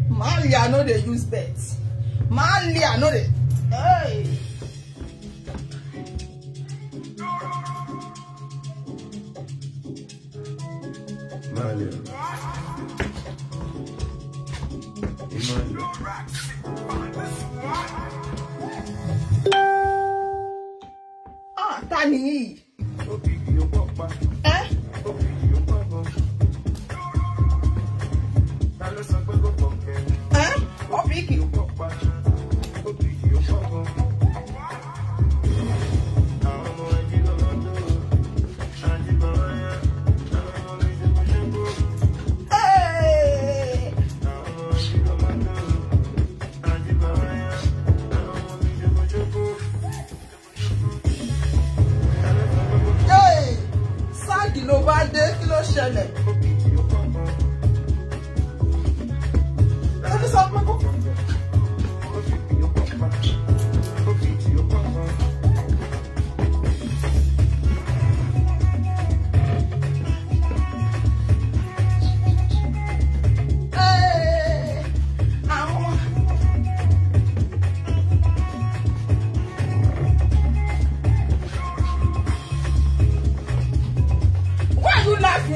Malia, no they use bets. Malia, no they. Hey. Malia. Ah, Tani.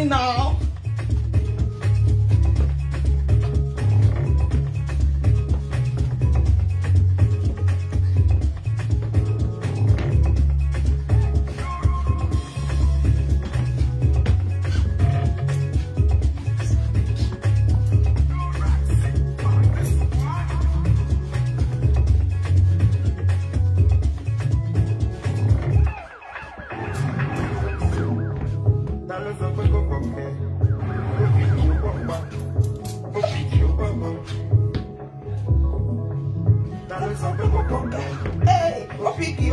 Now. Hey, o pique,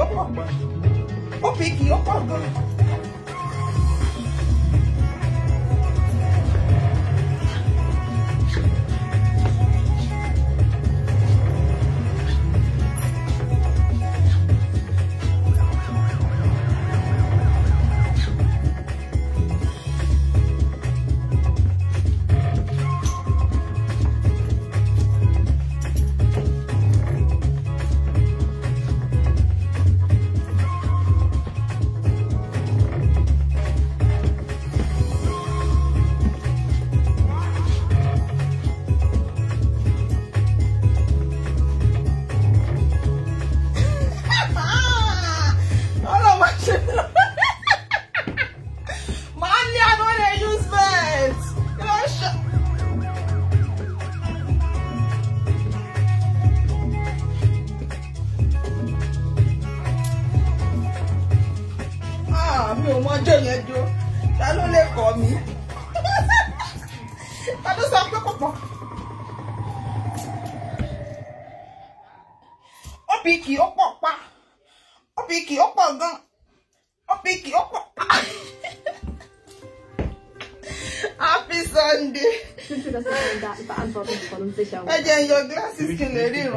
Happy Sunday. Ich bin für das Daten verantwortungsvoll und sicher. Again, your glasses can read.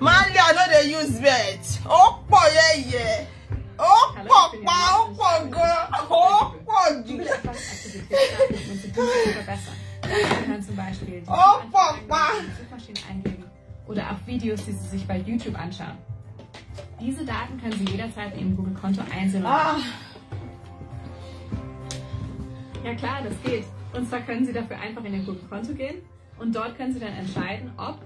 Malia, I know they use vet. Oh, boy, yeah. Oh, Papa, girl. Oh, Daten können zum Beispiel die Suchmaschinen eingeben oder auch Videos, die Sie sich bei YouTube anschauen. Diese Daten können Sie jederzeit in Ihrem Google-Konto einzeln. Ja klar, das geht. Und zwar können Sie dafür einfach in Ihr Google-Konto gehen und dort können Sie dann entscheiden, ob...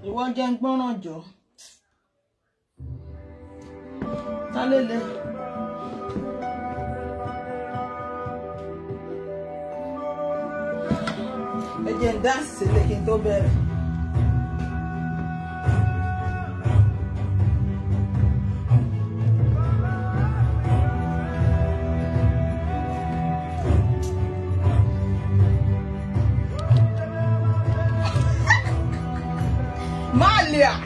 Malia!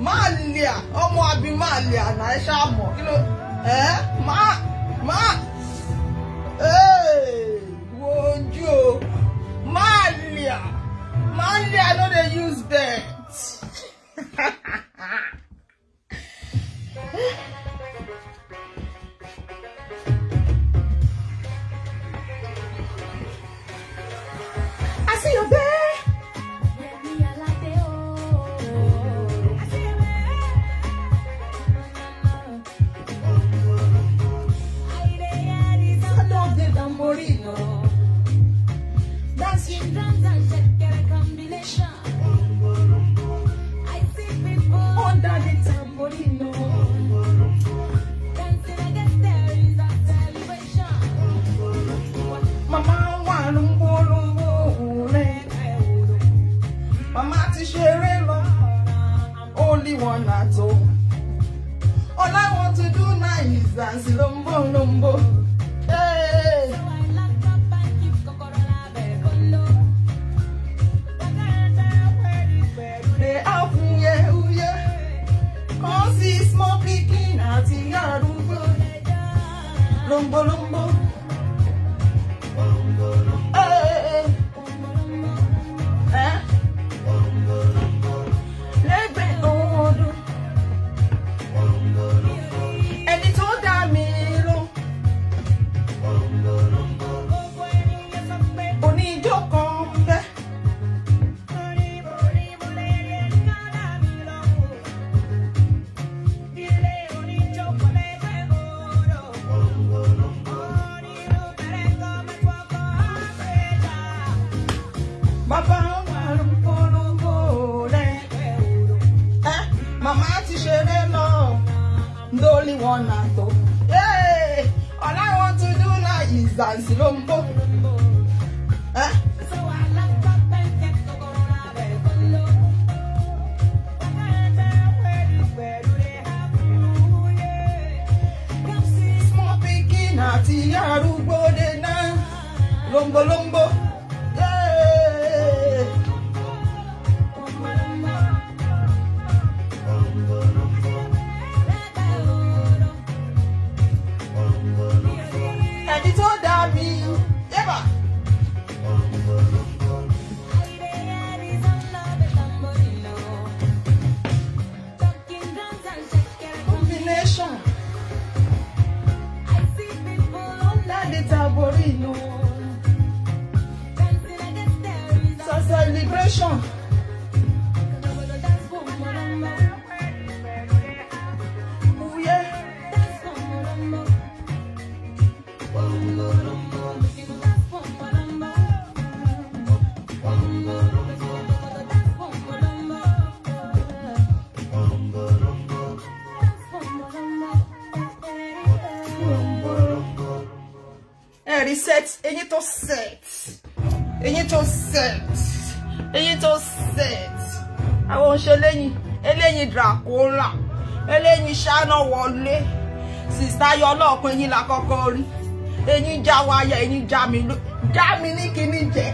Malia, ọmọ àbí Malia na ẹ ṣá mọ̀ kí ló wojú o Malia no dey use bet. I see you there. Dancing drums and shakera combination. I see people under the tamborino. Dancing against there is a celebration. Mama lumbo Mama ti ṣeré lọ. Only one at home. All I want to do now is dance lumbo. Hey. Small picking at the lumbo. Ẹni tó dá mi lọ. Oníjó kan bẹ́. Mama ti ṣeré lọ. The only one at home. Hey, all I want to do now is dance lumbo. Small picking at the arúgbó de na lumbo. Ẹni tó dá mi yẹ́bà. Combination. Láti tamborino. So celebration. Reset, eyín tó set. Àwọn ṣe eléyìn Dracula, eléyìn ṣáná wọlé. Sister yọ lọ́ọ̀kan eyín la kọ́kọ́ rí. Eyín já wáyà, eyín já mi ní kíní jẹ.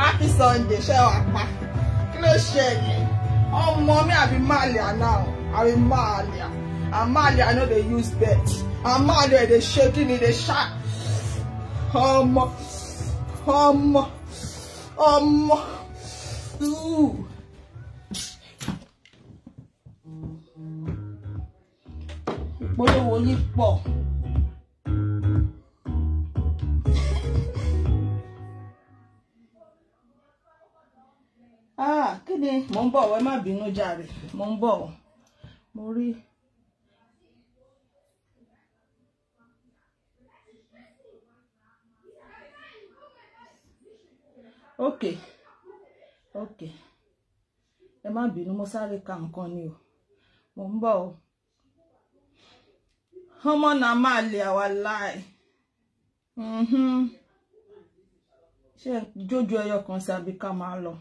Happy Sunday, ṣé wàá pa? Kí ló ṣẹlẹ̀? Ọmọ mi àbí Malia now, àbí Malia. Amalia I know they use bet. Amalia they shaking it, they shot. Ooh. Ìpolówó yìí pọ̀. Kí ni mo ń bọ̀, ẹ má bínú jàre. Mo ń bọ̀. Mo rí. Okay. Ẹ má bínú, mo sáré ka nǹkan ni o. Mo ń bọ̀ o. Ọmọ na Malia wallahi. Ṣé jójú ẹyọ kan sabi ká máa lọ.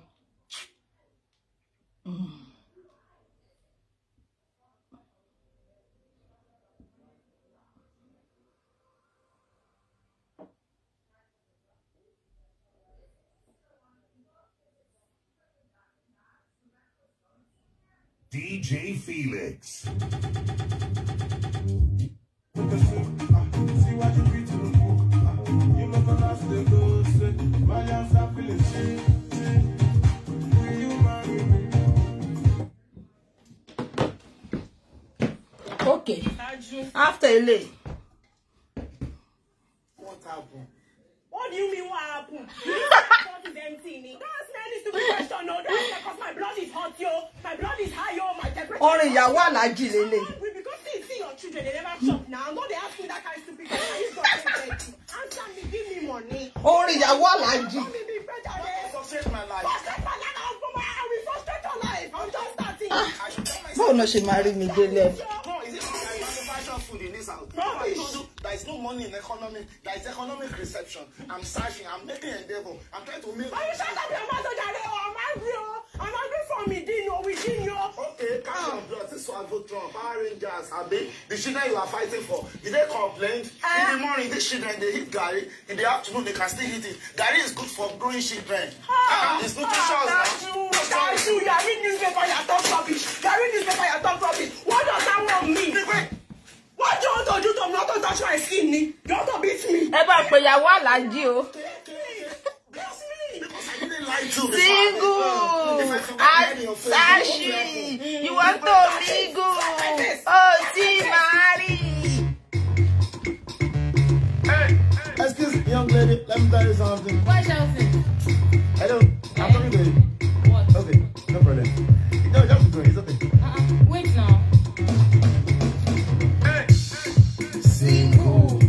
DJ Felix. Okay. After a lay. What happened? What do you mean what happened? You need to is empty. Don't ask me any stupid question, no, because my blood is hot, yo. My blood is high, yo. My temperature. Or ya wala jilele. Because see your children, they never shop now. No, they ask me that kind of stupid question. You got to answer me, give me money. Or ya wala ji. Frustrate my life. Frustrate my life. I will frustrate your life. I'm just starting. I should tell myself. Oh no, she married me, Dele. Food in this house. I told you there is no money in economy. There is economic reception. I'm searching. I'm making endeavor. I'm trying to make. Are you shut up your mouth, Jare? I'm angry. I'm angry for me, Dino. We Dino. Okay, calm your blood. This is what I vote Trump. Power Rangers. Abi, the children you are fighting for. Did they complain? In the morning, these children they hit Gary. In the afternoon, they can still hit it. Gary is good for growing children. It's nutritious. That's you. You are reading newspaper. You talk rubbish. You are reading newspaper. You talk rubbish. What does that want me? What do you want to do to me? Not to touch my skin, you want to beat me? Eba pe ya wa la ji o. Bless me. Because I didn't lie to you. Single. Sashi. You want to mingle. Oh, see, Mari. Hey. Excuse me, young lady. Let me tell you something. Why shouting? Hello. I'm coming, baby. What? Okay. No problem. No, just go. It's okay. Wait now. Single,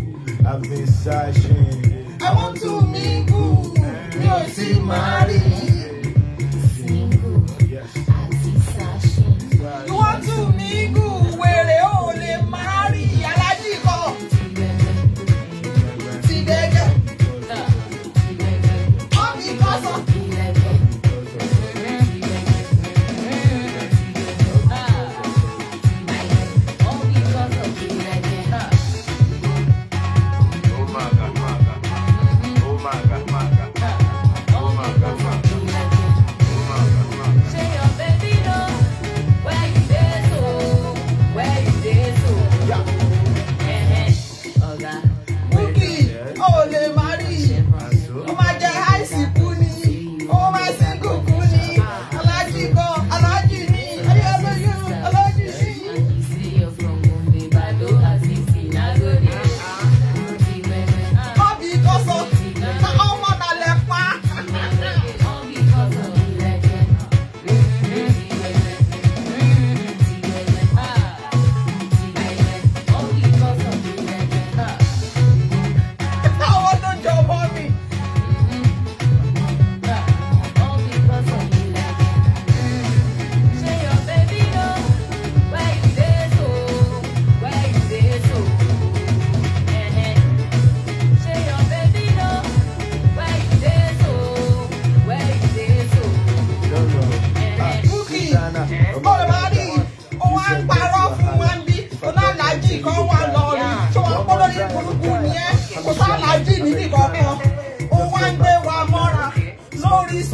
I've been searching. I want to mingle. You see, Mari. Single. Yes. You want to mingle. Where ole Mari. Alaji ko. Tidege. Obi koso.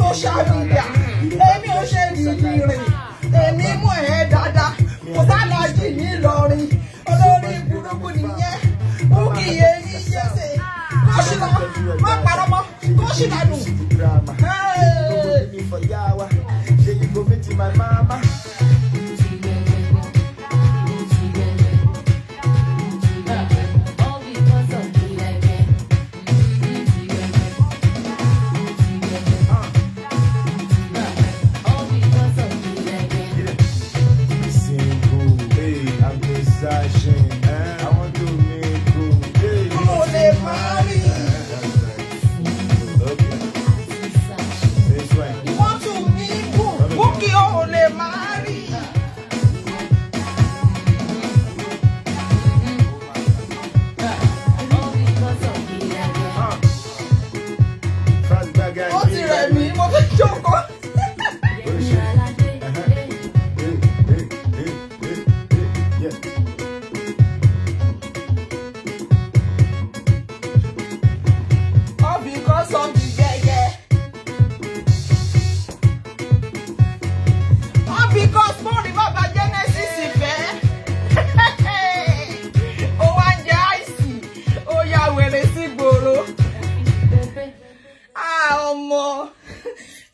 Social media, èmi ò ṣe nìyìnrìn, èmi mú ẹ dáadáa, kò bá lájì ní lọrin, olórí burúkú nìyẹn, ó kì í èyí ṣẹṣẹ, kó ṣì lọ, má parọ́ mọ́, kó ṣì dànù.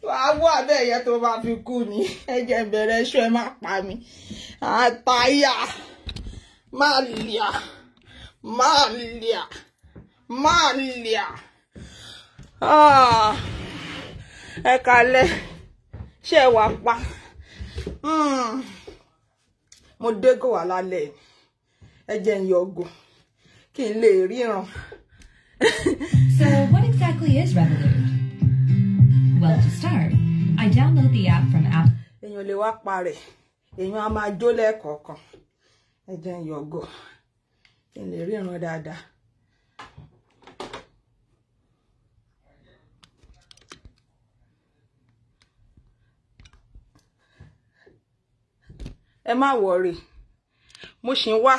Àwọ̀ abẹ́ ẹ̀yẹ tó bá fi kú ni ẹ̀jẹ̀ bẹ̀rẹ̀ ṣọ́ ẹ má pa mi. Àtàyà Màlíà. Ẹ kalẹ̀ ṣé ẹ wà pa. Mo dégò wà lálẹ́ ẹ̀jẹ̀ ń yọgò kí n lè ríran. So what exactly is Revolut? Well, to start, I download the app from Apple. Èèyàn lè wá parẹ́, èèyàn á máa jó lẹ́ẹ̀kọ̀ọ̀kan. Ẹ̀jẹ̀ ń yọgò kí n lè ríran dáadáa. Ẹ má worry, mo ṣì ń wá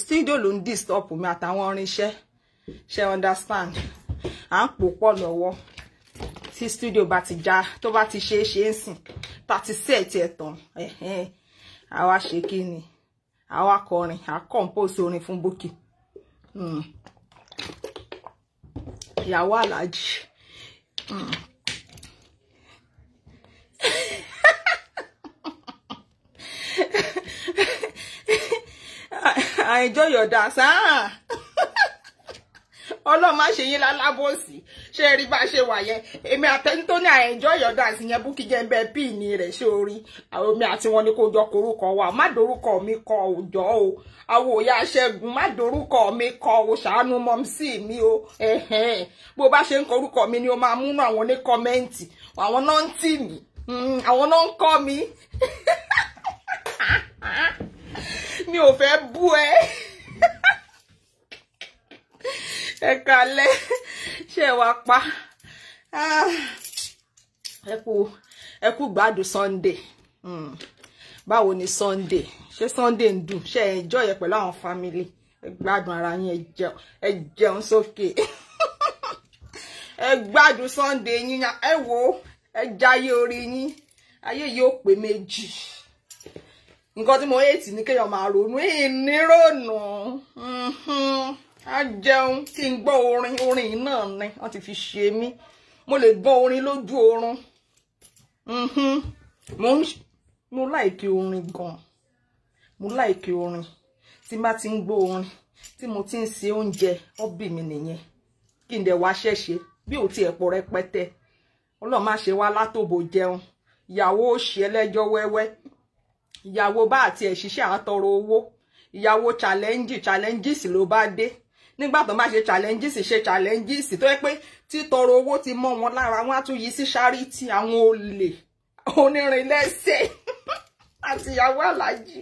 studio ló ń disturb mi àtàwọn irinṣẹ́. Ṣé understand? À ń pò pọ̀ lọ́wọ́ tí studio bá ti já tó bá ti ṣe ń sìn tá ti set ẹ̀ tán. Àwa ṣe kí ni? Àwa kọrin, à compose orin fún Bukky. Ìyàwó Aláàjì. I enjoy your dance. Ọlọ́run má ṣe yín lálábòsí. Ṣé rí bá ṣe wà yẹn? Èmi àtẹni tó ní I enjoy your dance yẹn Bukky jẹ́ bẹ́ẹ̀ pí ní rẹ̀ ṣé orí. Àwọn mi àti wọn ni kò jọ korúkọ wa. Má dorúkọ mi kọ òjọ́ o. Àwọn òyà Ṣẹ́gun má dorúkọ mi kọ o. Ṣàánú mọ́mísì mi o. Bó bá ṣe ń korúkọ mi ni o máa múnú àwọn ní kọ́mẹ́ǹtì. Àwọn náà ń tì mí. Àwọn náà ń kọ́ mi. Mi ò fẹ́ bú ẹ. Ẹ kalẹ̀ ṣé wá pa. Ẹ kú gbádùn Sunday. Báwo ni Sunday? Ṣé Sunday ń dùn? Ṣé enjoy ẹ pẹ̀lú àwọn family? Ẹ gbádùn ara yín, ẹ jẹun sókè. Ẹ gbádùn Sunday yín, ẹ wò ẹ jayé orí yín. Ayé yóò pé méjì. Nǹkan tí mo hate ni kéèyàn máa ronú, ní ronú. A jẹun kí n gbọ́ orin náà ni wọ́n ti fi ṣe mí. Mo lè gbọ́ orin lójú oorun. Mo like orin gan. Mo like orin. Tí n bá ti ń gbọ́ orin, tí mo ti ń ṣe oúnjẹ, hobby mi nìyẹn. Kí n dẹ̀ wá ṣẹ̀ṣẹ̀ bí ò ti ẹ̀pọ̀ rẹpẹtẹ. Ọlọ́run má ṣe wá látòbò jẹun. Ìyàwó òṣì ẹlẹ́jọ́ wẹ́wẹ́. Ìyàwó bá àti ẹ̀ ṣiṣẹ́ àtọrọ owó. Ìyàwó challenges ló bá dé. Nígbà tó bá ṣe challenges tó yẹ pé títọrọ owó ti mọ́ wọn lára, wọn á tún yí sí charity àwọn olè onírin lẹ́sẹ̀ àti ìyàwó Aláàjì.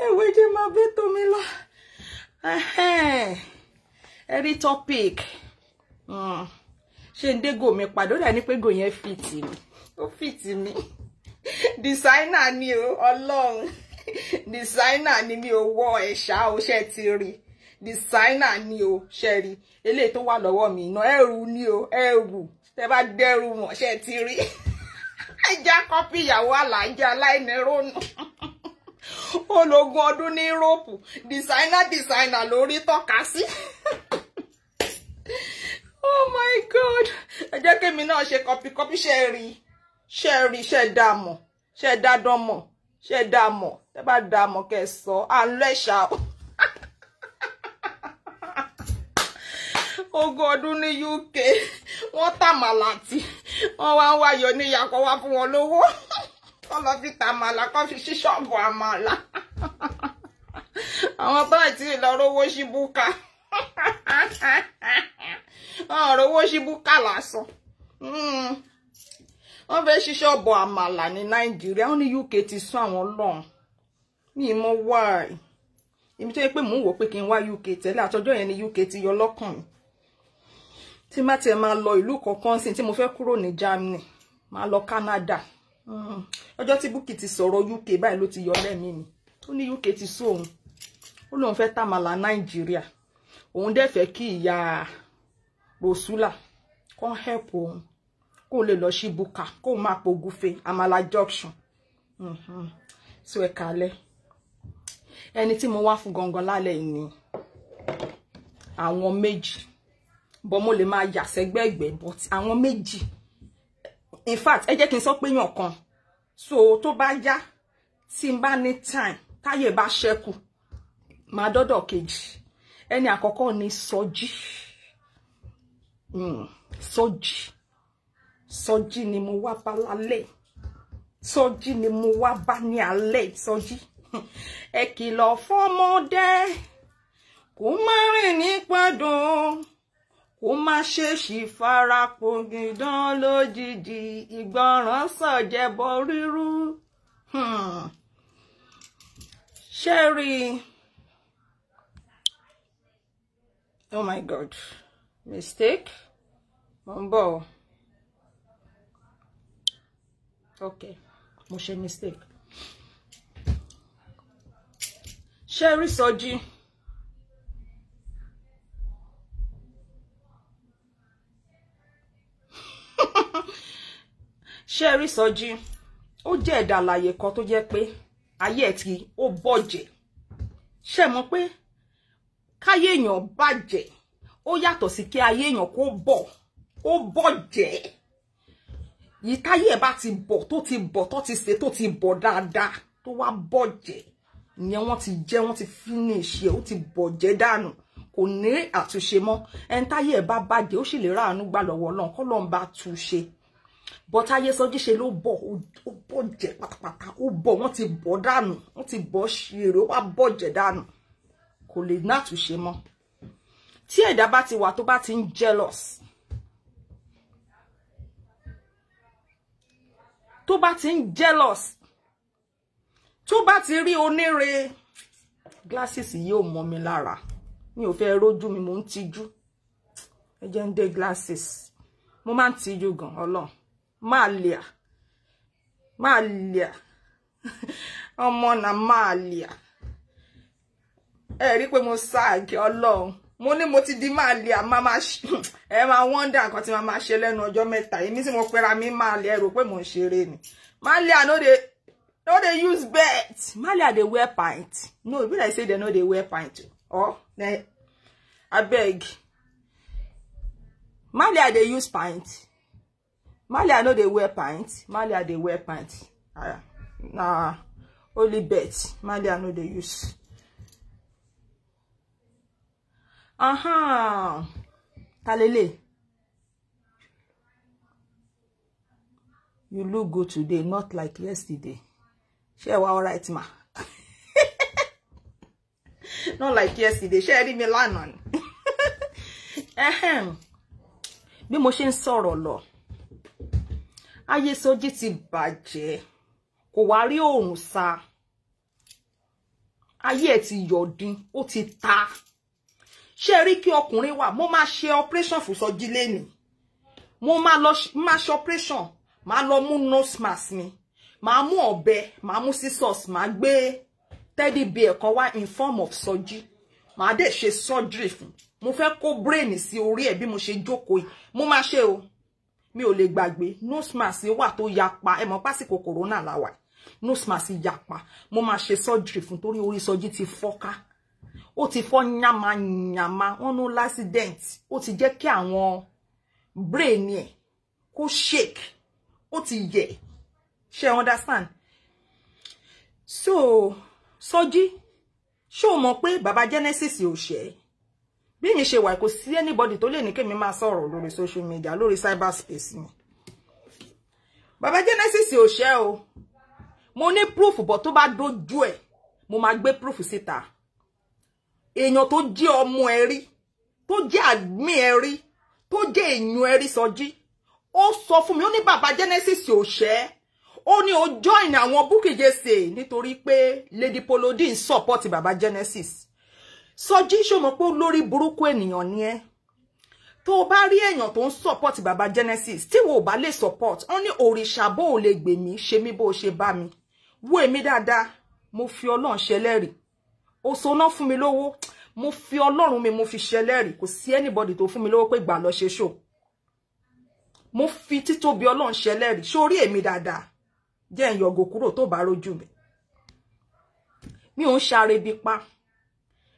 Ẹ̀wẹ̀ jẹ́ máa bẹ́ tó mi lọ. Every topic. Ṣé ń dégò mi padà? Ó dà ní pé gò yẹn fit mi. Ó fit mi. Designer ni o, Ọlọ́run. Designer ni mi ò wọ ẹ̀ṣá o, ṣe ti rí. Designer ni o, ṣe rí. Eléyìí tó wà lọ́wọ́ mi iná ẹrù ni o, ẹrù. Tẹ́ bá dẹ́rù mọ̀, ṣe ti rí. Ẹja kọ́pì ìyàwó Aláàjì aláìnírònú. Ológun ọdún ní Europe. Designer lórí tọ́ka sí. Oh my God. Ẹ jẹ́ kí mi náà ṣe copy ṣe rí. Ṣe dàmọ̀. Ṣe dádánmọ̀. Ṣe dàmọ̀. Tẹ́ bá dàmọ̀ kẹ́ sọ. À ń lẹ́ṣà. Ogún ọdún ní UK. Wọ́n tàmàlàtì. Wọ́n wá ń wáyọ̀ ní ìyàkọ́ wá fún wọn lówó. Wọ́n lọ fi tàmàlà kan fi ṣí ṣọ́ọ̀bù àmàlà. Àwọn tó àti lọ rówó sí búkà. Wọ́n rówó sí búkà lásán. Wọ́n fẹ́ ṣí ṣọ́ọ̀bù àmàlà ní Nàìjíríà. Wọ́n ní UK ti sún àwọn lọ́hùn. Mi mọ̀ why. Èmi tó yẹ pé mò ń wò pé kí n wá UK tẹ́lẹ̀ àtọjọ́ yẹn ní UK ti yọ lọ́kàn mi. Tí má tiẹ̀ máa lọ ìlú kọ̀ọ̀kan sí tí mo fẹ́ kúrò ní Germany, máa lọ Canada. Ọjọ́ tí Bukky ti sọ̀rọ̀ UK báyìí ló ti yọ lẹ́mìí mi. Ó ní UK ti sú òun. Ó lóun fẹ́ tàmàlà Nàìjíríà. Òun dẹ̀ fẹ́ kí ìyá Rosula kó help òun. Kó lè lọ sí búkà, kó máa po gúfe, Àmàlà junction. So ẹ kálẹ̀. Ẹni tí mo wá fún gangan lálẹ́ ni àwọn méjì. Bọ́ mo lè máa yà sẹ́gbẹ̀gbẹ̀ but àwọn méjì in fact ẹ jẹ́ kí n sọ pé yàn kan so tó bá yá tí n bá ní time táyé bá ṣẹ́kù máa dọ́dọ̀ kejì ẹni àkọ́kọ́ ni Sọjí Sọjí ni mo wá bá lálẹ́ Sọjí ni mo wá bá ní alẹ́ Sọjí ẹ kìlọ̀ fọ́mọdé kó má rìn ní pàdán kó má ṣe ṣì farapọ̀ gidan lójijì ìgbọràn sọ̀jẹ̀bọ rírú Sherry. Oh my God. Mistake. Mambo. Okay. Mo ṣe mistake. Sherry Sọjí. Sherry Sọjí. Ó jẹ́ ẹ̀dá alààyè kan tó jẹ́ pé ayé ẹ̀ tí ó bọ̀jẹ̀. Ṣé mọ̀ pé káyé èèyàn bàjẹ́ ó yàtọ̀ sí kí ayé èèyàn kó bọ̀jẹ̀. Yìí táyé ẹ̀ bá ti bọ̀ tó ti bọ̀ tó ti ṣe tó ti bọ̀ dáadáa tó wá bọ̀jẹ̀ ìyẹn wọ́n ti jẹ́ wọ́n ti finish ẹ̀ ó ti bọ̀jẹ̀ dànù kò ní àtúnṣe mọ́ ẹni táyé ẹ̀ bá bàjẹ́ ó sì lè ráàánú gbà lọ́wọ́ Ọlọ́run kọ́ lọ́n bá túnṣe. But Táyé Sọjí ṣe ló bọ̀ ó bọ̀jẹ̀ pátápátá ó bọ̀ wọ́n ti bọ̀ dànù wọ́n ti bọ̀ ṣeré ó wá bọ̀jẹ̀ dànù kò lè nátúnṣe mọ́. Tí ẹ̀dá bá ti wà tó bá ti ń jealous tó bá ti ń jealous tó bá ti rí oníre glasses yìí ò mọ́ mi lára mi ò fẹ́ rójú mi mo ń tijú ẹ jẹ́ ń dé glasses mo máa ń tijú gan Ọlọ́run Malia ọmọ na Malia ẹ rí pé mo sáàgì Ọlọ́run mo ní mo ti di Malia mama ẹ máa wonder nǹkan tí mama ṣe lẹ́nu ọjọ́ mẹ́ta èmi tí mo pera mi Malia ẹ rò pé mo ń ṣeré ni Malia no dey use bet Malia dey wear pint no be like say they no dey wear pint or abeg Malia dey use pint Malia no dey wear pint Malia dey wear pint na only bet Malia no dey use talele you look good today not like yesterday shey wa alright ma not like yesterday shey rí mi lánàá ni bí mo ṣe ń sọ̀rọ̀ lọ ayé Sọjí ti bàjẹ́ kò wá rí oòrùn sa ayé ẹ̀ ti yọ̀dín ó ti ta ṣé rí kí ọkùnrin wà mo máa ṣe operation fún Sọjí lẹ́ni mo máa ṣe operation máa lọ mú nose mask mi máa mú ọ̀bẹ máa mú scissors máa gbé teddy bear kan wá in form of Sọjí máa dẹ̀ ṣe surgery fún mo fẹ́ kó brain sí orí ẹ̀ bí mo ṣe jókòó yìí mo máa ṣe o mi ò lè gbàgbé nose mask wà tó yapa ẹ mọ̀ pásìkò corona la wà nose mask yapa mo máa ṣe surgery fún torí orí Sọjí ti fọ́ká ó ti fọ́ yàmà wọ́n no accident ó ti jẹ́ kí àwọn brain ẹ̀ kó shake ó ti yẹ̀ ṣé understand so Sọjí ṣé o mọ̀ pé baba Genesis ò ṣe bí mi ṣe wà kò sí anybody tó lè ní kémi máa sọ̀rọ̀ lórí social media lórí cyberspace mi baba Genesis ò ṣe o mo ní proof but tó bá dojú ẹ̀ mo máa gbé proof síta èèyàn tó jẹ́ ọmọ ẹ rí tó jẹ́ admin ẹ rí tó jẹ́ èèyàn ẹ rí Sọjí ó sọ fún mi ó ní baba Genesis ò ṣe ó ní ó join àwọn Bukky Jesse nítorí pé Lady Polodin support baba Genesis Sọjí ṣó mọ̀ pé lórí burúkú ènìyàn ni ẹ́ tó bá rí èèyàn tó ń support baba Genesis tí wo bá lè support ó ní òrìṣà bó lè gbè mí ṣe mí bó ṣe bá mi wo èmi dáadáa mo fi Ọlọ́run ṣẹlẹ́rìí ó soná fún mi lówó mo fi Ọlọ́run mi mo fi ṣẹlẹ́rìí kò sí anybody tó fún mi lówó pé gbà lọ ṣe show mo fi títóbi Ọlọ́run ṣẹlẹ́rìí sórí èmi dáadáa jẹ́ ń yọ̀gò kúrò tó bá rojú mi ò ń ṣàrè bí pa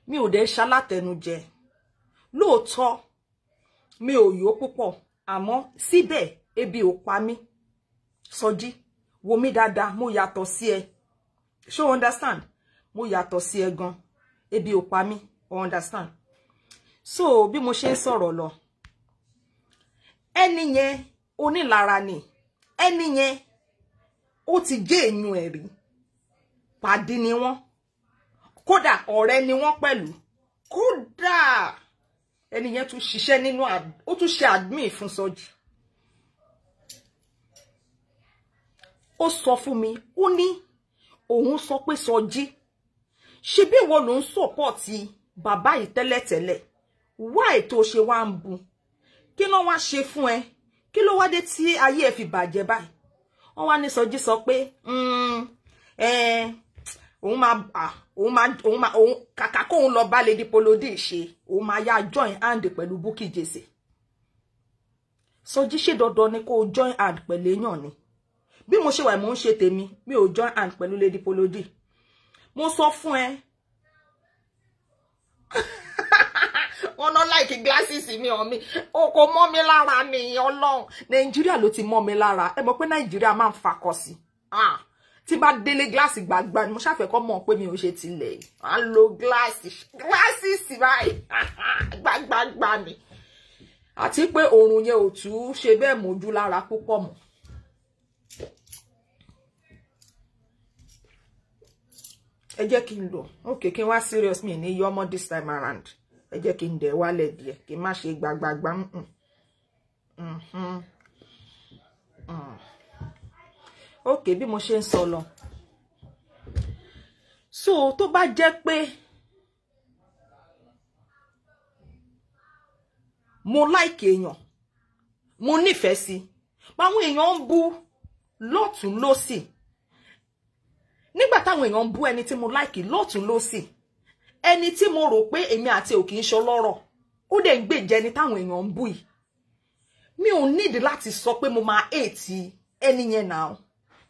mi ò dẹ̀ ṣalátẹnujẹ lóòótọ́ mi ò yó púpọ̀ àmọ́ síbẹ̀ ebi ò pa mí Sọjí wo mi dáadáa mo yàtọ̀ sí ẹ ṣó understand mo yàtọ̀ sí ẹ gan ebi ò pa mí understand so bí mo ṣe ń sọ̀rọ̀ lọ ẹni yẹn onílara ni ẹni yẹn ó ti jẹ́ èyàn ẹ̀rí pàdé ni wọ́n kódà ọ̀rẹ́ ni wọ́n pẹ̀lú kódà ẹni yẹn tún ṣiṣẹ́ nínú ó tún ṣe admin fún Sọjí ó sọ fún mi ó ní òun sọ pé Sọjí ṣe bí ìwọ ló ń sọ́pọ̀tì bàbá yìí tẹ́lẹ̀tẹ́lẹ̀ why tó ṣe wá ń bu kí ló wá ṣe fún ẹ kí ló wá dé tí ayé ẹ fi bàjẹ́ báyìí wọ́n wá ní Sọjí sọ pé òun kàkà kó òun lọ bá Lady Polody ṣe òun máa yá join hand pẹ̀lú Bukky Jesse Sọjí ṣe dandan ni kó join hand pẹ̀lú èèyàn ni bí mo ṣe wà mo ń ṣe tèmi mi ò join hand pẹ̀lú Lady Polody mo sọ fún ẹ wọ́n no like glasses mi on mi o kò mọ́ mi lára ni Ọlọ́run Nàìjíríà ló ti mọ́ mi lára ẹ mọ̀ pé Nàìjíríà máa ń fakọ sí tí bá délé glass gbagba ni mo ṣàfẹ́ kọ́ mọ̀ pé mi ò ṣe tilẹ̀ à ń lo glasses báyìí gbagba ni àti pé oòrùn yẹn ò tún ṣe bẹ́ẹ̀ mójú lára púpọ̀ mọ́ ẹ jẹ́ kí n lọ okay kí n wá serious mi ní yọmọ this time around ẹ jẹ́ kí n dẹ̀ wálẹ̀ díẹ̀ kí n má ṣe gbagbagba okay bí mo ṣe ń sọ lọ so tó bá jẹ́ pé mo like èèyàn mo nífẹ̀ẹ́ sí báwọn èèyàn ń bú lọ́tùn lósì nígbà táwọn èèyàn ń bú ẹni tí mo like lọ́tùn lósì ẹni tí mo rò pé èmi àti ò kì í ṣọlọ́rọ̀ ó dẹ̀ ń gbèjẹ ẹni táwọn èèyàn ń bú yìí mi ò need láti sọ pé mo máa hate ẹni yẹn náà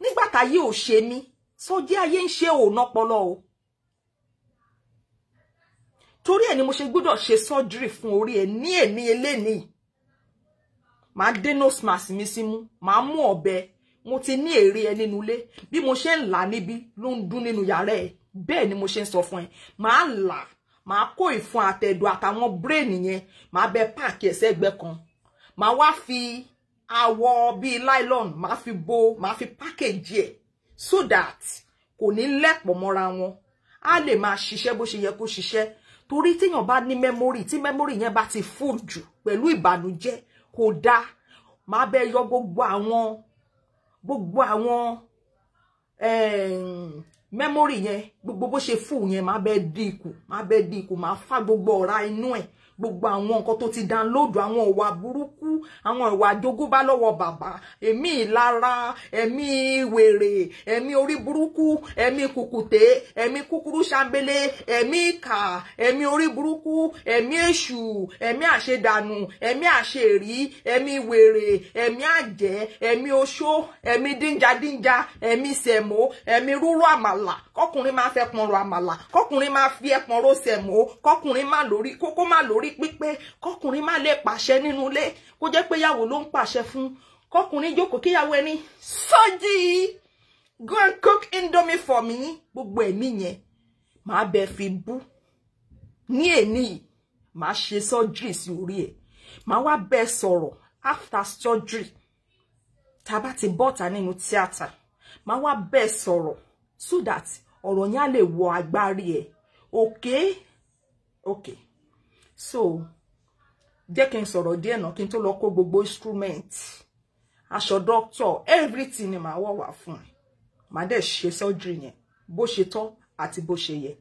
nígbà táyé ò ṣe mí Sọjí ayé ń ṣe òun ọpọlọ o torí ẹ̀ ni mo ṣe gbọ́dọ̀ ṣe surgery fún orí ẹ̀ ní èní eléni màá dé nose mask mi símú màá mú ọ̀bẹ mo ti ní èrè ẹ nínú ilé bí mo ṣe ń là níbí ló ń dún nínú yàrá ẹ bẹ́ẹ̀ ni mo ṣe ń sọ fún ẹ màá là màá kó ìfun àtẹ̀dọ̀ àtàwọn brain yẹn màá bẹ páàkì ẹsẹ̀ ẹgbẹ́ kan màá wá fi awọ bíi nylon màá fi bo màá fi package ẹ so that kò ní lẹ́pọ̀ mọ́ra wọn á lè máa ṣiṣẹ́ bó ṣe yẹ kó ṣiṣẹ́ torí téèyàn bá ní memory tí memory yẹn bá ti full jù pẹ̀lú ìbànújẹ́ kò dáa màá bẹ yọ gbogbo àwọn memory yẹn gbogbo bó ṣe full yẹn màá bẹ dínkù màá fá gbogbo ọ̀rá inú ẹ̀ gbogbo àwọn nǹkan tó ti download àwọn ìwà burúkú àwọn ìwà àjogúnbá lọ́wọ́ bàbá ẹ̀mí ìlara ẹ̀mí wèrè ẹ̀mí orí burúkú ẹ̀mí kùkùté ẹ̀mí kúkúrú ṣambélé ẹ̀mí ìkà ẹ̀mí orí burúkú ẹ̀mí èṣù ẹ̀mí àṣedànù ẹ̀mí àṣerí ẹ̀mí wèrè ẹ̀mí àjẹ́ ẹ̀mí oṣó ẹ̀mí dínjadínja ẹ̀mí sẹ̀mó ẹ̀mí rúrú àmàlà kọkùnrin máa fẹ́ pọnrọ àmàlà kọkùnrin máa fi ẹpọn ro sẹ̀mó kọkùnrin máa lórí kókó máa lórí pípé kọkùnrin má lè pàṣẹ nínú ilé kó jẹ́ pé yàwó ló ń pàṣẹ fún kọkùnrin jókòó kíyàwó ẹni Sọjí go and cook indomie for me gbogbo ẹ̀mí yẹn màá bẹ fi bú ní èní màá ṣe surgery sí orí ẹ̀ màá wá bẹ sọ̀rọ̀ after surgery tá bá ti bọ́ta nínú tíátà màá wá bẹ sọ̀rọ̀ so that ọ̀rọ̀ yẹn á lè wọ agbárí ẹ̀ okay so jẹ́ kí n sọ̀rọ̀ díẹ̀ náà kí n tó lọ kó gbogbo instrument aṣọ doctor everything ni màá wọ̀ wá fún ẹ màá dẹ̀ ṣe surgery yẹn bó ṣe tọ́ àti bó ṣe yẹ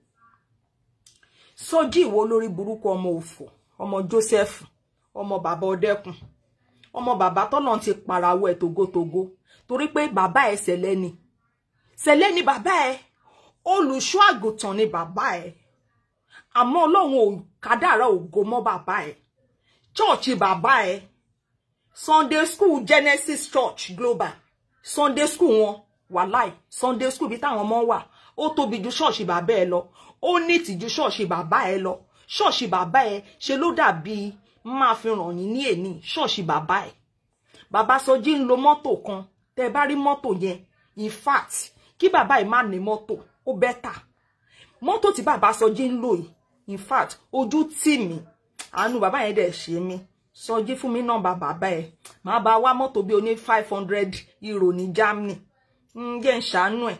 Sọjí ìwọ lórí burúkú ọmọ òfò ọmọ Joseph ọmọ bàbá ọdẹkùn ọmọ bàbá tọ́lọ́n ti parawọ́ ẹ̀ togotogo torí pé bàbá ẹ̀ sẹ̀lẹ̀ ni bàbá ẹ̀ olùṣọ́ àgùntàn ni bàbá ẹ̀ àmọ́ Ọlọ́run ò kádàrá ògo mọ́ bàbá ẹ̀ church bàbá ẹ̀ Sunday school Genesis Church Global Sunday school wọn wàláì Sunday school bí táwọn ọmọ wà ó tóbi ju ṣọ́ọ̀ṣì bàbá ẹ̀ lọ ó ní ìtìjú ṣọ́ọ̀ṣì bàbá ẹ̀ lọ ṣọ́ọ̀ṣì bàbá ẹ̀ ṣe ló dàbí máa fi ràn yín ní èní ṣọ́ọ̀ṣì bàbá ẹ̀ bàbá Sọjí ń lo mọ́tò kan tẹ́ bá rí mọ́tò yẹn in fact kí bàbá ẹ̀ má ní mọ́tò ó better mọ́tò tí bàbá Sọjí ń lò yìí in fact ojú tì mí àánú bàbá yẹn dẹ̀ ṣe mí Sọjí fún mi nọ́mbà bàbá ẹ̀ máa bá wá mọ́tò bí oní 500 euro ní Germany jẹ́ ń ṣàánú ẹ̀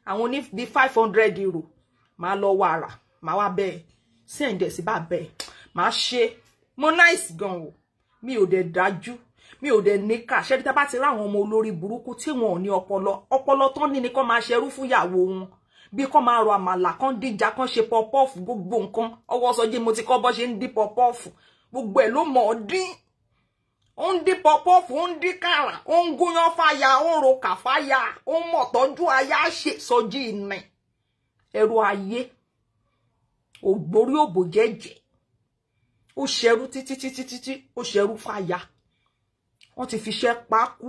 àwọn oní bí 500 euro máa lọ wàrà máa wá bẹ́ẹ̀ sẹ́ǹdẹ̀ sí bàbá ẹ̀ máa ṣe mo nice gan o mi ò dẹ̀ dájú mi ò dẹ̀ níkà ṣẹ́ni tá bá ti ráwọn ọmọ olórí burúkú tí wọn ò ní ọpọlọ tán ní kán máa ṣerú fún ìyàwó wọn bí kán máa ro àmàlà kán díjà kán ṣe pọpọ́ọ̀fù gbogbo nǹkan ọwọ́ Sọjí mo ti kọ́ bọ́ ṣe ń dín pọpọ́ọ̀fù gbogbo ẹ̀ ló mọ̀ ọ́ dín ó ń dín pọpọ́ọ̀fù ó ń dín kàrà ó ń gúnyán fàyà ó ń ro kàfáyà ó ń mọ̀ tọ́jú aya ṣe Sọjí ìnà ẹ̀rọ ayé ògbórí òbò jẹ́jẹ́ ó ṣẹrú títí ó ṣẹrú fàyà wọ́n ti fi iṣẹ́ pákú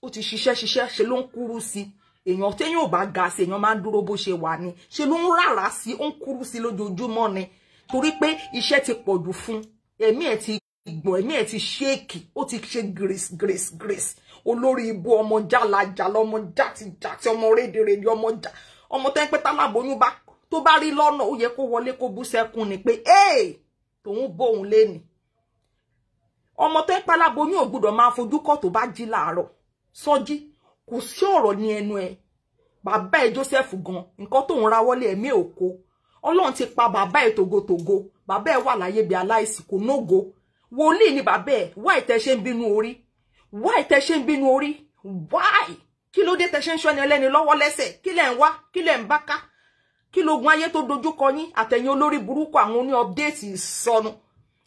ó ti ṣiṣẹ́ ṣe ló ń kúrú sí èèyàn téèyàn ò bá ga sí èèyàn máa ń dúró bó ṣe wà ní ṣe ló ń rárá sí ó ń kúrú sí lójoojúmọ́ ni torí pé iṣẹ́ ti pọ̀jù fún ẹ̀mí ẹ̀ ti gbọ̀n ẹ̀mí ẹ̀ ti ṣéèkì ó ti ṣe grace olórí ibu ọmọ jálajàlá ọmọ játijàti ọmọ rédèrèdè ọmọ tẹ́ ń pẹ́ tálábóyún bá tó bá rí lọ́nà ó yẹ kó wọlé kó bú sẹ́kún ni pé tòun bóun lé ni ọmọ tẹ́ ń pálábóyún ò gbọ́dọ̀ máa fojú kọ́ tó bá jí láàárọ̀ Sọjí kò sí ọ̀rọ̀ ní ẹnu ẹ̀ bàbá ẹ̀ Joseph gan nǹkan tóun ra wọlé ẹ̀mí òkó Ọlọ́run ti pa bàbá ẹ̀ tògótògó bàbá ẹ̀ wà láyé bí aláìsí kò nógo wòlíì ni bàbá ẹ̀ wá ìtẹ́ ṣe ń bínú orí why kí ló dé tẹ́ ṣe ń ṣọ́ni ẹlẹ́ni lọ́wọ́ lẹ́sẹ̀ kí lẹ̀ ń wá kí lẹ̀ ń bá ká kí lógun ayé tó dojú kọ yín àtẹ̀yìn olórí burúkú àwọn oní update ìsọnù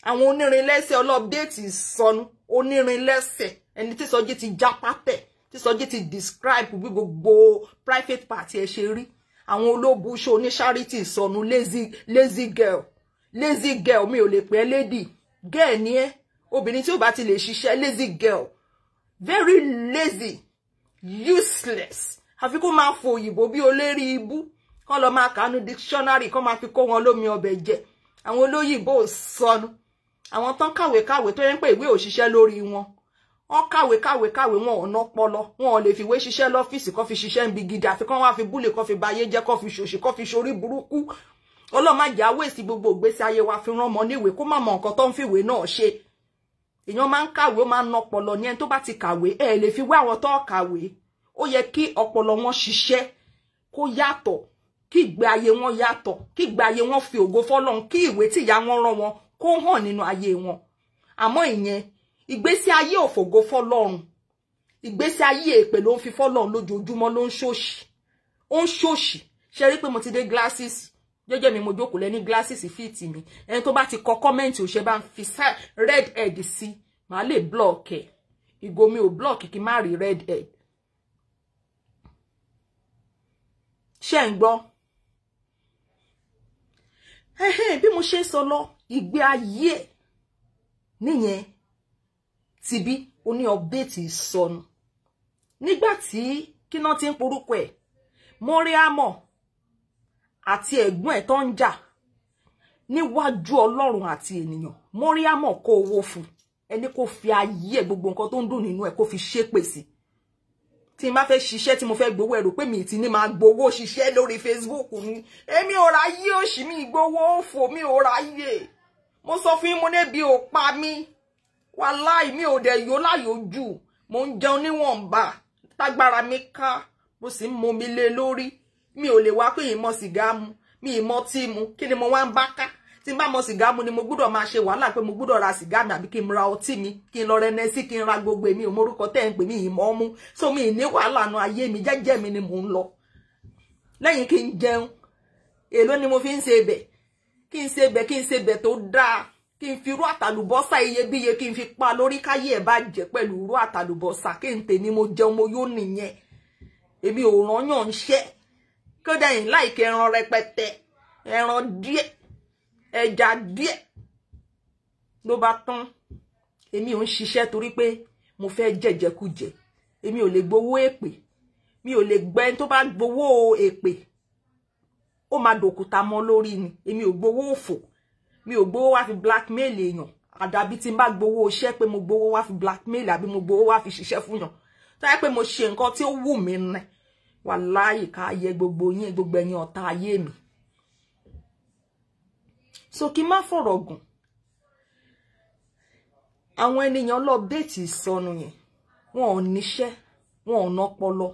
àwọn onírin lẹ́sẹ̀ ọlọ́pdate ìsọnù onírin lẹ́sẹ̀ ẹni tí Sọjí ti já pátẹ̀ tí Sọjí ti describe bí gbogbo private party ẹ̀ ṣe rí àwọn olóbùṣọ oní charity ìsọnù lazy girl mi ò lè pè é lady girl ni ẹ́ obìnrin tí ó bá ti lè ṣiṣẹ́ lazy girl very lazy useless àfi kó máa fò òyìnbó bí olérí ibú kán lọ máa kàánú dictionary kán máa fi kó wọn lómi ọbẹ̀ jẹ àwọn olóyìnbó sọnù àwọn tán kàwé tó yẹn pé ìwé òṣìṣẹ́ lórí wọn wọ́n kàwé wọn ò ná pọlọ wọn ò lè fi ìwé ṣiṣẹ́ lọ́fíìsì kán fi ṣiṣẹ́ níbi gidi àfi kán wá fi búlẹ̀ kán fi bayé jẹ́ kán fi ṣòṣì kán fi ṣorí burúkú ọlọ́màjì àwẹ̀sì gbogbo ìgbésí ayé wa fi rán ọmọ níwèé kó má mọ nǹkan tó ń fìwé náà ṣe èèyàn máa ń kàwé ó máa ń ná pọlọ ní ẹni tó bá ti kàwé ẹ lè fi wé àwọn tó kàwé ó yẹ kí ọpọlọ wọn ṣiṣẹ́ kó yàtọ̀ kí ìgbé ayé wọn yàtọ̀ kí ìgbé ayé wọn fi ògo fọ́lọ́run kí ìwé tí ìyá wọn rán wọn kó hàn nínú ayé wọn àmọ́ ìyẹn ìgbésí ayé òfògo fọ́lọ́run ìgbésí ayé èpè ló ń fi fọ́lọ́run lójoojúmọ́ ló ń ṣòṣì ṣe rí pé mo ti dé glasses jẹ́jẹ́ mi mo jókòó lẹ́ni glasses fìtì mi ẹni tó bá ti kọ kọ́mẹ́ǹtì ò ṣe bá ń fi red head sí màá lè block ẹ̀ ìgò mi ò block kí n má rí red head ṣé ń gbọ́ bí mo ṣe sọ lọ ìgbé ayé nìyẹn ti bí oní update ìsọnù nígbà tí kíná ti ń porúkọ ẹ̀ Mọ́ríámọ̀ àti ẹ̀gbọ́n ẹ̀ tó ń jà níwájú Ọlọ́run àti ènìyàn Mọ́ríámọ̀ kó owó fún ẹni kó fi ayé gbogbo nǹkan tó ń dùn nínú ẹ̀ kó fi ṣépè sí tí n bá fẹ́ ṣiṣẹ́ tí mo fẹ́ gbowó ẹ̀rọ pé mi ti ní máa gbowó ṣiṣẹ́ lórí Facebook ni èmi ò ráyè òṣì mi gbowó òfò mi ò ráyè mo sọ fún yín mo níbi ò pa mí wàláì mi ò dẹ̀ yó láyò jù mo ń jẹun níwọ̀nba tágbára mi ká mo sì ń mu mi lé lórí mi ò lè wá pé ìmọ̀ sìgá mu mi ìmọ̀ tí mu kí ni mo wá ń bá ká tí n bá mọ sìgá mu ni mo gbọ́dọ̀ máa ṣe wàhálà pé mo gbọ́dọ̀ ra sìgá mi àbí kí n ra ọtí mi kí n lọ rẹnẹsí kí n ra gbogbo èmi ò mórúkọ tẹ́ ń pè mí ìmọ̀ mú so mi ní wàhálà nu ayé mi jẹ́jẹ́ mi ni mò ń lọ lẹ́yìn kí n jẹun èló ni mo fi ń ṣe bẹ̀ kí n ṣe bẹ̀ tó dáa kí n fi irú àtàlùbọ́sà iyebíye kí n fi pa lórí káyé ẹ̀ bá jẹ́ pẹ̀lú irú àtàlùbọ́sà kí n tèmi mo jẹun mo yó nìyẹn èmi ò rányàn ń ṣẹ́ kódà yìí láìkẹ ẹran rẹpẹtẹ ẹran díẹ̀ ẹja díẹ̀ ló bá tán èmi ò ń ṣiṣẹ́ torí pé mo fẹ́ jẹjẹkújẹ èmi ò lè gbowó èpè mi ò lè gbẹ tó bá gbowó èpè ó máa dòkúta mọ́ lórí ni èmi ò gbowó òfò mi ò gbowó wá fi blackmail èèyàn àdàbí tí n bá gbowó iṣẹ́ pé mo gbowó wá fi blackmail àbí mo gbowó wá fi ṣiṣẹ́ fún yàn táyé pé mo ṣe nǹkan tí ó wù mí ní wàláhì ká yẹ gbogbo yín gbogbo ẹ̀yin ọ̀tá ayé mi. So kí má fọ̀rọ̀ gùn, àwọn ènìyàn lọ update ìsọnù yẹn, wọn ò níṣẹ́, wọn ò nọpọlọ.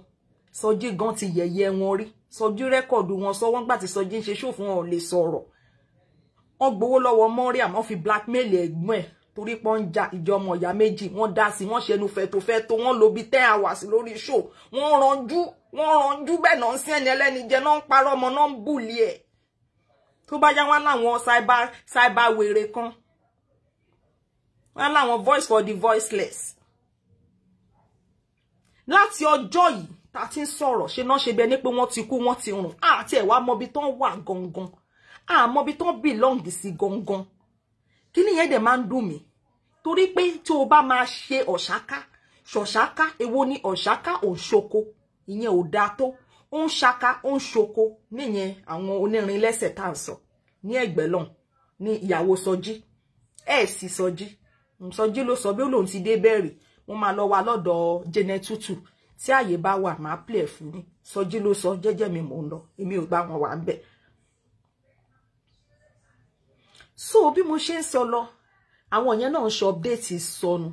Sọjí gan ti yẹ̀yẹ́ wọn rí, Sọjí rẹ́kọ̀dù wọn sọ wọ́n gbà tí Sọjí ń ṣe ṣó fún wọn ò lè sọ̀rọ̀. Wọ́n gbowó lọ́wọ́ Mariam, wọ́n fi blackmail ẹ̀gbọ́n ẹ̀ torí pọ́n ń ja ìjọmọ ìyá méjì, wọ́n dá sí, wọ́n ṣẹnu fẹ́tofẹ́to, wọ́n lo bí 10 hours lórí show, wọ́n ranjú bẹ́ẹ̀ náà ń sí ẹni ẹlẹ́ni jẹ, náà ń parọ́ ọmọ, náà ń bùlì ẹ̀. Tó bá yá wọn láwọn cyber wèrè kan, wọn láwọn voice for the voiceless. Láti ọjọ́ yìí tá ti ń sọ̀rọ̀ ṣe náà ṣe bẹ́ẹ̀ ni pé wọ́n ti kú, wọ́n ti rùn, àti ẹ̀ wá mọbi tán wà gangan, mọbi tán belong sí gangan. Kí ni yẹn dẹ̀ máa ń dùn mí torí pé tí o bá máa ṣe ṣọ̀ṣáká, èwo ni ọ̀ṣáká òṣoko, ìyẹn ò dáa tó. Ó ń ṣáká ó ń ṣoko níyẹn àwọn onírin lẹ́sẹ̀ tá ń sọ ní ẹ̀gbẹ́ lọ́hùn ní ìyàwó Sọjí. Sì Sọjí ló sọ bí ó lòun ti dé bẹ́ẹ̀rì, wọ́n máa lọ wá lọ́dọ̀ Janet Tutu tí àyè bá wà máa play fún mi. Sọjí ló sọ, jẹ́jẹ́ mi mò ń lọ, èmi ò bá wọn wà ń bẹ̀. So bí mo ṣe ń sọ lọ, àwọn yẹn náà ń ṣe update ìsọnù.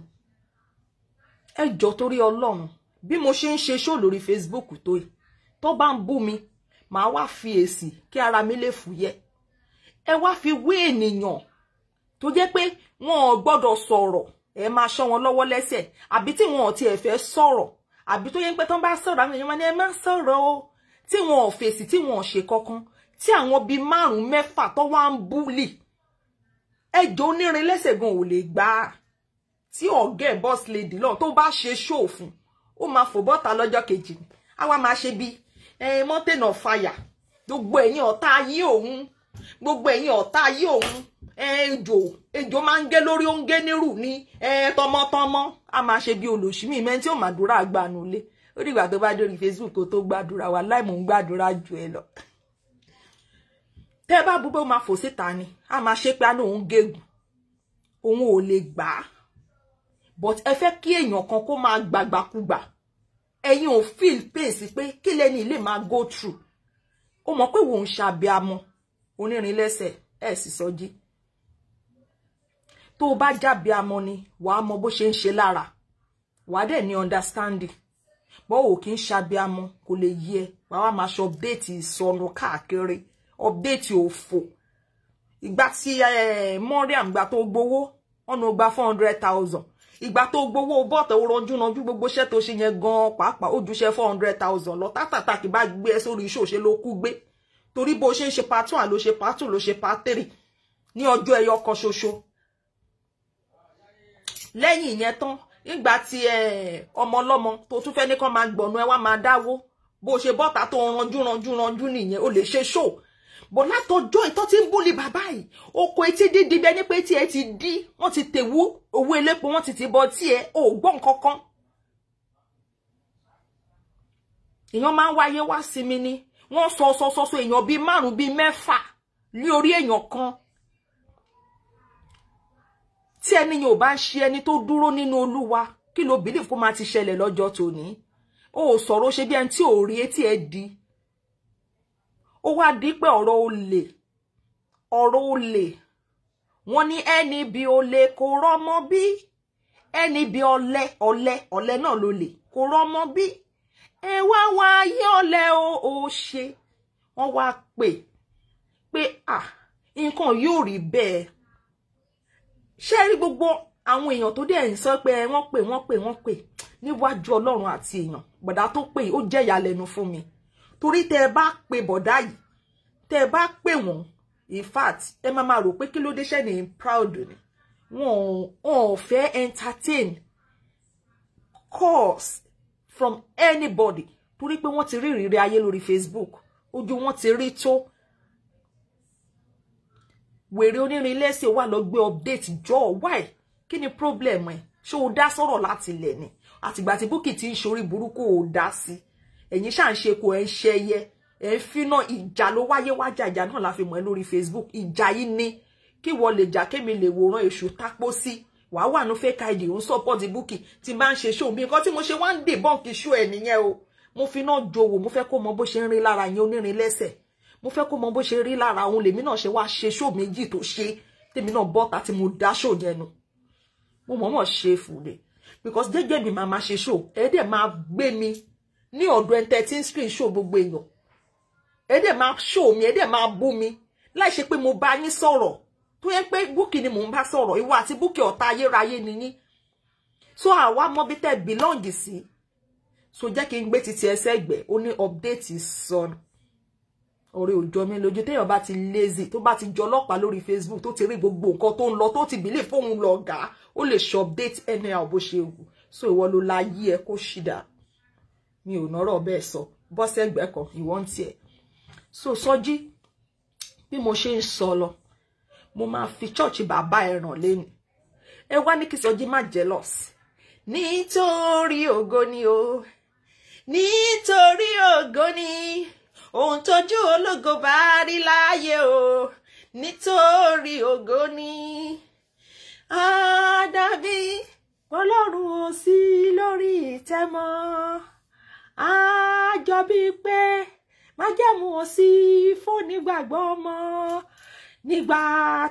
Ẹ jọ̀ọ́ torí Ọlọ́run, bí mo ṣe ń ṣe show lórí Facebook tó yìí, tó bá ń bú mi, màá wá fi èsì kí ara mi lè fúyẹ́. Ẹ wá fi wé ènìyàn tó jẹ́ pé wọn ò gbọ́dọ̀ sọ̀rọ̀, ẹ máa ṣọ́ wọn lọ́wọ́ lẹ́sẹ̀, àbí tí wọn ò tiẹ̀ fẹ́ sọ̀rọ̀, àbí tó yẹ pé tán bá sọ̀rọ̀ àwọn èèyàn máa ní ẹ má sọ̀rọ̀ o, tí wọn ò fèsì, tí wọn ò ṣe kankan, tí àwọn bíi 5-6 tó wá ń búlì. Ẹjọ́ onírin lẹ́sẹ̀ gan ò lè gbà á. Tí ọ̀gá boss lady lọ tó bá ṣe show fún, ó máa fò bọ́ta lọ́jọ́ kejì ni. A wá máa ṣe bí mountain of fire. Gbogbo ẹ̀yin ọ̀tá ayé òun, gbogbo ẹ̀yin ọ̀tá ayé òun, ejò máa ń gé lórí, ó ń gé nírù ní tọmọtọmọ. A máa ṣe bí olóṣì mi mẹ́ni tí ó máa dúrà gbanu lé. Ó dìgbà tó bá dórí Facebook kó tó gbàdúrà, wà láì mò ń gbàdúrà jù ẹ lọ. Tẹ́ bá bú pé ó máa fò síta ni, a máa ṣe pé àná òun gégùn, òun ò lè gbà á. But ẹ fẹ́ kí èèyàn kan kó máa gbàgbàkúgbà, ẹ̀yin ò feel pain sí pé kí lẹ́ni ilé máa go through. Ó mọ̀ pé wọ́n ń ṣàbíamọ onírin lẹ́sẹ̀, sì Sọjí. Tó o bá jábíamọ ni wàá mọ bó ṣe ń ṣe lára, wàá dẹ̀ ní understanding. Bọ́ ò kí ń ṣàbíamọ kò lè yí ẹ, wàá wá máa ṣe update ìsọnù káàkiri, update òfò. Ìgbà tí Mariam gbà tó gbowó, ọ̀nà gba 400,000. Ìgbà tó gbowó bọ́ọ̀tẹ̀ ó ranjú gbogbo iṣẹ́ tó ṣe yẹn gan pàápàá ó jùṣẹ́ 400,000 lọ. Tátàtà kì bá gbé ẹ sórí iṣẹ́ òṣè ló kú gbé. Torí bó ṣe ń ṣe part 1 ló ṣe part 2 ló ṣe part 3 ní ọjọ́ ẹyọ kan ṣoṣo. Lẹ́yìn ìyẹn tán, nígbà tí ọmọ ọlọ́mọ tó tún fẹ́ ní kán máa gbọ̀nù ẹ wá máa dáwó, bó ṣe bọ́ọ̀tà tó ranjú nìyẹn, ó lè ṣe show. Bọ̀ látọjọ́ ìtọ́ tí ń búlì bàbá yìí, oko etí dídí bẹ ní pé tí ẹ ti dí, wọ́n ti tèwú owó elépo, wọ́n ti bọ́ tí ẹ ò gbọ́ nǹkankan. Èèyàn máa ń wáyé wá sí mi ni, wọ́n sọ èèyàn bíi 5 bíi 6 ní orí èèyàn kan. Tí ẹni yóò bá ń ṣe ẹni tó dúró nínú Olúwa, kí ló believe kó máa ti ṣẹlẹ̀ lọ́jọ́ tòní? Ó sọ̀rọ̀ ṣe bí ẹni tí ò rí etí ẹ di. Ó wá di pé ọ̀rọ̀ olè wọ́n ní ẹni bí olè kò rọ́mọ bí, ẹni bí ọ̀lẹ náà ló lè kò rọ́mọ bí, ẹ wá ayé ọ̀lẹ ó ṣe. Wọ́n wá pè nǹkan yóò rí bẹ́ẹ̀. Ṣé rí gbogbo àwọn èèyàn tó dẹ̀ ń sọ pé wọ́n pè níwájú Ọlọ́run àti èèyàn, bọ̀dá tó pè ó jẹ́ ìyàlẹ́nu fún mi. Torí tẹ́ ẹ bá pè bọ̀dá yìí, tẹ́ ẹ bá pè wọ́n, in fact ẹ máa rò pé kí ló dé ṣẹ́ ní proud ni. Wọ́n ò fẹ́ entertain calls from anybody torí pé wọ́n ti rí ìrírí ayé lórí Facebook, ojú wọn ti rí tó. Wèrè onírin lẹ́sẹ̀ wà lọ gbé update jọ why? Kí ni problem ẹ̀? Ṣé o dá sọ̀rọ̀ láti ilẹ̀ ni? Àtìgbà tí Bukky ti ń ṣorí burúkú ò dá sí. Ẹ̀yin ṣá ń ṣe kò ẹ̀ ń ṣẹyẹ, ẹ̀ ń finá ìjà ló wáyé wájà, ìjà náà la fi mọ̀ ẹ́ lórí Facebook. Ìjà yìí ni kí wọ́n lè jà kémi lè wòran èṣù tápó sí, wàá wà ní fake ID òun support Bukky tí bá ń ṣe show mi nǹkan tí mo ṣe wá ń debunk show ẹ̀ nìyẹn o mo fi náà jowò mo fẹ́ kó mọ bó ṣe ń rí lára yẹn onírin lẹ́sẹ̀ mo fẹ́ kó mọ bó ṣe rí lára òun lèmi náà ṣe wá ṣe show méjì tó ṣe tèmi náà bọ́ta tí mo dá show yẹn nu mo mọ̀ọ́mọ̀ ṣe fùdé because jẹ́jẹ́ mi máa ṣe show ẹ dẹ̀ máa gbé mi ní ọ̀dọ̀ entertain screen show gbogbo èèyàn ẹ dẹ̀ máa show mi ẹ dẹ̀ máa bú mi láì ṣe pé mo bá yín sọ̀rọ̀ tó yẹ pé Bukky ni mò ń bá sọ̀rọ̀ ìwọ àti Bukky ọ̀tá ayérayé ni yín so àwa mọ bí tẹ́ belong sí so jẹ́ kí n gbé títí ẹsẹ̀ ẹgbẹ́ ó ní update son ọ̀rẹ́ òjò mi lójú téèyàn bá ti lazy tó bá ti jọ ọlọ́pàá lórí Facebook tó ti rí gbogbo nǹkan tó ń lọ tó ti believe fóun lọ gà ó lè ṣe update anyhow bó ṣe wù so ìwọ ló la yí ẹ kó ṣìdá mi ò nọ́rọ̀ bẹ́ẹ̀ sọ bọ́sẹ̀ ẹgbẹ́ kan ìwọ ń tiẹ̀ so Sọjí bí mo ṣe ń sọ lọ mo máa fi church bàbá ẹ ràn lẹ́nu ẹ wá ní kí Sọjí má jealous nítorí ògo ni o nítorí ògo ni ohun tójú ológo bá rí láyé o nítorí ògo ni àdàbí Ọlọ́run ò sí lórí ìtẹ́ mọ́ àjọ bíi pé májẹ̀mú ò sí fún nígbàgbọ́ mọ́ nígbà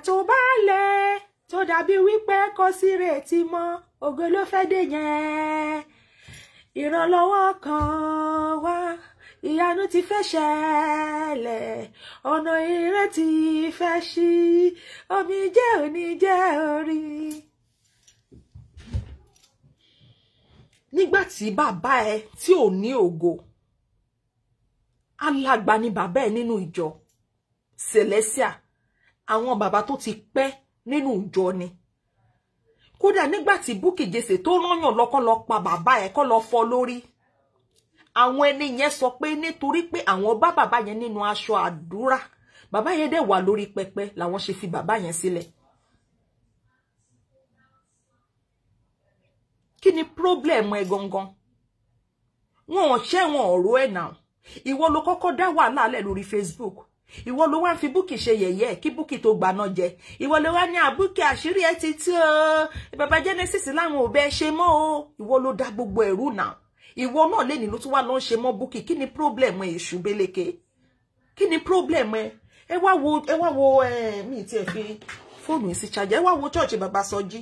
tó bá lẹ̀ tó dàbí wípé kò sí retí mọ́ ògo ló fẹ́ dé yẹn ìrànlọ́wọ́ kan wá ìyanu ti fẹ́ ṣẹlẹ̀ ọ̀nà ìrètí fẹ́ ṣí omijé òní jẹ́ orí. nígbà tí bàbá ẹ tí ò ní ògo alàgbà ni bàbá ẹ nínú ìjọ Celestial àwọn bàbá tó ti pẹ́ nínú ìjọ ni kódà nígbà tí Bukky Jesse tó rányàn lọ́kọ́ lọ pa bàbá ẹ kọ́ lọ fọ́ lórí àwọn ẹni yẹn sọ pé nítorí pé àwọn bá bàbá yẹn nínú aṣọ àdúrà bàbá yẹn dẹ̀ wà lórí pẹpẹ làwọn ṣe fi bàbá yẹn sílẹ̀. Kí ni problem ẹ gangan wọn ò ṣe wọn ọ̀rọ̀ ẹ̀ náà ìwọ ló kọ́kọ́ dá wàhálà lẹ̀ lórí Facebook ìwọ ló wá ń fi Bukky ṣe yẹ̀yẹ́ kí Bukky tó gbaná jẹ ìwọ ló wá ní Bukky àṣírí ẹ ti tú o bàbá Genesis láwọn ò bẹ ṣe mọ́ o ìwọ ló dá gbogbo ẹ̀rú náà ìwọ náà lè ní ló tún wá lọ ń ṣe mọ́ Bukky kí ni problem ẹ èṣù beleke kí ni problem ẹ ẹ wá wo mi ti ẹ fi fóònù sí charger ẹ wá wo church bàbá Sọjí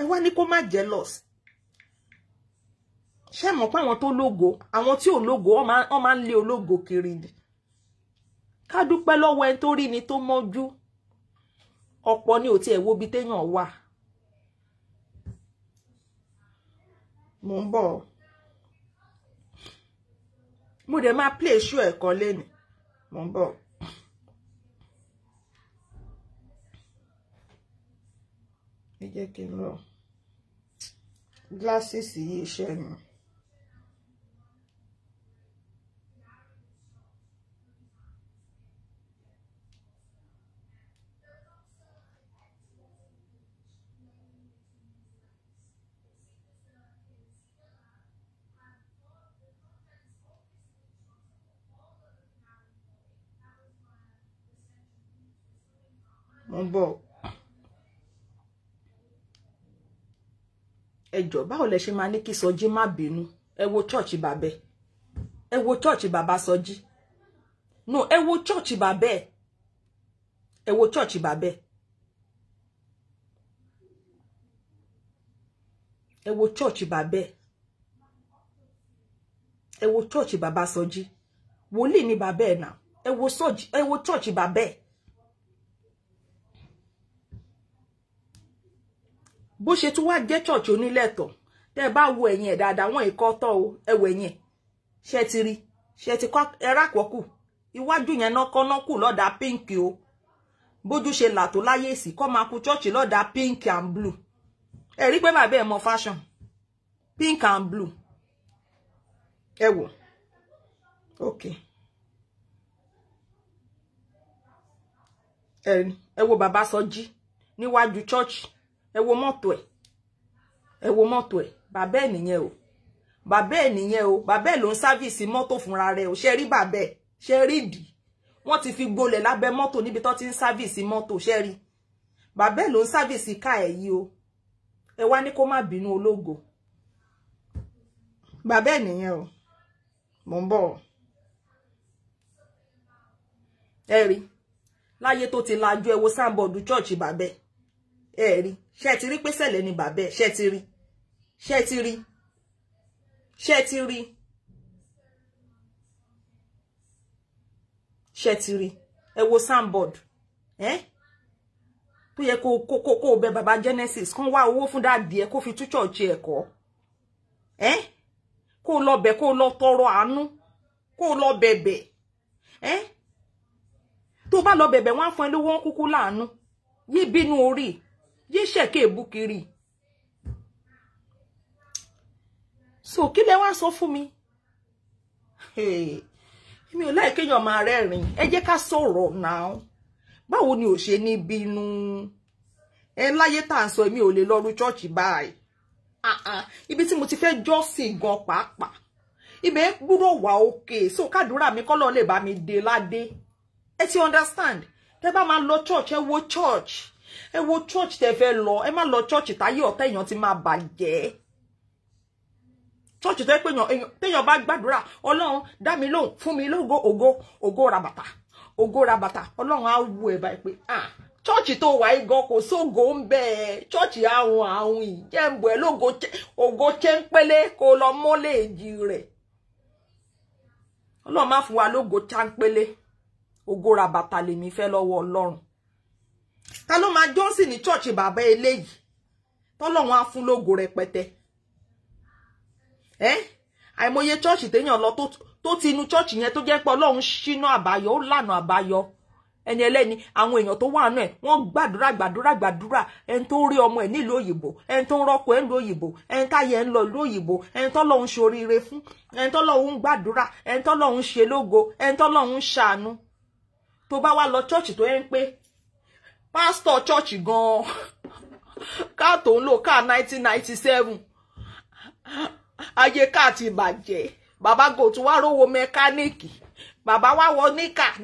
ẹ wá ní kó má jealous ṣé mọ̀ pé àwọn tó lógo àwọn tí ò lógo wọ́n máa ń lé ológo kiri ni ká dúpẹ́ lọ́wọ́ ẹni tó rí ni tó mọ́jú ọ̀pọ̀ ni ò tiẹ̀ wo bí téèyàn wà mo ń bọ̀ mo dẹ̀ máa play show ẹ̀kọ́ lẹ́nu mo ń bọ̀ ẹ jẹ́ kí n lọ glasses yìí iṣẹ́ mi. Mo ń bọ̀ ẹjọ́ báwo lẹ ṣe máa ní kí Sọjí má bínú ẹ wo church bàbẹ ẹ wo church bàbá Sọjí no ẹ wo church bàbẹ ẹ wo church bàbẹ ẹ wo church bàbẹ ẹ wo church bàbá Sọjí wòlíì ni bàbẹ náà ẹ wo church bàbẹ bó ṣe tún wá jẹ́ church onílẹ̀tọ̀ tẹ́ bá wo ẹ̀yìn ẹ̀ dáadáa wọ́n ìkọ́ tọ́ o ẹwọ ẹ̀yìn ṣe ti rí ṣe ti kọ́ ẹ̀rákọ̀ọ́kù iwájú yẹn náà kọ́ náà kù lọ́dà pink o bójú ṣe là tó láyé èsì kọ́ máa kú church lọ́dà pink and blue ẹ rí pé bàbá ẹ̀ mọ fashion pink and blue ẹ wò okay ẹ wo bàbá Sọjí níwájú church ẹ wo mọ́tò ẹ̀ bàbá ẹ̀ nìyẹn o bàbá ẹ̀ nìyẹn o bàbá ẹ̀ ló ń sáfìsì mọ́tò fúnra rẹ̀ o ṣe rí bàbá ẹ̀ ṣe rí ìdí wọ́n ti fi gbolẹ̀ lábẹ́ mọ́tò níbi tó ti ń sáfìsì mọ́tò ṣe rí bàbá ẹ̀ ló ń sáfìsì ká ẹ̀ yìí o ẹ wá ní kó má bínú ológo bàbá ẹ̀ nìyẹn o mo ń bọ̀ ẹ rí láyé tó ti lajú ẹ wo sáńbọọdù church bàbá ẹ rí ṣé ti rí pé ṣẹlẹ̀ ni bàbá ẹ ṣé ti rí ṣé ti rí ṣé ti rí ṣé ti rí ẹ wo sáńbọọdù tó yẹ kó bẹ bàbá Genesis kàn wá owó fún dáàdì ẹ kó fi tú church ẹ kọ́ kó lọ bẹ̀ kó lọ tọrọ àánú kó lọ bẹ̀bẹ̀ tó bá lọ bẹ̀bẹ̀ wọ́n á fún ẹ lówó wọn kúkú láàánú yí bínú orí yí ṣẹ̀kẹ́ èbú kiri so kí lẹ wá sọ fún mi mi ò láì kéèyàn máa rẹ́rìn ẹ jẹ́ ká sọ̀rọ̀ náà báwo ni ò ṣe ní bínú ẹ láyé tá à ń sọ èmi ò lè lọ ru church báyìí ibi tí mo ti fẹ́ jọ́sìn gan pàápàá ibẹ̀ gbúdọ̀ wà òkè so kádùúrà mi kọ́lọ́ lè bá mi dé ládé ẹ ti understand tẹ́ bá máa lọ church ẹ wo church tẹ́ fẹ́ lọ ẹ má lọ church táyé ọ̀tá èèyàn ti máa bàjẹ́ church tẹ́ pé téèyàn bá gbàdúrà Ọlọ́run dá mi lóhùn fún mi lógo ògo rabata Ọlọ́run á wù ẹ báyìí pé church tó wà igan kò sógo ń bẹ church àwọn ìjẹ́ǹbù ẹ lógo ògo chẹ́ńpẹ́lẹ́ kó lọ mọ́lẹ̀ èjì rẹ̀ Ọlọ́run má fún wa lógo chẹ́ńpẹ́lẹ́ ògo rabata lèmi fẹ́ lọ́wọ́ Ọlọ́run ta ló máa jọ́sìn ní church bàbá eléyìí tọ́lọ́run á fún lógo rẹpẹtẹ àìmọye church téèyàn lọ tó ti inú church yẹn tó jẹ́ pé Ọlọ́run ṣínà àbáyọ ó lànà àbáyọ ẹni ẹlẹ́ni àwọn èèyàn tó wà náà wọ́n gbàdúrà ẹni tó rí ọmọ ẹ̀ nílùú òyìnbó ẹni tó ń rọ́kọ ẹ̀ nílùú òyìnbó ẹni táyé ń lọ ìlú òyìnbó ẹni tọ́lọ́run ṣoríire fún ẹni tọ́lọ́run gbàdúrà ẹni tọ́lọ́run ṣe lógo ẹni tọ́lọ́run ṣàánú tó bá wá lọ church tó ń pé pastor church gan ká tó ń lò ká 1997 ayé ká ti bàjẹ́ bàbá go tún wá rówó mẹkáníìkì bàbá wá wọ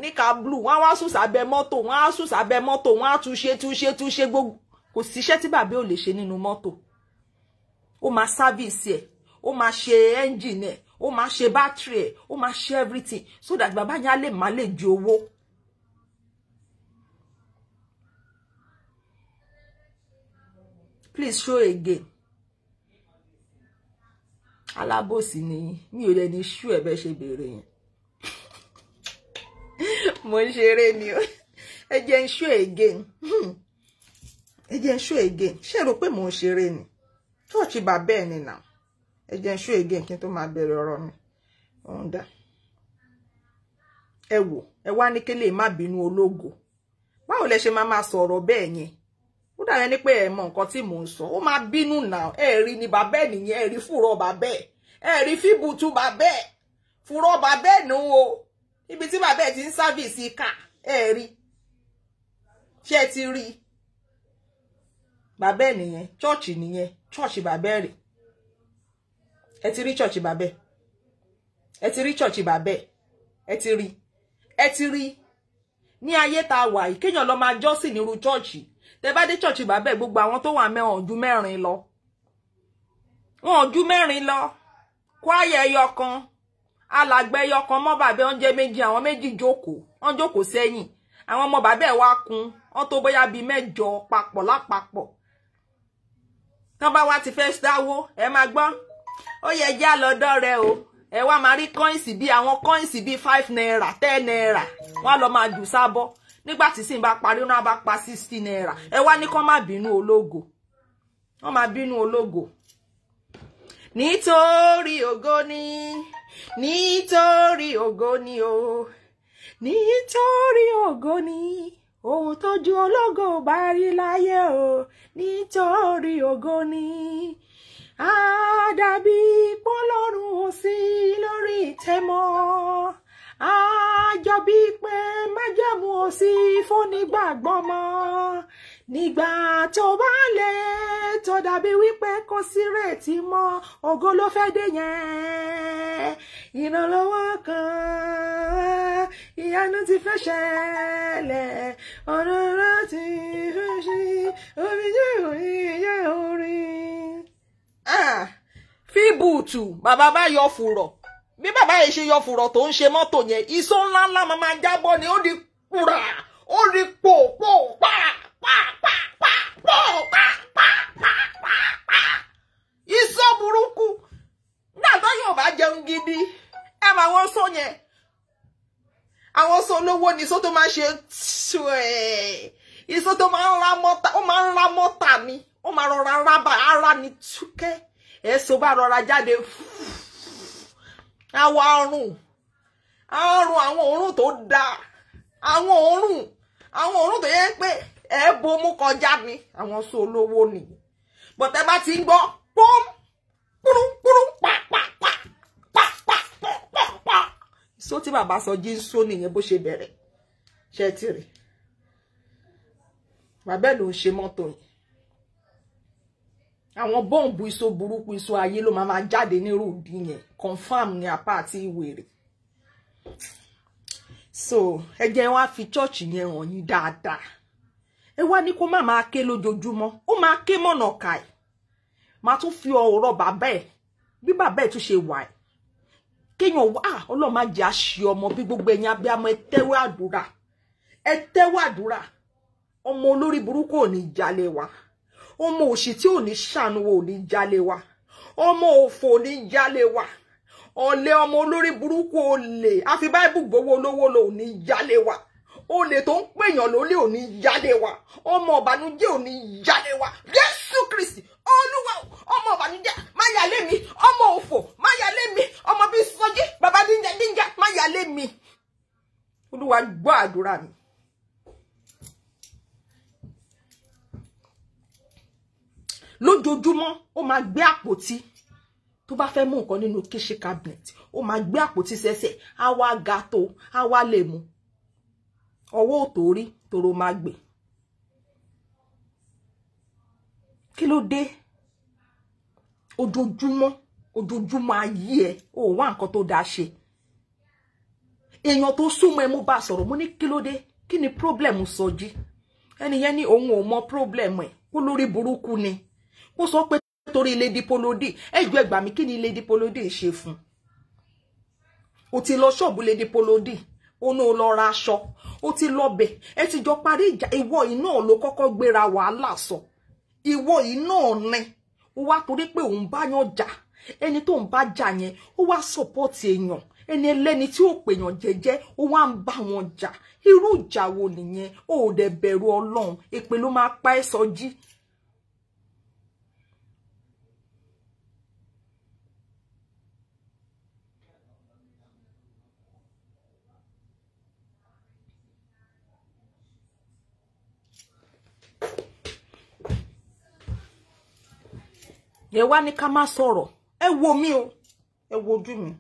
níkà blue wọ́n wá sùn sábẹ́ mọ́tò wọ́n á túnṣe gbogbo kò síṣẹ́ tí bàbá ò lè ṣe nínú mọ́tò ó máa sáfíìsì ẹ̀ ó máa ṣe ẹ́ńjìnì ẹ̀ ó máa ṣe bátìrì ẹ̀ ó máa ṣe everything so that bàbá yẹn á lè má lè ju owó. Please show again. Alábòsí ni mi ò lè ní ṣú ẹ̀ bẹ́ ṣe béèrè yẹn. Mo ń ṣeré ni o. Ẹ jẹ́ n show again. Ẹ jẹ́ n show again. Ṣé rò pé mo ń ṣeré ni? Church bàbá ẹ̀ ni now. Ẹ jẹ́ n show again kí n tó máa bẹ̀rẹ̀ ọ̀rọ̀ mi. Onda. Ẹ wò, ẹ wá ní kele má bínú ológo. Báwo lẹ ṣe máa sọ̀rọ̀ bẹ́ẹ̀ yẹn? Ó dà yẹn ní pé ẹ mọ nǹkan tí mò ń sọ. Ó máa bínú now. Ẹ rí ni bàbá ẹ̀ nìyẹn, ẹ rí fùrọ̀ bàbá ẹ̀. Ẹ rí fíbùtù bàbá ẹ̀. Fùrọ̀ bàbá ẹ̀ nù o. Ibi tí bàbá ẹ̀ ti ń sáfíìsì ká. Ẹ rí. Ṣé ti rí? Bàbá ẹ̀ nìyẹn, church nìyẹn, church bàbá ẹ̀ rè. Ẹ ti rí church bàbá ẹ̀. Ẹ ti rí church bàbá ẹ̀. Ẹ ti rí. Ẹ ti rí. Ní ayé tá wà yìí, kéèyàn lọ máa jọ́sìn nírú church. Tẹ́ bá dé church bàbá ẹ̀ gbogbo àwọn tó wà ńbẹ̀ wọn ò ju mẹ́rin lọ. Wọn ò ju mẹ́rin lọ. Choir ẹyọ kan, alàgbà ẹyọ kan mọ́ bàbá ẹ̀, wọ́n jẹ́ méjì, àwọn méjì jókòó. Wọ́n jókòó sẹ́yìn. Àwọn ọmọ bàbá ẹ̀ wá kún. Wọ́n tó bóyá bí 8 papọ̀ lápapọ̀. Tán bá wá ti fẹ́ dáwó, ẹ máa gbọ́. Ó yẹ já lọ́dọ̀ rẹ o. Ẹ wá máa rí coins bí àwọn coins bí 5 naira, 10 naira. Wọ́n lọ máa jù sábọ̀. Nígbà tí sìn bá parí náà bá pa 60 naira. Ẹ wá ní kán má bínú ológo. Wọ́n máa bínú ológo. Nítorí ògo ni, nítorí ògo ni o. Nítorí ògo ni, ohun tójú ológo bá rí láyé o. Nítorí ògo ni, á dàbí pọ́lọ́run ò sí lórí ìtẹ́ mọ́. Á jọ bí pé májẹ̀mú ò sí fónígbàgbọ́ mọ́. Nígbà tó bá lè tó dàbí wípé kò sí retí mọ́, ògo ló fẹ́ dé yẹn. Ìrànlọ́wọ́ kan, ìyanu ti fẹ́ ṣẹlẹ̀, ọ̀rọ̀ ti fẹ́ ṣí, omi jẹ́ orí. búùtù bàbá bá yọ fùrọ̀ bí bàbá yìí ṣe yọ fùrọ̀ tó ń ṣe mọ́tò yẹn ìṣó ńláńlá máa jábọ́ ni ó di kúrà ó di pò pa ìṣó burúkú nígbà yóò bá jẹun gidi ẹ máa wọ́n sọ yẹn àwọn sọ lówó ni ìṣó tó máa ṣe ìṣó tó máa ń ra mọ́tà ó máa ń ra mọ́tà ni ó máa rọra rábà ara ni túkẹ́ èso bá rọra jáde àwọn àrùn àwọn òórùn tó dáa àwọn òórùn tó yẹ pé ẹ bomú kọjá ni àwọn sọ olówó ni bọ̀tẹ́ bá ti ń gbọ́ pọ́m púrúpúrú pa ìṣó tí bàbá sọ jí ń só nìyẹn bó ṣe bẹ̀rẹ̀ ṣe ti rè bàbá ló ń ṣe mọ́tò yìí àwọn bọ́ǹbù ìṣó burúkú ìṣó ayé ló máa jáde ní rúdì yẹn confam ní apá àti ìwèrè so ẹ jẹ́ wá fi church yẹn hàn yín dáadáa ẹ wá ní kó má máa ké lójoojúmọ́ ó máa ké mọ̀nà ká ẹ̀ máa tún fi ọ̀rọ̀ bàbá ẹ̀ bí bàbá ẹ̀ tún ṣe wà ẹ̀ kéèyàn wá Ọlọ́run má jẹ́ àṣì ọmọ bí gbogbo ẹ̀yin abiyamọ ẹ tẹ́wọ́ àdúrà ọmọ olórí burúkú ò ní jalè wa ọmọ òṣì tí ò ní ṣàánú ò ní jalè wa ọmọ òfò ò ní jalè wa ọ̀lẹ ọmọ olórí burúkú olè àfi báìbù gbowó olówó lò ní jalè wa olè tó ń pèèyàn lólè ò ní jalè wa ọmọ ọ̀bànújẹ́ ò ní jalè wa Jésù Kristi Olúwa ọmọ ọ̀bànújẹ́ má yálé mi ọmọ òfò má yálé mi ọmọ bí sọjí bàbá díjà má yálé mi Olúwa gbọ́ àdúrà mi. Lójoojúmọ́ ó máa gbé àpótí tó bá fẹ́ mú nǹkan nínú kitchen cabinet ó máa gbé àpótí sẹ́sẹ̀ á wá ga tó á wá lè mú ọwọ́ òtórí tòrò máa gbé kí ló dé ojoojúmọ́ ayé ẹ ó wá nǹkan tó dáa ṣe èèyàn tó súnmọ́ ẹ mú bá sọ̀rọ̀ mo ní kí ló dé kí ni problem Sọjí ẹnìyẹn ní òun ò mọ problem ẹ kó lórí burúkú ni ó sọ pé torí Lady Polody ẹjọ́ ẹgbà mi kí ni Lady Polody ṣe fún ó ti lọ ṣọ́ọ̀bù Lady Polody ó náà lọ ra aṣọ ó ti lọ bẹ̀ ẹ ti jọ parí ìjà ìwọ yìí náà ló kọ́kọ́ gbéra wàhálà sọ ìwọ yìí náà ní ó wá torí pé òun bá yàn jà ẹni tó ń bá jà yẹn ó wá support èèyàn ẹni ẹlẹ́ni tí ó pèèyàn jẹ́jẹ́ ó wá ń bá wọn jà irú ìjà wo nìyẹn ó dẹ̀ bẹ̀rù Ọlọ́run èpè ló máa pa ẹ́ Sọjí. ẹ wá ní ká má sọ̀rọ̀ ẹ wo mi o ẹ wo ojú mi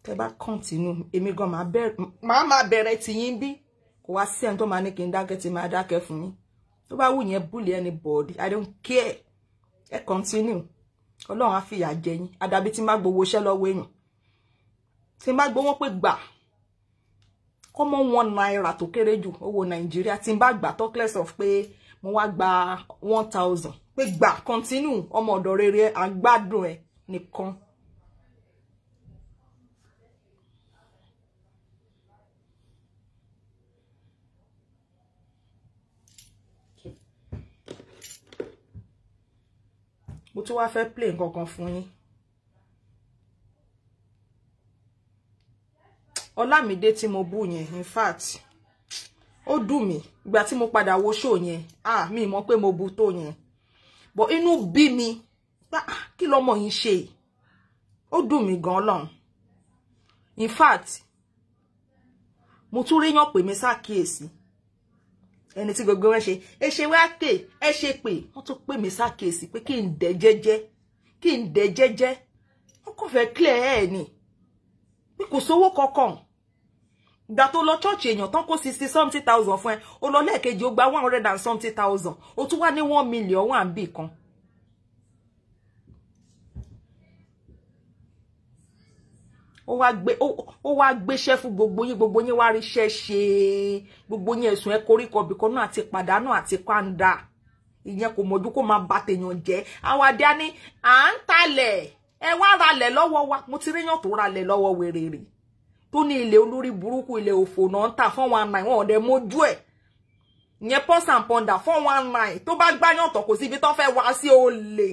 tẹ́ bá continue èmi gan máa bẹ̀rẹ̀ tiyín bí kò wá sí ẹni tó máa ní kí n dákẹ́ tí máa dákẹ́ fún yín tó bá wù yẹn bully anybody I don't care ẹ continue Ọlọ́run á fìyà jẹ yín àdàbí tí n bá gbowó iṣẹ́ lọ́wọ́ èèyàn tí n bá gbowó pé gbà kọ́mọ £1 tó kéré jù owó Nàìjíríà tí n bá gbà talkless of pé mo wá gba 1000 pé gbà continue ọmọ ọ̀dọ̀ rere àgbádùn ẹ nìkan. mo tún wá fẹ́ play nǹkan kan fún yín. Ọlámídé tí mo bú yẹn in fact ó dùn mí ìgbà tí mo padà wo show yẹn mi mọ̀ pé mo bú tó yẹn but inú bí mi kí lọmọ yín ṣe ó dùn mí gan Ọlọ́run in fact mo tún réyàn pè mí ṣàkíyèsí ẹni tí gbogbo wọn ṣe ẹ ṣe wá pé ẹ ṣe pé wọ́n tún pè mí ṣàkíyèsí pé kí n dẹ̀ jẹ́jẹ́ wọ́n kàn fẹ́ clear ẹ ni bí kò sówó kankan ìgbà tó lọ church èèyàn tán kó 60-something-thousand fún ẹ ó lọ lẹ́ẹ̀kejì ó gba 100-something-thousand ó tún wá ní 1 million wà ń bì kan. ó wá gbéṣẹ́ fún gbogbo yín wá ríṣẹ́ ṣe gbogbo yín ẹ̀sùn ẹ koríko bìkan náà àti pàdánù àti pàǹdà ìyẹn kò mọ̀jú kó máa bà tèèyàn jẹ́ àwọn adé ní à ń talẹ̀ ẹ wá ralẹ̀ lọ́wọ́ wa mo ti ríyàn tó ralẹ̀ lọ́wọ́ wèrèrè tó ní ilé olórí burúkú ilé òfò náà ń tà 419 wọn ọ̀dẹ mójú ẹ̀ ìyẹn Pulse and Pounder 419 tó bá gbáyàn tọ̀ kò síbi tó fẹ́ wá sí olè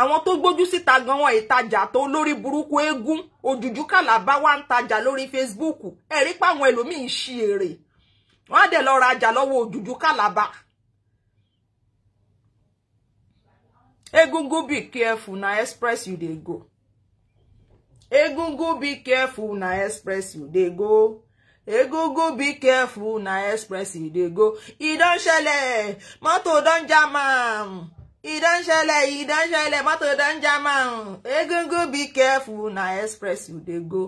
àwọn tó gbójú síta gan wọn ìtajà tó lórí burúkú eégún òjùjú kàlàbá wá ń tajà lórí Facebook ẹ̀rí pa àwọn ẹlòmíì ṣí èrè wọ́n á dẹ̀ lọ rajà lọ́wọ́ òjùjú kàlàbá. Egungun be careful na express you dey go. Egungun be careful na express you dey go. Egungun be careful na express you dey go. Idon ṣẹlẹ̀ mọ́tò don jam am. Idon ṣẹlẹ̀ mọ́tò don jam am. Egungun be careful na express you dey go.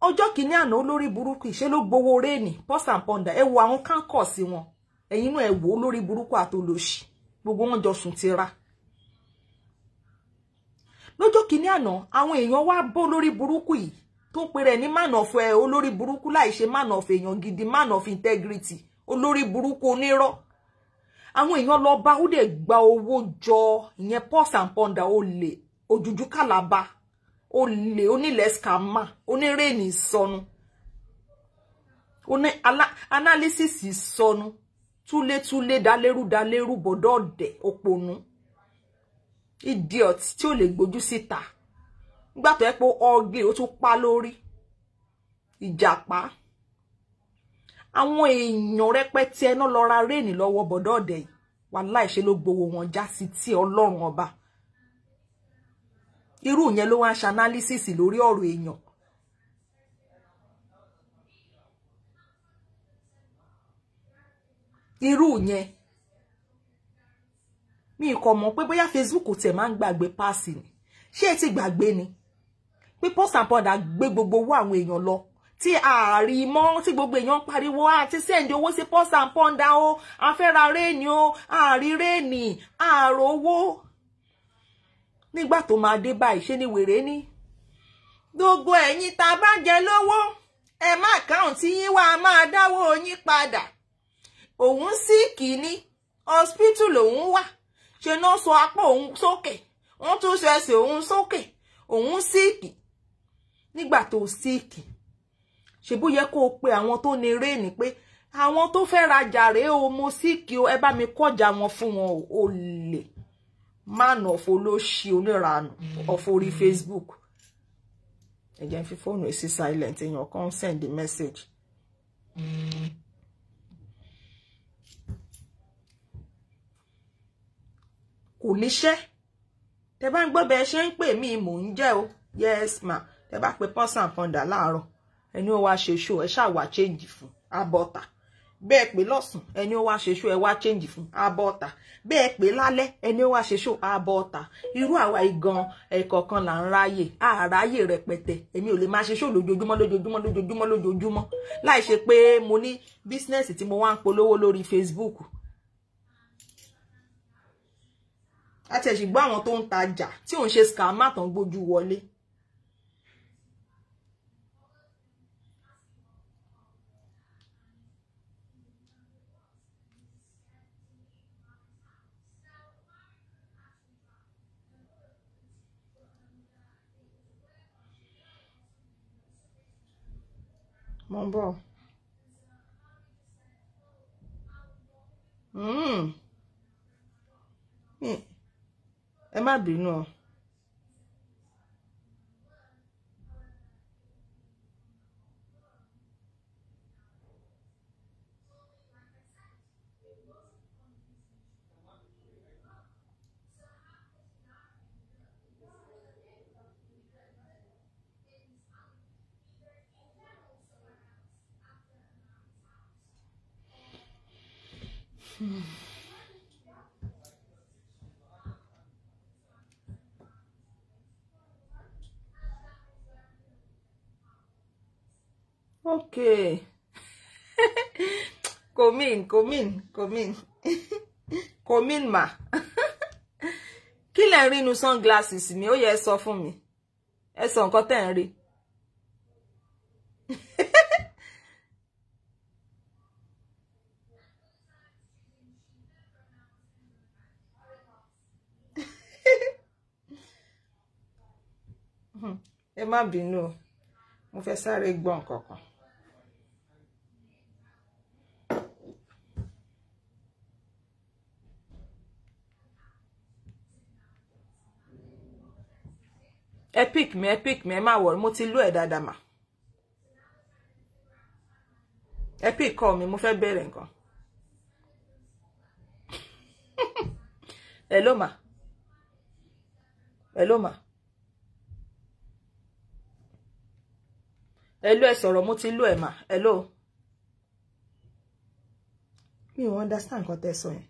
Ọjọ́ kìíní àná olórí burúkú ìṣe ló gbowó réènì Pulse and Pounder ẹ wo àwọn kan kọ̀ sí wọn ẹ̀yin náà ẹ wò olórí burúkú àtolòṣì gbogbo wọn jọ sùn ti ra lọ́jọ́ kìíní àná àwọn èèyàn wá bó lórí burúkú yìí tó pe rẹ̀ ní man of olórí burúkú láì ṣe man of èèyàn gidi man of integrity olórí burúkú onírọ́ àwọn èèyàn lọ bá ó dẹ̀ gba owó jọ ìyẹn Pulse and Pounder olè òjùjú kàlàbá olè onílẹ̀ scammer onírèèní sọnù oní analysis sọnù túlétúlé dalérú bọ̀dọ̀ ọ̀dẹ̀ òpònú idiot tí ó lè gbójú síta nígbà tó yẹ pé ọgbẹ́ ó tún pa lórí ìjàpá àwọn èèyàn rẹpẹtẹ náà lọ ra réènì lọ́wọ́ bọ̀dọ̀ ọ̀dẹ̀ yìí wàláhì ṣe ló gbowó wọn já sí tí Ọlọ́run ọba irú yẹn ló wá ń ṣe analysis lórí ọ̀rọ̀ èèyàn irú yẹn mi kò mọ̀ pé bóyá Facebook tẹ̀ máa ń gbàgbé páàsì ni ṣé ẹ ti gbàgbé ni pé Pulse and Pounder gbé gbogbo owó àwọn èèyàn lọ tí ààrí mọ́ tí gbogbo èèyàn pariwo àti sẹ́ǹdì owó sí Pulse and Pounder o afẹ́ra réènì o ààrí réènì ààrówó nígbà tó máa dé báyìí ṣe ni wèrè ní gbogbo ẹ̀yin tá bá jẹ lówó ẹ má káùntì yín wá máa dáwó yín padà òun síìkì ní hospital òun wà ṣe náà sọ apá òun sókè wọ́n tún sọ ẹsẹ̀ òun sókè òun síìkì nígbà tó síìkì ṣe bó yẹ kó o pe àwọn tó ní réènì pé àwọn tó fẹ́ rajà rèé o mo síìkì o ẹ bá mi kọjá wọn fún wọn o lè man of olóṣì oníranù of orí Facebook ẹ jẹ́ fi fóònù ẹ sí silent èèyàn kan send the message. Kò níṣẹ́ tẹ́ bá ń gbọ́ bẹ́ẹ̀ ṣe ń pè mí mò ń jẹ́ o yes ma tẹ́ bá pe Pulse and Pounder láàárọ̀ ẹni ó wá ṣe show ẹ ṣáà wá change fún abọ́ta bẹ́ẹ̀ pé lọ́sùn ẹni ó wá ṣe show ẹ wá change fún abọ́ta bẹ́ẹ̀ pé lálẹ́ ẹni ó wá ṣe show abọ́ta irú àwa igan ẹ̀kọ̀ọ̀kan là ń ráyè àráyè rẹpẹtẹ èmi ò lè máa ṣe show lójoojúmọ́ láì ṣe pé mo ní business tí mo wá ń polówó lórí Facebook àti ẹ̀ṣìgbọ́ àwọn tó ń tajà tí òun ṣe scammer tán gbójú wọlé. Mo ń bọ̀. Ẹ má bínú o. Okay. Come in ma. Kí lẹ rí inú sunglasses mi ó yẹ sọ fún mi. Ẹ sọ nǹkan tẹ́ ń rí. ẹ má bínú mo fẹ́ sáré gbọ́ nǹkan kan. Epic me ẹ má wọ̀ mo ti lú ẹ̀ dáadáa mà. Epic call mi mo fẹ́ bẹ̀rẹ̀ nǹkan. Hello ma. Hello ma. Hello ẹ sọ̀rọ̀ mo ti lú ẹ̀ mà. Hello. Mi ò understand nǹkan tẹ́ sọ yẹn.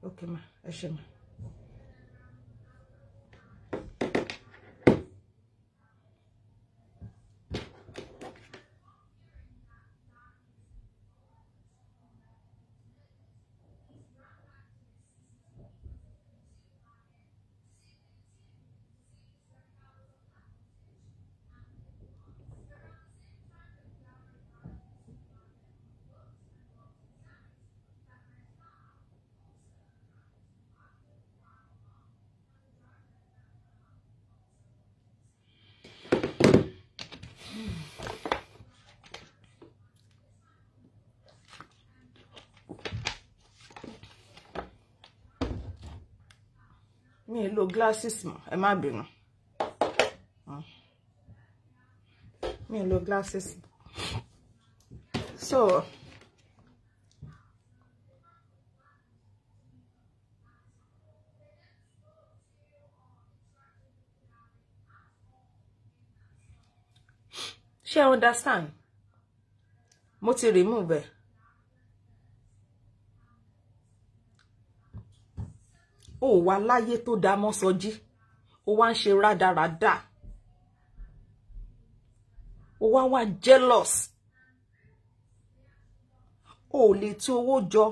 Okay ma, ẹ ṣé ma. Mi lo glasses mo ẹ má bínú. Mi lo glasses. So ṣé understand? Mo ti remove ẹ. Ó wà láyé tó dá mọ́ Sọjí. Ó wá ń ṣe rádaràdà. Ó wá jealous. Ó lè tú owó jọ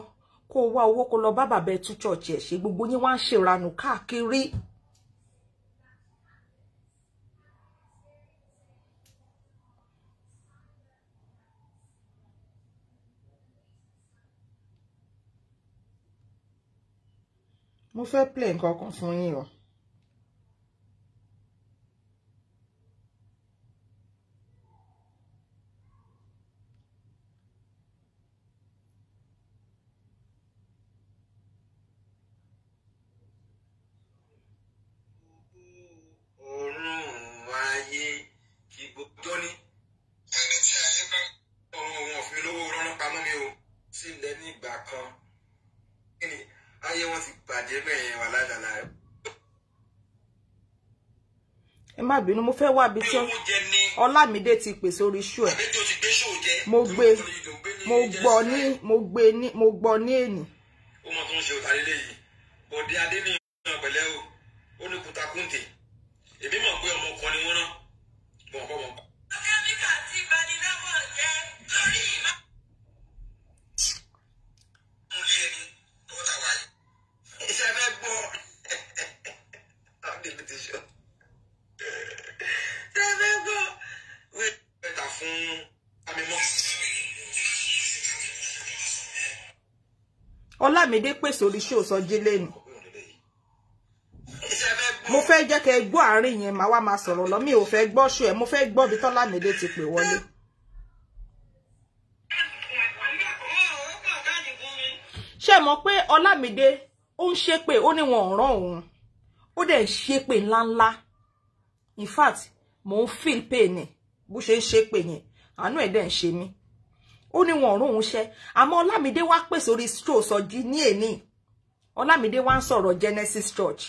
kó wá owó kó lọ bá bàbá ẹ̀ tú church ẹ̀ ṣe gbogbo yín wá ń ṣe ìranù káàkiri. Mo fẹ́ play nǹkan kan fún yín o. Ẹ má bínú mo fẹ́ wá bí tí Ọlámídé ti pè sórí show ẹ̀. Mo gbọ́ ní èní. Ó mọ̀ tó ń ṣe òtàlélé yìí. Bọ̀dé Adé ní ìpẹ̀lẹ́ o. Ó ní kùtàkùntè. Èmi mọ̀ pé ọmọ kan ni wọ́n rán. Bọ̀ǹkọ́. Akẹ́míkà ti bani lọ́wọ́ jẹ́ lórí ìmọ̀. Mo lé ẹni tó tà wáyé. Iṣẹ́ fẹ́ gbọ́. Àwọn dèbìtì ṣọ. Iṣẹ́ fẹ́ gbọ́. Wíwẹ̀ pẹ̀tà fún Amímọ́. Ọlámídé pè sórí show Sọjí lẹ́nu. Mo fẹ́ jẹ́ kẹ́ gbọ́ àárín yẹn máa wá máa sọ̀rọ̀ lọ mi ò fẹ́ gbọ́ show ẹ̀ mo fẹ́ gbọ́ bí t'Ọlámídé ti pè wọlé. Ṣé mọ̀ pé Ọlámídé ó ń ṣépè ó ní wọn rán òun. Ó dẹ̀ ṣépè ńláńlá. In fact, mo ń feel pain ni bó ṣe ń ṣépè yẹn. Àánú ẹ̀ dẹ̀ ń ṣe mí. Ó ní wọn rún òun ṣe àmọ́ Ọlámídé wá pè sórí show Sọjí ní èní. Ọlámídé wá ń sọ̀rọ̀ Genesis Church.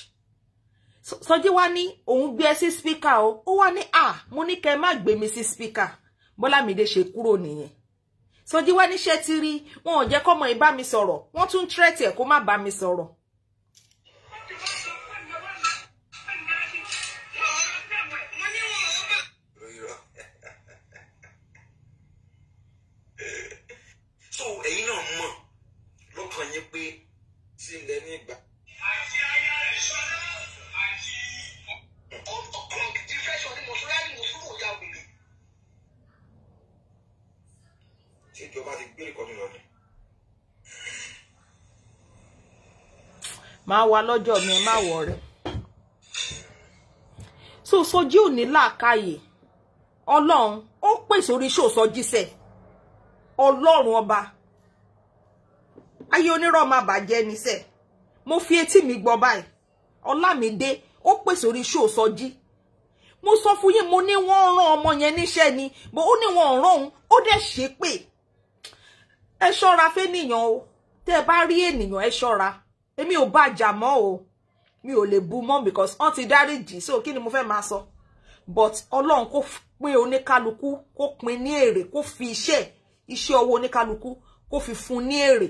Sọjí wá ní òun gbé sí speaker o. Ó wá ní mo ní kẹ́ má gbé mi sí speaker. Bọ́lámídé ṣe kúrò nìyẹn. Sọjí wá ní ṣé ti rí wọn ò jẹ́ kọ́mọ ìbá mi sọ̀rọ̀. Wọ́n tún threat ẹ̀ kó má bá mi sọ̀rọ̀. So ẹ̀yin náà mọ̀ lọ́kàn yín pé tí ilẹ̀ ní ìgbà máa wá lọ́jọ́ mi má worry. So Sọjí ò ní làákàyè. Ọlọ́run ó pè sórí show Sọjí sẹ́. Ọlọ́run ọba. Ayé onírọ́ má bàjẹ́ ni sẹ́. Mo fi etí mi gbọ́ báyìí. Ọlámídé ó pè sórí show Sọjí. Mo sọ fún yín mo ní wọ́n rán ọmọ yẹn níṣẹ́ ni, bó ó ní wọ́n rán òun, ó dẹ̀ ṣépè. Ẹ ṣọ́ra fẹ́nìyàn o. Tẹ́ bá rí ènìyàn ẹ ṣọ́ra. Èmi ò bá jà mọ́ o. Mi ò lè bú mọ́ because on ti dáríjì, so kí ni mo fẹ́ máa sọ. But Ọlọ́run kó pín oníkálukú, kó pín ní èrè, kó fi iṣẹ́ ọwọ́ oníkálukú, kó fi fún ní èrè.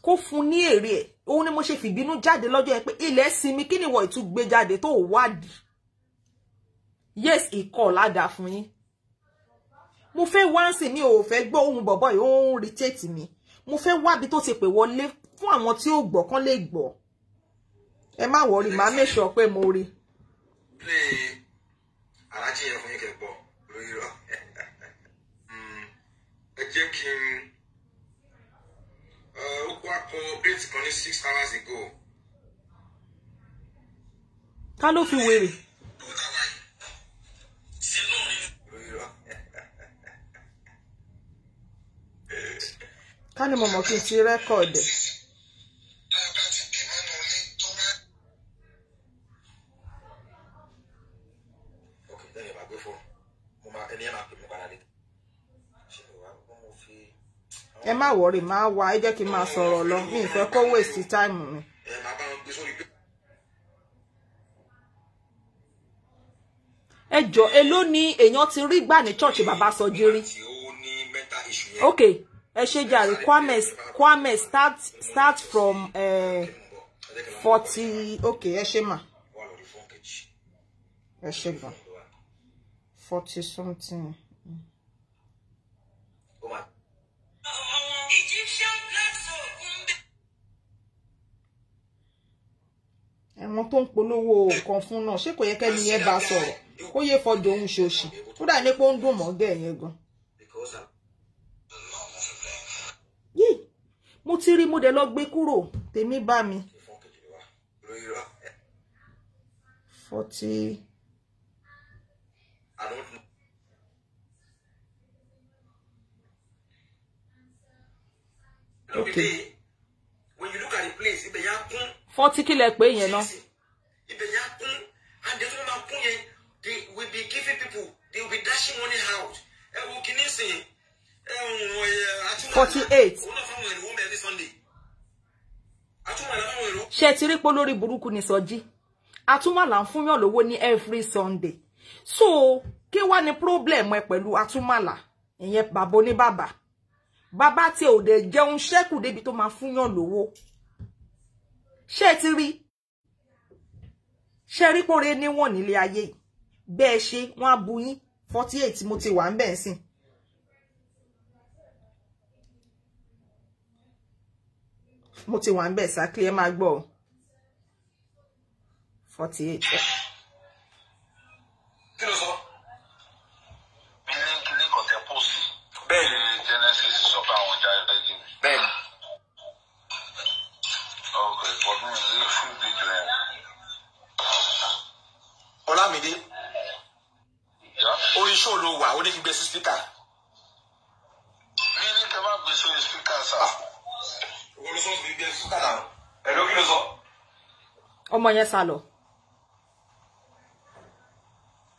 Kó fún ní èrè ẹ̀. Òun ni mo ṣe fìbínú jáde lọ́jọ́ yẹn pé ilẹ̀ sinmi kí ni wọ́n ìtú gbé jáde tó wádìí. Yes, ìkọ̀ ládàá fún yín. Mo fẹ́ wá ń sìn mi ò fẹ́ gbọ́ ohun bọ̀bọ̀ yìí ó ń irritate mi. Mo fẹ́ wá bí tó ti pè wọlé fún àwọn tí ó gbọ́ kán lè gbọ́. Ẹ má worry, má make sure pé mo rí. Play alájí yẹn fún yín kẹ́ gbọ́ lórí rọ. Ẹ jẹ́ kí n ó kó update kan ní 6 hours ago. Ká ló fi wèrè. Ká ní mo mọ̀ kí n ti rẹ́kọ̀dì. Ẹ má worry, má wá, ẹ jẹ́ kí n máa sọ̀rọ̀ lọ. Mi ì fẹ́ kó waste time mi. Ẹ jọ̀ọ́ èló ni èèyàn ti rí gbà ní church bàbá Sọjí rí. Okay, ẹ ṣé jàre. Kwame start from 40. Okay, ẹ ṣé mà. Ẹ ṣé gan. 40 something. Ẹ̀wọ̀n tó ń polówó nǹkan fún náà ṣé kò yẹ kẹ́ni yẹn bá sọ̀rọ̀ kó yé fọdọ̀ ohun ṣòṣì ó dà ní pé ó ń dùn mọ́ gẹ̀ yẹn gan. Yìí mo ti rí mo dẹ̀ lọ gbé kúrò tèmi bá mi. 40. Okay. When you look at the place, if they are 40 kí lẹ pé yẹn náà. if they are and they don't have they will be giving people, they will be dashing money out. 48. Ṣé ti rí pé lórí burúkú ni Sọjí. Àtúmọ̀là ń fún yàn lówó ní every Sunday. So, kí wá ní problem ẹ pẹ̀lú Àtúmọ̀là? Ìyẹn bàbá ní bàbá. Bàbá tí ò dé jẹun ṣẹ́kù débi tó máa fún yàn lówó. Ṣé ti rí? Ṣé rí pore ní wọ́n nílé ayé. Bẹ́ẹ̀ ṣe wọ́n á bu yín 48 mo ti wà ńbẹ̀ ńsìn. Mo ti wà ńbẹ̀ exactly ẹ máa gbọ́. 48. Kí ló sọ? Kíní kan tẹ pósì. Bẹ́ẹ̀ni. Genesis sọ pé àwọn ọjà ẹgbẹ́ mi. Bẹ́ẹ̀ni. Okay, but me ní full video ẹ̀. Ọlámídé. Orí show ló wà, ó ní kí gbé sí speaker. Mi ní kí n má gbé sórí speaker sá. Owó ló sọ fún mi gbé speaker náà. Ẹ̀rọ kí ló sọ? Ọmọ yẹn sá lọ.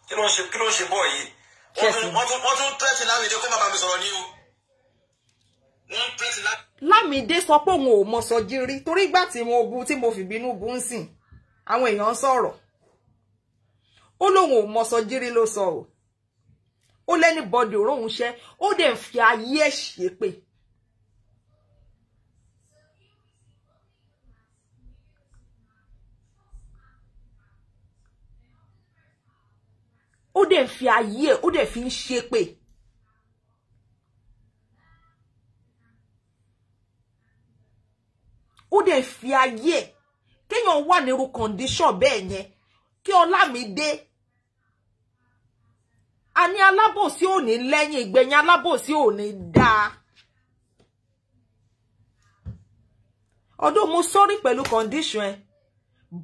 Kí ló ń ṣe bọ́ yìí? Wọ́n tún tẹ́tì Lámídé kó má bá mi sọ̀rọ̀ ní o. Wọ́n tẹ́tì Lámídé sọ pé òun ò mọ Sọjí rí torí ìgbà tí mo bu tí mo fi bínú bu ń sìn. Àwọn èèyàn ń sọ̀rọ̀. Ó lóun ò mọ Sọjí rí ló sọ o. Ó lẹ́ni bọ́dì òróhun ṣẹ́, ó dẹ̀ ń fi ayé ẹ̀ ṣépè. Ó dẹ̀ fi ayé ẹ̀, ó dẹ̀ fi ń ṣépè. Ó dẹ̀ fi ayé ẹ̀, kéèyàn wà nírú condition bẹ́ẹ̀ yẹn, kí Ọlámídé a ní alábòsí ò ní lẹ́yìn ìgbẹ̀yìn alábòsí ò ní dáa. Although mo sorry pẹ̀lú condition ẹ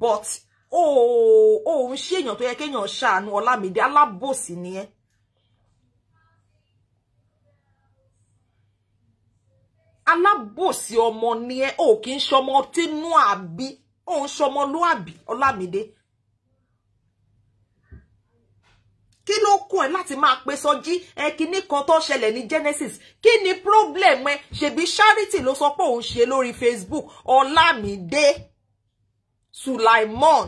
but ń ṣe èèyàn tó yẹ kéèyàn ṣàánú Ọlámídé alábòsí ni ẹ. Alábòsí ọmọ ni ẹ ò kì í ṣọmọ tínú àbí ò ń ṣọmọ lóàbí Ọlámídé. Kí ló kún ẹ láti máa pe Sọjí kíní kan tó ṣẹlẹ̀ ní Genesis kí ni problem ẹ ṣebí Charity ló sọ pé òun ṣe lórí Facebook Ọlámídé Sulaimon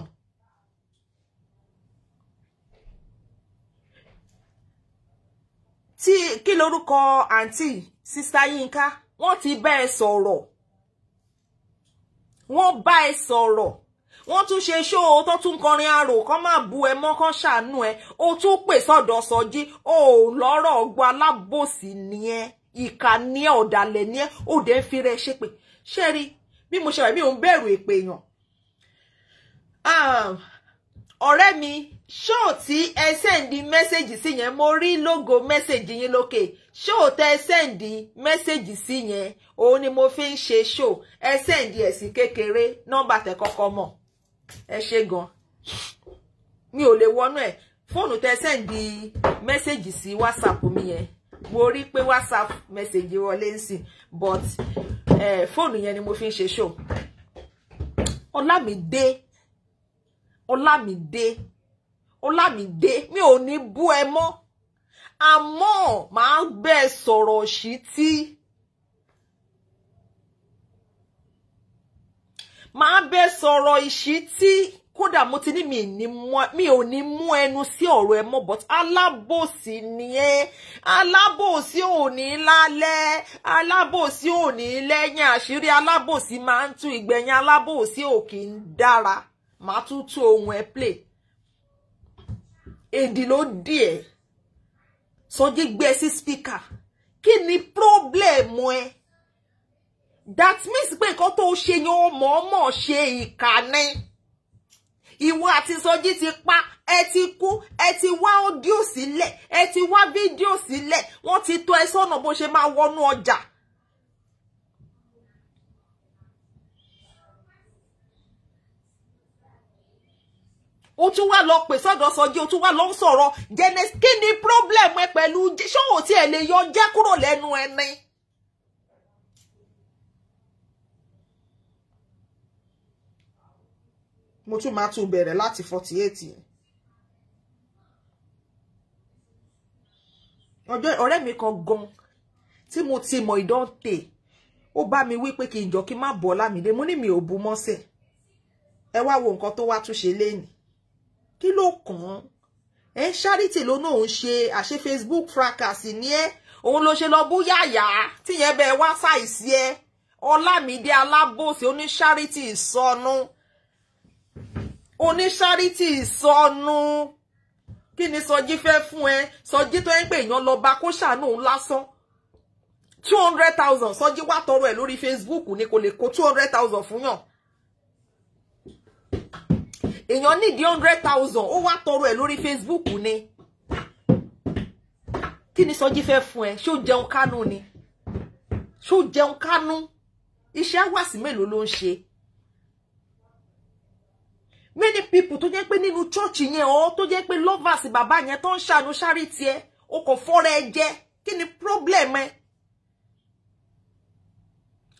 tí kí lorúkọ àǹtí Sister Yinka wọ́n ti bá ẹ sọ̀rọ̀ wọ́n bá ẹ sọ̀rọ̀ wọ́n tún ṣe ṣó tó tún kọrin arò kan máa bu ẹ mọ́ kan ṣàánú ẹ ó tún pè sọ́dọ̀ Sọjí ó lọ́rọ̀ ọgbọ alábòsí ni ẹ ìkà ni ẹ ọ̀dàlẹ̀ ni ẹ ó dẹ̀ fi rẹ ṣépè ṣé rí bí mo ṣe wà mí ò ń bẹ̀rù èpè èèyàn. Ọ̀rẹ́ mi ṣó tí ẹ sẹ́ndì mẹ́sẹ̀jì sí yẹn mo rí lógo mẹ́sẹ̀jì yín lókè ṣó tẹ sẹ́ndì mẹ́sẹ̀jì sí yẹn òun ni mo fi ń ṣe ṣó ẹ sẹ́ndì ẹ̀ sí kékeré nọ́mbà tẹ kọ́kọ́ mọ̀ ẹ ṣe gan mi ò lè wọnú ẹ fóònù tẹ sẹ́ndì mẹ́sẹ̀jì sí WhatsApp mi yẹn mo rí pé WhatsApp mẹ́sẹ̀jì wọlé ń sìn but fóònù yẹn ni mo fi ń ṣe ṣó. Ọlámídé mi ò ní bú ẹ mọ́ àmọ́ màá bẹ́ẹ̀ sọ̀rọ̀ ṣítí màá bẹ́ẹ̀ sọ̀rọ̀ ìṣítí kódà mo ti ní mi ò ní mú ẹnu sí ọ̀rọ̀ ẹ mọ́ but alábòsí ni ẹ́ alábòsí ò ní lálẹ́ alábòsí ò ní lẹ́yìn àṣírí alábòsí máa ń tú ìgbẹ̀yìn alábòsí ò kì í dára màá tún tú ohun ẹ play èdè ló díẹ̀ Sọjí gbé sí speaker kí ni problem ẹ that means pé nǹkan tó ṣe yẹn ó mọ̀ọ́mọ̀ ṣe ìkànnì ìwọ àti Sọjí ti pa ẹ ti kú ẹ ti wá audio sílẹ̀ ẹ ti wá fídíò sílẹ̀ wọ́n ti tọ́ ẹ sọ́nà bó ṣe máa wọnú ọjà. ó tún wá lọ pè sọ́dọ̀ Sọjí ó tún wá lọ sọ̀rọ̀ Genesis kí ni problem ẹ pẹ̀lú ṣóò tí ẹ lè yọ jẹ́ kúrò lẹ́nu ẹni. mo tún máa tún bẹ̀rẹ̀ láti 48 ọ̀rẹ́ mi kan gan tí mo ti mọ̀ ìdọ́ǹtè ó bá mi wí pé kí n jọ kí n má bọ̀ Ọlámídé mo ní mi ò bu mọ́sẹ̀ ẹ wá wo nǹkan tó wá tún ṣe lénìí kí ló kàn án Charity ló náà ń ṣe àṣẹ Facebook fracas ní ẹ òun ló ṣe lọ bú yàyà tíyẹn bẹ wá ṣàìsí ẹ Ọlámídé alábòsí oní Charity ìsọnù oní Charity ìsọnù kí ni Sọjí fẹ́ fún ẹ Sọjí tó ń pè èèyàn lọ bá kó ṣàánú òun lásán 200,000 Sọjí wá tọrọ ẹ lórí Facebook ni kò lè kó 200,000 fún yàn èèyàn nídìí 100,000 ó wá tọrọ ẹ lórí Facebook ni kí ni Sọjí fẹ́ fún ẹ ṣó jẹun kánú ni ṣó jẹun kánú iṣẹ́ àwàsí mélòó ló ń ṣe many people tó jẹ́ pé nínú church yẹn tó jẹ́ pé lovers bàbá yẹn tó ń ṣàánú Charity ẹ o kò fọ́rẹ́ ẹ jẹ́ kí ni problem ẹ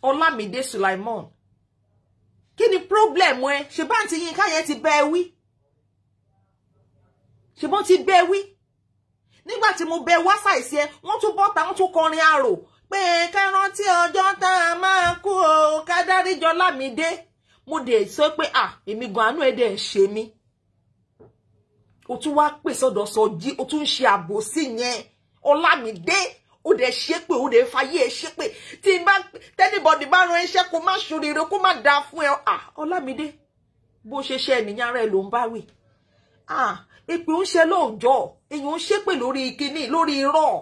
Ọlámídé Sulaimon kí ni problem ẹ ṣe bá ti Yínká yẹn ti bẹ́ẹ̀ wí ṣe bọ́n ti bẹ́ẹ̀ wí nígbà tí mo bẹ wá ṣàìsí ẹ wọ́n tún bọ́ta wọ́n tún kọrin arò pé ká rántí ọjọ́ tá a máa kú o ká dáríjọ Lámídé mo dẹ̀ sọ pé èmi gan àánú ẹ̀ dẹ̀ ń ṣe mí o tún wá pè sọ́dọ̀ Sọjí o tún ń ṣe àbòsí yẹn Ọlámídé ó dẹ̀ ṣépè ó dẹ̀ fàyè ẹ̀ ṣépè tí n bá tẹ́nibọ̀dì bá ran iṣẹ́ kó má ṣoríire kó má dáa fún ẹ Ọlámídé bó ṣe ṣe ènìyàn rẹ̀ ló ń bá wí èpè ń ṣe lóòjọ́ èèyàn ń ṣépè lórí kíní lórí irọ́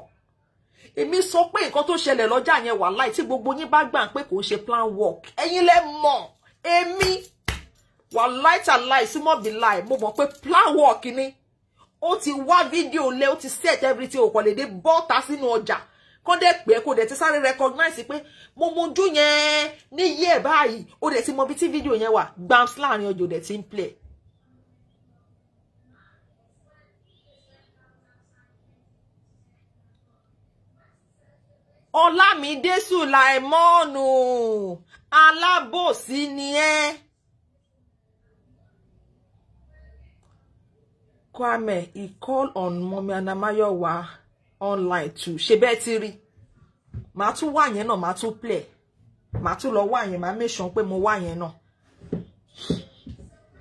èmi sọ pé nǹkan tó ṣẹlẹ̀ lọ́jà yẹn wà láì tí gbogbo yín bá gbà pé kò ń ṣe plan work ẹ̀yin lẹ mọ̀ èmi wà láì tà láì sí mọ́ bí láì mo mọ̀ pé plan work ni ó ti wá fídíò lé, ó ti set everything, ó kò lè dé bọ́ta sínú ọjà kó dé pé kó dé ti sáré recognize pé mo mojú yẹn ní yẹ báyìí, ó dé ti mọ bí tí fídíò yẹn wà, gbams láàrin ọjọ́ dé ti ń play. Ọlámídé Sùláìmọ́nù alábòsí ni ẹ́. Kwame, he called on Mummy Anamayowa online too. Ṣé bẹ́ẹ̀ ti rí. Màá tún wá yẹn náà, màá tún play. Màá tún lọ wá yẹn, màá make sure pé mo wá yẹn náà.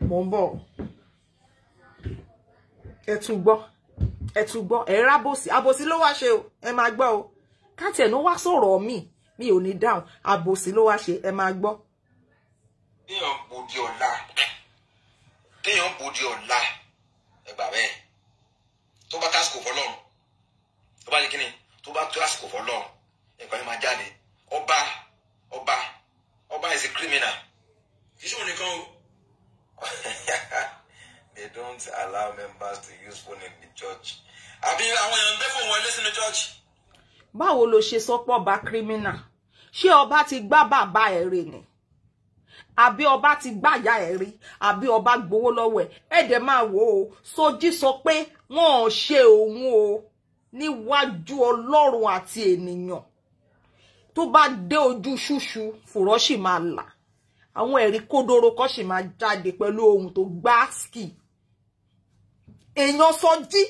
Mo ń bọ̀. Ẹ tún gbọ́. Ẹ rábòsí. Àbòsí ló wá ṣe o. Ẹ máa gbọ́ o. Káti ẹ̀ ló wá sọ̀rọ̀ mi ò ní dáhùn. Àbòsí ló wá ṣe. Ẹ máa gbọ́. Téèyàn bòdì ọ̀la. Ẹgbà bẹ́ẹ̀ tó bá tásìkò fọ́lọ́run tó bá yẹ kíni tó bá tó àsìkò fọ́lọ́run ẹgbà yẹn máa jáde. Ọba is a criminal. Iṣẹ́ nìkan o. They don't allow members to use phone in the church. Àbí àwọn èèyàn gbé fóònù wọlé sínú church. Báwo ló ṣe sọ pé ọba criminal? Ṣé ọba ti gbá bàbá ẹ̀ rè ni? Àbí ọba ti gbàyà ẹ̀ rí? Àbí ọba gbowó lọ́wọ́ ẹ̀? Ẹ dẹ̀ máa wò ó. Sọjí sọ pé wọ́n ò ṣe òun o níwájú Ọlọ́run àti ènìyàn. Tó bá dé ojú ṣúṣú, fùrọ́ sì máa là. Àwọn ẹ̀rí kódóró kọ́ sì máa jáde pẹ̀lú ohun tó gbáàsì. Èèyàn Sọjí,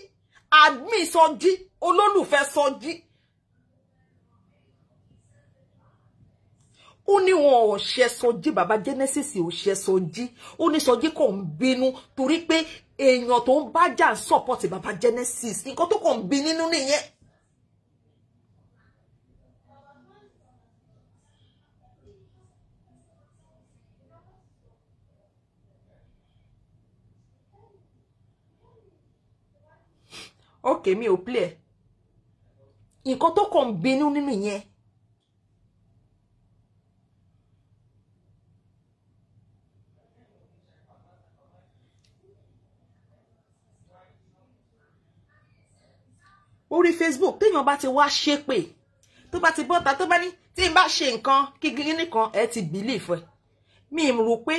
admin Sọjí, olólùfẹ́ Sọjí. Ó ní wọn ò ṣe Sọjí, bàbá Genesis ò ṣe Sọjí. Ó ní Sọjí kò ń bínú torí pé èèyàn tó ń bá jà ń support bàbá Genesis. Nǹkan tó kàn ń bí nínú nìyẹn. Okay, mi ò play. Nǹkan tó kàn ń bínú nínú yẹn. Orí Facebook téèyàn bá ti wá ṣépè tó bá ti bọ́ta tó bá ní tí n bá ṣe nǹkan kíkiri nìkan ẹ ti believe ẹ. Mi rò pé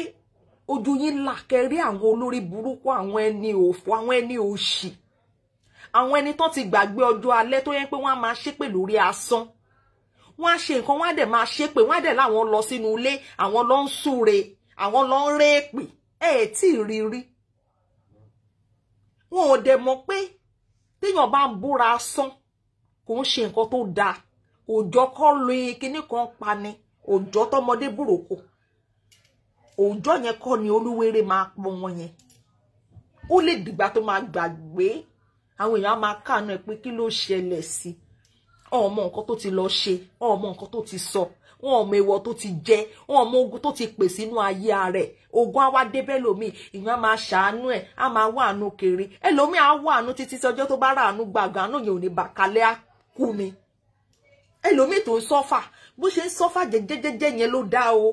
ojú yín là kẹrí àwọn olórí burúkú, àwọn ẹni òfò, àwọn ẹni òṣì, àwọn ẹni tó ti gbàgbé ọjọ́ alẹ́ tó yẹ pé wọ́n á máa ṣépè lórí asán. Wọ́n á ṣe nǹkan, wọ́n á dẹ̀ máa ṣépè, wọ́n á dẹ̀ láwọn lọ sínú ilé, àwọn lọ ń súre, àwọn lọ ń répè. Tí rí rí. Wọn ò dẹ̀ mọ̀ pé téèyàn bá ń búra asán kò ń ṣe nǹkan tó dáa. Òjò kọ́ lo kíní kan pa ni, òjò tọmọdé búròkó. Òjò yẹn kọ́ ni olúwere máa pọ̀ wọn yẹn. Ó lè dìgbà tó máa gbàgbé. Àwọn èèyàn máa kàánú ẹ pé kí ló ṣẹlẹ̀ sí. Ọmọ nǹkan tó ti lọ ṣe, ọmọ nǹkan tó ti sọ, wọn ọmọ èèwọ̀ tó ti jẹ, wọn ọmọ ogun tó ti pè sínú ayé rẹ̀. Ogun á wá débẹ̀ lómi, ìyẹn máa ṣàánú ẹ̀, á máa wá àánú kiri. Ẹlòmíì á wá àánú títí sí ọjọ́ tó bá rà àánú gbàgbà, àánú yẹn ò ní bàkálẹ̀ á kú ni. Ẹlòmíì tó ń sọ́fà, bó ṣe ń sọ́fà jẹ́jẹ́jẹ́jẹ́ yẹn ló dá o.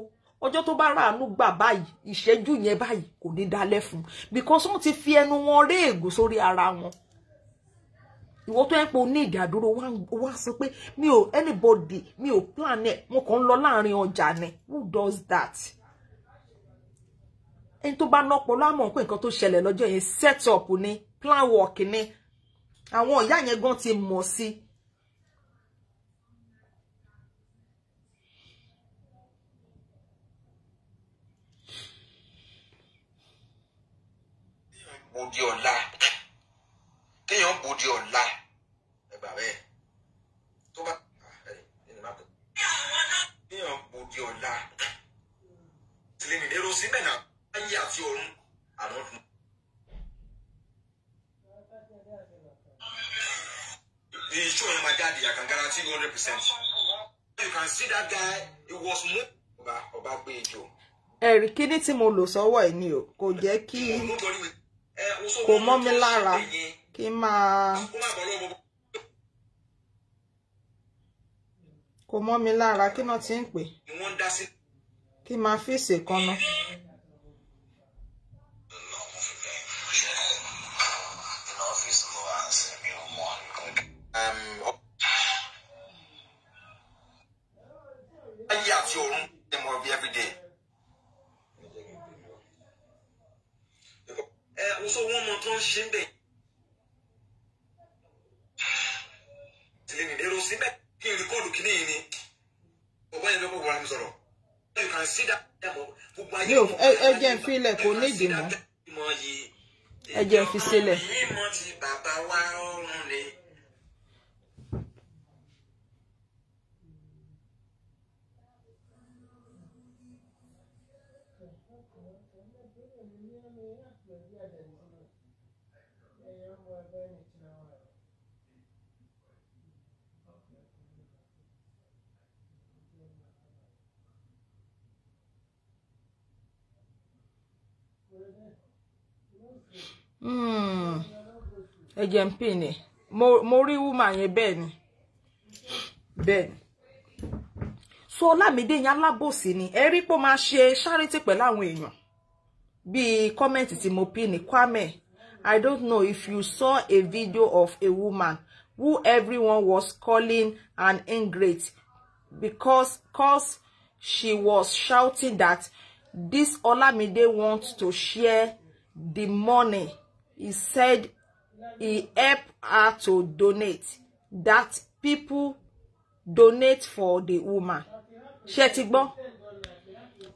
Ọjọ́ tó bá rà àánú gbà báyìí, ìṣẹ́jú yẹn báyìí kò ní dálẹ̀ fún. Because wọ́n ti fi ẹnu wọn ré ègún sórí ara wọn. Ìwọ tó ń po ní ìdádúró wá sọ pé mi ò anybody, mi ò plan ẹ̀, mo kàn ń lọ láàrin ọjà ni. Who does that? Ẹni tó bá nọ́pọ̀ lámọ̀ pé nǹkan tó ṣẹlẹ̀ lọ́jọ́ yẹn set up ni, plan work ni. Àwọn ìyá yẹn gan ti mọ̀ sí. Bòdì ọ̀la. Téèyàn bòdì ọ̀la. Ẹgbà bẹ́ẹ̀ tó bá téèyàn bòdì ọ̀la. Tìlẹ́mì èrò síbẹ̀ náà ayé àti ọ̀run àná fún. The show him my daddy, I can guarantee you 100%. You can see that guy, it was more Ọba Gbéjọ. Ẹ̀rí kíní tí mo lò sọ́wọ́ ẹ̀ ni o, kò jẹ́ kí kò mọ́ mi lára kí máa kò mọ́ mi lára kí náà ti ń pè kí máa fèsì kan náà. àti ọ̀run them every day. Also one more tó ń ṣe ń bẹ̀. Èrò síbẹ̀ kí n rìkọ́ọ̀dù kìíní yìí ni ọ̀gbọ́n yẹn lọ́pọ̀ wà ní sọ̀rọ̀. You can see that. Ẹ jẹ́ n fi ilẹ̀ kò ní ìdí mọ́. Ẹ jẹ́ n fi sílẹ̀. Ẹ jẹ́ n pin ni. Mo rí woman yẹn bẹ́ẹ̀ ni. Bẹ́ẹ̀ ni. So Olamide yẹn alábòsí ni. Ẹ rí pé ó máa ṣe charity pẹ̀lú àwọn èèyàn. Bí comment tí mo pin ni Kwame. I don't know if you saw a video of a woman who everyone was calling an ingrate because she was shouting that this Olamide wants to share the money. He said he helped her to donate. That people donate for the woman. Ṣé ti gbọ́?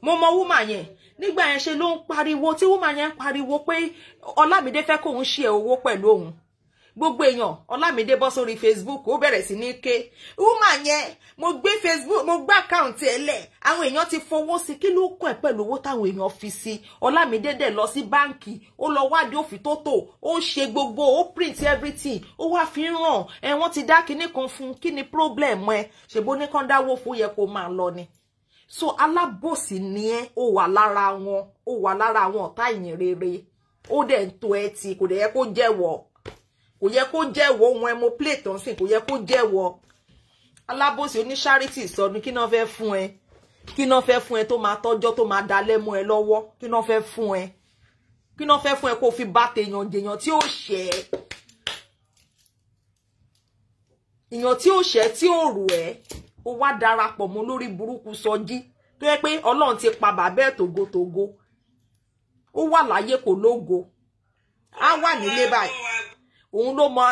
Mo mọ woman yẹn. Nígbà yẹn ṣe ló ń pariwo tí woman yẹn pariwo pé Olamide fẹ́ kó òun share owó pẹ̀lú òun. Gbogbo èèyàn Olamide bọ́ sórí Facebook ó bẹ̀rẹ̀ sí ní ké. Woman yẹn mo gbé Facebook mo gbé account ẹ̀ lẹ̀. Àwọn èèyàn ti fowó sí kí ló kọ́ ẹ̀ pẹ̀lú owó táwọn èèyàn fi sí. Olamide dẹ̀ lọ sí báǹkì ó lọ wádìí òfin tó tò ó ṣe gbogbo ó print everything ó wá fi ràn wọ́n ti dá kinní kan fún kí ni problem ẹ ṣèbó ní kán dáwó fún yẹ kó máa lọ ni. So alábòsí ni ẹ́ ó wà lára wọn ọ̀tá ìyìn rere ó dẹ̀ ń to ẹ ti kò dẹ̀ yẹ kó jẹ́wọ́. Kò yẹ kó jẹ́wọ́ ohun ẹ mo play tán sí kò yẹ kó jẹ́wọ́. Alábòsí oní charity sọdún kí náà fẹ́ fún ẹ. Kí náà fẹ́ fún ẹ tó máa tọ́jọ́ tó máa dalẹ̀ mọ́ ẹ lọ́wọ́. Kí náà fẹ́ fún ẹ. Kí náà fẹ́ fún ẹ kó fi bá tèèyàn jèèyàn tí ó ṣẹ̀. Èèyàn tí ó ṣẹ̀ tí ó rù ẹ́ ó wá darapọ̀ mọ́ lórí burúkú Sọjí tó yẹ pé Ọlọ́run ti pa bàbá ẹ̀ tògótògó. Ó wà láyé kò lógo. Á wà nílé báyìí. Òun ló mọ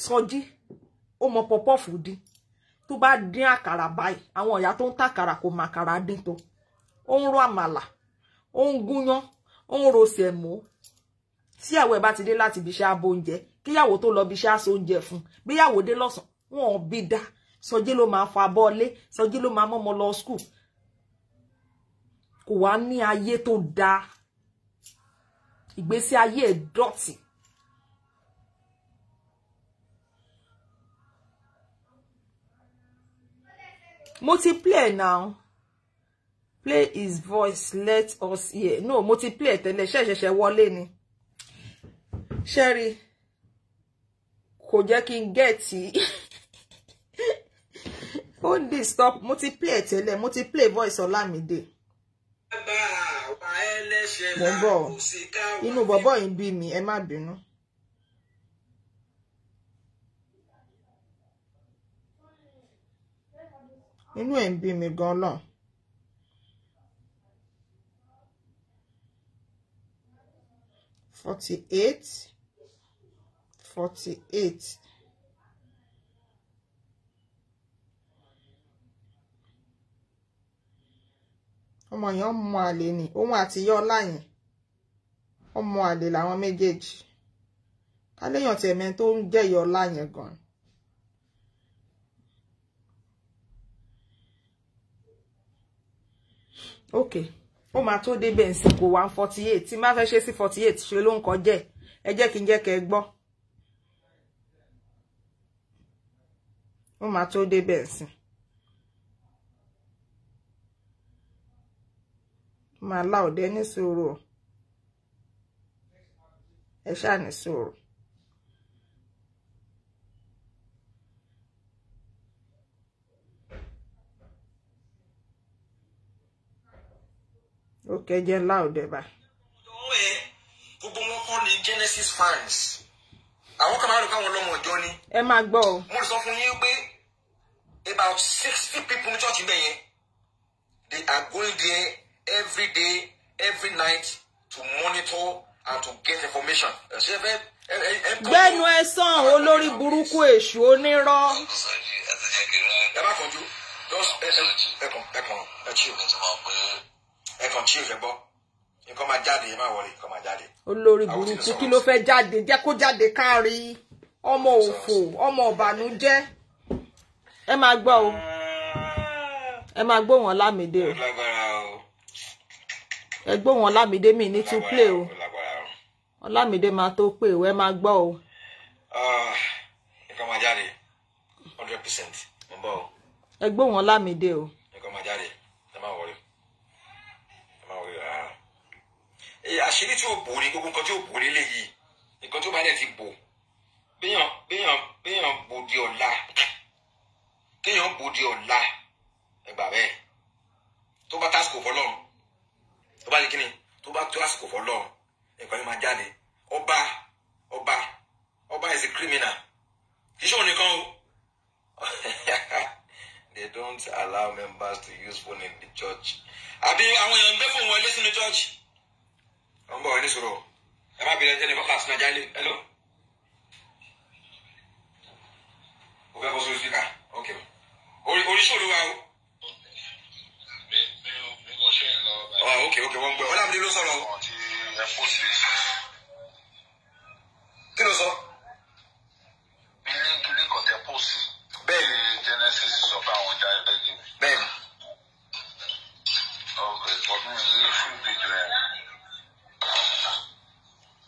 Sọjí ó mọ pọpọ́fù dín tó bá dín àkàrà báyìí àwọn ìyá tó ń tàkàrà kò mà àkàrà dín tó ó ń ro àmàlà ó ń gúnyán ó ń ro sẹ̀mó tí àwọ̀ ẹ̀ bá ti dé láti ibi iṣẹ́ abo oúnjẹ kíyàwó tó lọ bí iṣẹ́ aṣọ oúnjẹ fún bíyàwó dé lọ́sàn wọn ò bí dá Sọjí ló máa fa bọ́ọ̀lé Sọjí ló máa mọ́mọ́ lọ skul kò wá ní ayé tó dáa ìgbésí ayé ẹ̀ dọ̀tí. Multiplay now. Play his voice. Let us hear. No, multiplay. Tẹ́lẹ̀ ṣẹ̀ṣẹ̀ wọlé ni. Sherry. Kò jẹ́ kí n get hold this stop. Multiplay tẹ́lẹ̀. Multiplay voice Olamide. Mo bọ̀. Inú bọ̀bọ̀ yìí bí mi. Ẹ má bínú. Inú ẹ̀ ń bí mi gan lọ. $48. Ọmọ yẹn ọmọ àlè ni òun àti ìyá ọlá yẹn ọmọ àlè làwọn méjèèjì káléèyàn tí ẹ̀mẹ́ tó ń jẹ́ ìyá ọlá yẹn gan. Okay, ó máa tó débẹ̀ nsìn kò 148 tí má fẹ́ ṣe sí 48 ṣe ló ń kọjẹ́ ẹ jẹ́ kí n jẹ́ kẹ́ gbọ́. Ó máa tó débẹ̀ nsìn. Máa láòdẹ ní sùúrù ẹ ṣáà ní sùúrù. Okay, jẹ́ láòdẹ bá. Gbogbo wọn kọ́ ni Genesis fans. Àwọn kan máa rò káwọn lọ́mọ ọjọ́ ni. Ẹ máa gbọ́ o. Mo sọ fún yín pé about 60 people ní church ibẹ̀ yẹn. They are going there every day, every night to monitor and to get information. Gbẹ́nu ẹ̀sán olórí burúkú èṣù onírọ́. Olórí burúkú kí ló fẹ́ jáde? Jẹ́ kó jáde kárí. Ọmọ òfò, ọmọ ọ̀bànújẹ́. Ẹ máa gbọ́ o. Ẹ máa gbọ́ wọn Lámídé o. Ẹ gbọ́ wọn Lámídé mi ní to play o. Lámídé máa tó pé o, ẹ máa gbọ́ o. Nǹkan máa jáde 100%. Mo bọ̀ o. Ẹ gbọ́ wọn Lámídé o. Nǹkan máa jáde. Ẹ má worry. Ẹ má worry rárá. Àṣírí tí ó bò ní gbogbo nǹkan tí ó bò nílé yìí. Nǹkan tó bá dẹ̀ ti bò. Béèyàn bò di ọ̀la. Kéèyàn bò di ọ̀la. Ẹ gbà bẹ́ẹ̀. Tó bá tásìkò fọ́lọ́run. Tó bá di kíni? Tó bá tó àsìkò fọ́lọ́run. Nǹkan yìí máa jáde. Ọba is a criminal. Kì í ṣe òun nìkan o. They don't allow members to use phone in the church. Àbí àwọn èèyàn ń gbé fóònù wọlé sínú church. Wọ́n bọ̀ ní sọ̀rọ̀. Ẹ má bèrè ẹni bọ́kà sínú ajá ilé. Hello. O fẹ́ bọ́ sórí speaker. Ok. Oríṣiríṣi wa o. Ok, wọ́n gbé. Wọ́n lábìlì ló sọ̀rọ̀. Kí ló sọ? Kí ni kò tẹ pósì? Bẹ́ẹ̀ni. Genesis sọ pé àwọn ọjà ẹgbẹ́ jù. Bẹ́ẹ̀ni. Ok, ọdún yìí fún ìbíjú ẹ̀.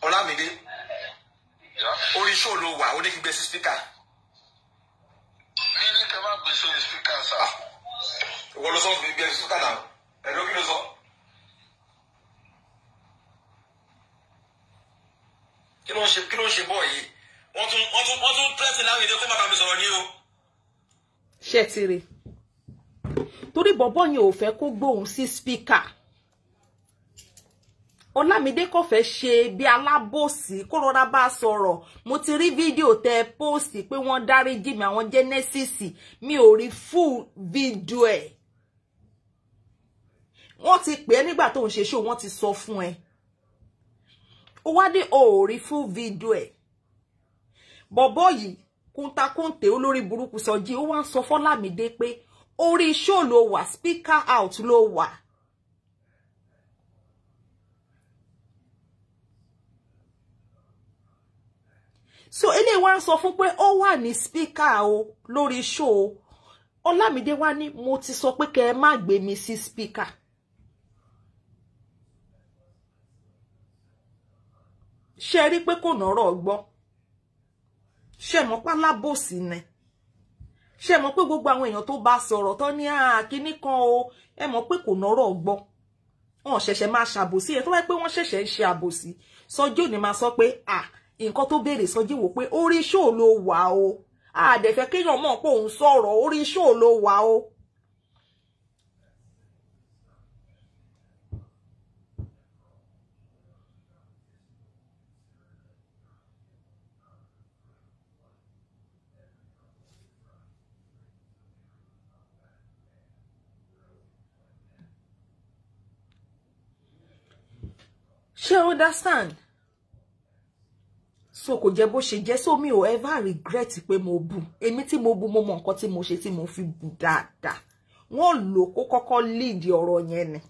Ọlámídé. Orí show ló wà, ó ní kí gbé sí speaker. Ní kẹ́ máa gbé sórí speaker sá. Ìwọ ló sọ fún mi gbé sí speaker náà. Ẹ̀dọ́ kí ló sọ? Kí ló ń ṣe bọ́ yìí? Wọ́n tún tẹ́tì Lámídé kó má bá mi sọ̀rọ̀ ní o. Ṣé ti rí? Torí bọ̀bọ́ yẹn ò fẹ́ kó gbóhùn sí speaker. Ọlámídé kò fẹ́ ṣe bí alábòsí kó rọra bá sọ̀rọ̀. Mo ti rí fídíò tẹ post pé wọ́n dáríjì mi àwọn Genesis. Mi ò rí full video ẹ̀. Wọ́n ti pè é nígbà tó ń ṣe show, wọ́n ti sọ fún ẹ. Ó wá dé ò rí full video ẹ̀. Bọ̀bọ́ yìí kúntakúntè olórí burúkú Sọjí ó wá ń sọ fún Lámídé pé orí show ló wà, speaker out ló wà. So eléyìí wá ń sọ fún pé ó wà ní speaker o lórí show. Ọlámídé wá ní mo ti sọ pé kẹ́ ẹ má gbé mi sí speaker. Ṣé rí pé kò nọ́rọ̀ gbọ́? Ṣé mọ̀ pé alábòsí ni? Ṣé mọ̀ pé gbogbo àwọn èèyàn tó bá sọ̀rọ̀ tó ní kíní kan o, ẹ mọ̀ pé kò nọ́rọ̀ gbọ́. Wọ́n ṣẹ̀ṣẹ̀ máa ṣàbòsí ẹ̀ tó wá pé wọ́n ṣẹ̀ṣẹ̀ ń ṣe àbòsí. Sọjí ò ní máa sọ pé nǹkan tó béèrè Sọjí wò pé orí show ló wà o. Àdẹ̀fẹ́ kéèyàn mọ̀ pé òun sọ̀rọ̀ orí show ló wà o. Ṣé understand? So kò jẹ́ bó ṣe jẹ́, so mi ò ever regret pé mo bú. Èmi tí mo bú mo mọ nǹkan tí mo ṣe tí mo fi bú dáadáa. Wọ́n lò kó kọ́kọ́ lead ọ̀rọ̀ yẹn ni.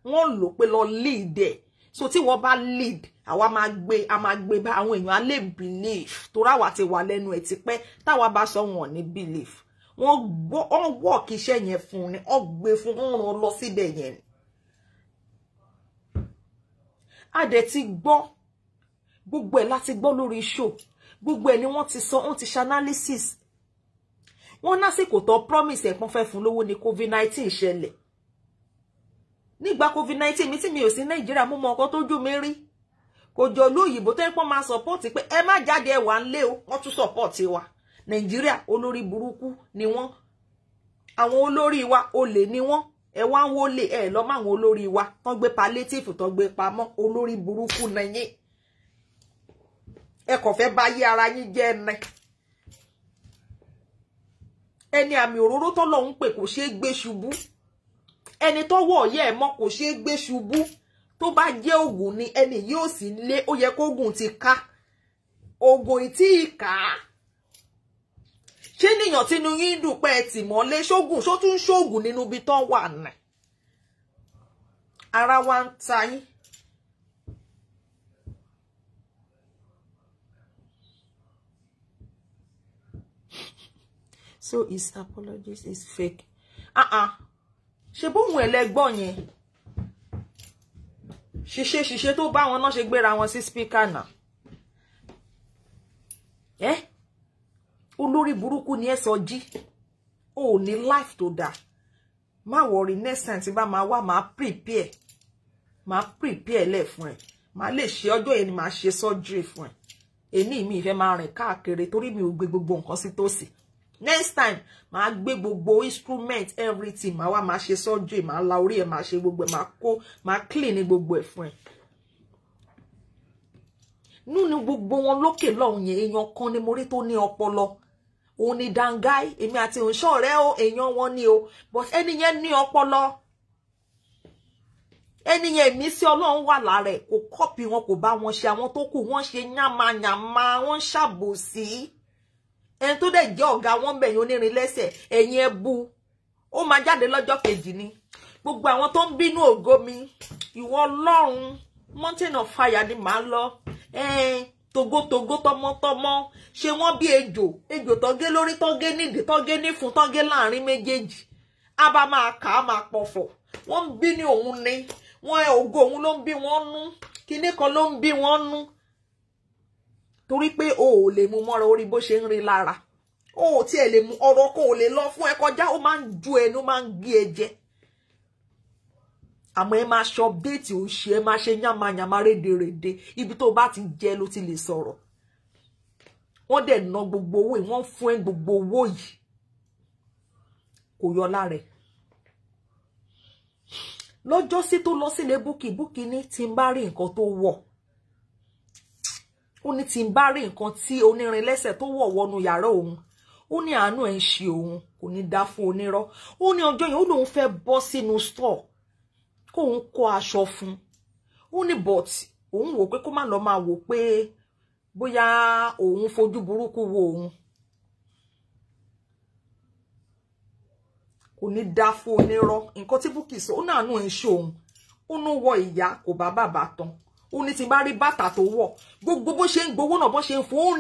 Wọ́n lò pé lọ lead ẹ̀. So tí wọ́n bá lead, àwa máa gbé bá àwọn èèyàn á lè believe. Torá wa ti wà lẹ́nu ẹ̀ tipẹ́, táwa bá sọ wọn ní believe. Wọ́n work iṣẹ́ yẹn fún ni, wọ́n gbé fún wọn lọ síbẹ̀ yẹn ni. A dẹ̀ ti gbọ́ gbogbo ẹ̀ láti gbọ́ lórí show, gbogbo ẹ̀ ni wọ́n ti sọ, wọ́n ti ṣe analysis. Wọ́n lásìkò tó promise ẹ̀ pọ́n fẹ́ fún lówó ní COVID-19 ṣẹlẹ̀. Nígbà COVID-19 mi tí mi ò sí Nàìjíríà mo mọ nǹkan tójú mi rí. Kò jọ lóyìnbó tó ń pọ́n máa support pé ẹ má jáde ẹ wà ńlé o, wọ́n tún support wa. Nàìjíríà olórí burúkú ni wọ́n. Àwọn olórí wa olè ni wọ́n. Ẹ wá ń wọlé ẹ lọ máwọn olórí wa tán gbé palliative tán gbé pamọ́, olórí burúkú nìyí. Ẹ kò fẹ́ bá yé ara yín jẹ́ ẹnẹ. Ẹni àmì òróró tọ́lọ́hun pè kò ṣeé gbé ṣubú. ẹni tó wọ̀ yẹ ẹ̀ mọ́ kò ṣeé gbé ṣubú tó bá jẹ́ oògùn ni ẹni yóò sì lé ó yẹ kó oògùn ti ká oògùn ìtí ìkà ṣé níyàn tínú yín dùn pé ẹ tì mọ́lé ṣógùn ṣó tún ṣóògùn nínú ibi tán wà nà ara wa ń ta yín. So his apologies is fake. Ṣé bóhun ẹlẹ́gbọ́n yẹn ṣiṣẹ́ tó bá wọn náà ṣe gbéra wọn sí speaker náà. Olórí burúkú ni ẹ sọ jí. O ní life tó dáa. Má worry next time tí bá máa wá máa prepare. Máa prepare lẹ̀ fún ẹ. Máa lè ṣe ọjọ́ yẹn ni máa ṣe surgery fún ẹ. Èmi mi ìfẹ́ máa rìn káàkiri torí mi ò gbé gbogbo nǹkan sí tòsí. Next time máa gbé gbogbo instrument everything máa wá máa ṣe surgery máa la orí ẹ máa ṣe gbogbo ẹ máa clean ní gbogbo ẹ fún ẹ. Nínú gbogbo wọn lókè lọ́hùn yẹn èèyàn kan ni mo rí tó ní ọpọlọ. Òun ni Dangai èmi àti òǹṣọ́ rẹ̀ o èèyàn wọn ni o but ẹni yẹn ní ọpọlọ. Ẹni yẹn ìmísí Ọlọ́run wà lára ẹ̀ kò kọ́pì wọn kò bá wọn ṣe àwọn tó kù wọ́n ṣe yánmayànma wọ́n ṣàbòsí. Ẹni tó dẹ̀ jẹ́ ọ̀gá wọn bẹ̀yìn onírin lẹ́sẹ̀ ẹ̀yìn ẹbu ó máa jáde lọ́jọ́ kejì ni gbogbo àwọn tó ń bínú ògo mi ìwọ Ọlọ́run mountain of fire ni màá lọ togotogo tọmọtọmọ ṣe wọ́n bí ejò tọ́gé lórí tọ́gé nídìí tọ́gé nífun tọ́gé láàrin méjèèjì á bá máa kà á máa pọ̀fọ̀ wọ́n ń bí ní òun ni wọ́n ògo òun ló ń bí wọ́n nú kinní kan ló ń bí wọ́n nú torí pé o ò lè mú mọ́ra orí bó ṣe ń rí lára o ò tiẹ̀ lè mú ọ̀rọ̀ kó o lè lọ fún ẹ kọjá ó máa ń ju ẹnu ó máa ń gbé ẹ jẹ àmọ́ ẹ máa ṣe update ò ṣe ẹ máa ṣe yánmayànma rédèrèdè ibi tó bá ti jẹ ló ti lè sọ̀rọ̀ wọ́n dẹ̀ ná gbogbo owó yìí wọ́n fún ẹ gbogbo owó yìí kò yọ lára ẹ lọ́jọ́ sí tó lọ sílé Bukky ní tí n bá rí nǹkan tó wọ̀ ó ní tí n bá rí nǹkan tí onírin lẹ́sẹ̀ tó wọ̀ wọnú yàrá òun ó ní àánú ẹ̀ ń ṣe òun kò ní dá fún onírọ́ ó ní ọjọ́ yẹn ó lóun fẹ́ bọ́ sínú store kóun kó aṣọ fún ó ní but òun wò pé kó má lọ máa wò pé bóyá òun fojú burúkú wo òun kò ní dá fún onírọ́ nǹkan tí Bukky sọ ó ní àánú ẹ̀ ń ṣe òun ó ní wọ ìyá kò bá bàbá tán ó ní tí bá rí bàtà tó wọ̀ gbogbo bó ṣe ń gbowó náà bó ṣe ń fún ó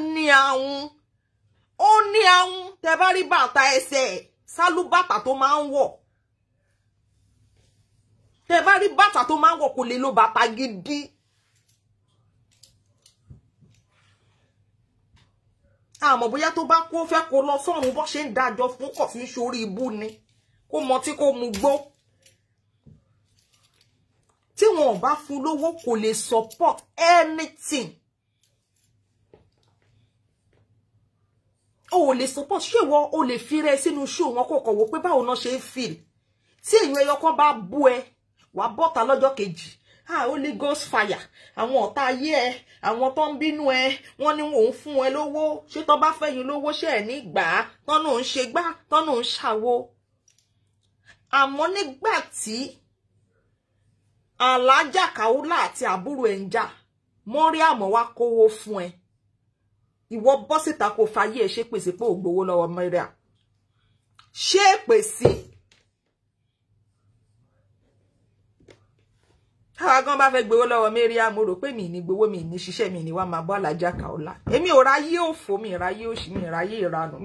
ní ahun tẹ́ bá rí bàtà ẹsẹ̀ sálú bàtà tó máa ń wọ̀ tẹ́ bá rí bàtà tó máa ń wọ̀ kò lè lo bàtà gidi àmọ́ bóyá tó bá kó fẹ́ kó lọ sọ́run bó ṣe ń dájọ́ fún kò fi sórí ibú ni kó mọ tí kò mu gbó tí wọn ò bá fún lówó kò lè support anything o lè support ṣé wọ́n o lè fi rẹ sínú show wọn kò kọ̀wọ́ pé báwo náà ṣe ń feel tí èèyàn ẹyọ kan bá bú ẹ wà bọ́ta lọ́jọ́ kejì Holy Ghost fire àwọn ọ̀tá ayé ẹ àwọn tó ń bínú ẹ wọ́n ní wọn ò ń fún ẹ lówó ṣé tó bá fẹ́yìn lówó ṣe ẹ̀ ní gbà á tọ́nà ń ṣe gbá tọ́nà ń ṣàwo àmọ́ nígbà tí Alájà Kaola àti àbúrò ẹ̀ ń jà Mọ́ríàmọ́ wá kówó fún ẹ ìwọ bọ́ síta kò fàyè ẹ̀ ṣe pèsè pé ò gbowó lọ́wọ́ Mọ́ríà ṣé pèsè táwa gan bá fẹ́ gbowó lọ́wọ́ Mọ́ríà mo rò pé mi ní gbowó mi ní ṣiṣẹ́ mi ní wá máa bọ́ Alájà Kaola èmi ò ráyé òfò mi ráyé òṣì mi ráyé ìranù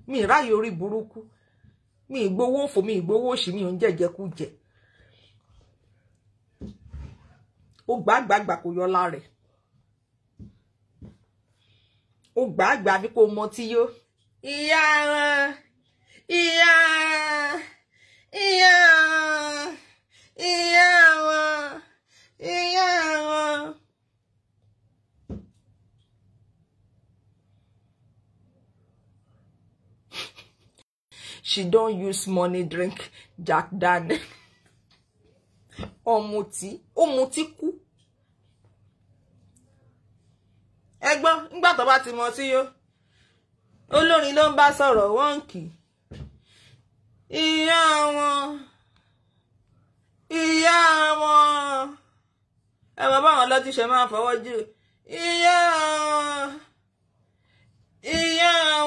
mi ráyé orí burúkú mi ìgbowó òfò mi ìgbowó òṣì mi ò ń jẹjẹkújẹ ó gbàgbàgbà kò yọ lára ẹ̀ ó gbàgbà bí kò mọ tí yó ìyá wọn. She don't use money drink Jack Daniel. Ọ̀mùtí kú. Ẹgbọ́n nígbà tó bá ti mọ sí yó. Olórin ló ń bá sọ̀rọ̀ wọ́n kì. Ìyá wọn. ìyá wọn ẹ bàbá wọn lọ ti ṣe máa fọwọ́ jù ìyá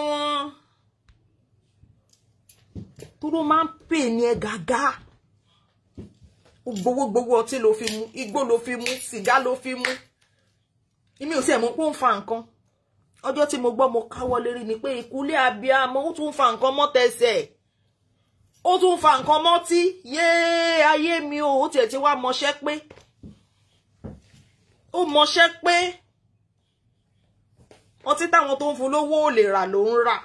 wọn tó máa ń pè ní ẹ gàgà gbogbo ọtí ló fi mu igbó ló fi mu sìgá ló fi mu èmi ò sì ẹ̀ mọ̀ pé ó ń fa nǹkan ọjọ́ tí mo gbọ́ mo káwọ́ lérí ni pé ìkúlé abiyamọ ó tún fa nǹkan mọ́ tẹsẹ̀ ó tún fa nǹkan mọ́ tí yéé ayé mi ò tiẹ̀ ti wá mọṣẹ́ pé ó mọṣẹ́ pé ọtí táwọn tó ń fún lówó ò lè rà ló ń rà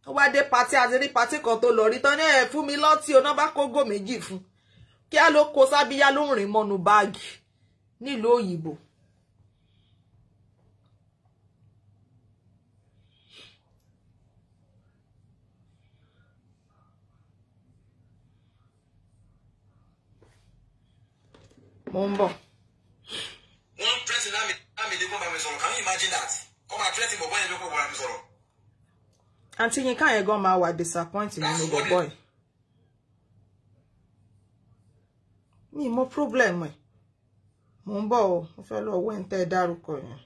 ó wá dé patí àti rí patí kan tó lọ rí tán ní ẹ̀ fún mi lọ́tí oná bá kógò méjì fún kí á ló kó sábíyá ló ń rìn mọ́nu báàgì nílùú òyìnbó. Mo ń bọ̀. Wọ́n tẹ́sí láàmì lé kó bá mi sọ̀rọ̀. Can you imagine that? Kọ́ máa tẹ́sí bọ̀bọ́ yẹn ló kó bá mi sọ̀rọ̀. Àǹtí Yínká yẹn gan máa wà disappointing nínú bọ̀bọ́ yìí. Mi mọ problem ẹ̀. Mo ń bọ̀ o, mo fẹ́ lọ wẹ́ ń tẹ́ dárúkọ yẹn.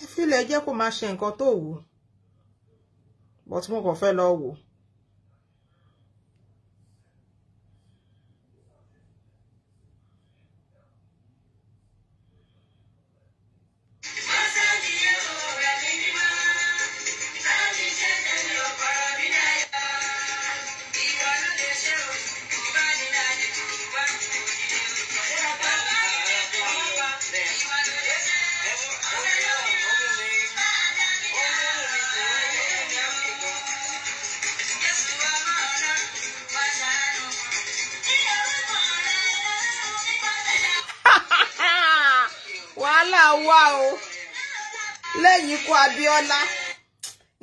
Ẹ fílẹ̀ jẹ́ kó máa ṣe nǹkan tó wù. But mo kàn fẹ́ lọ wò. Wá o lẹ́yìn ikú Abíọ́lá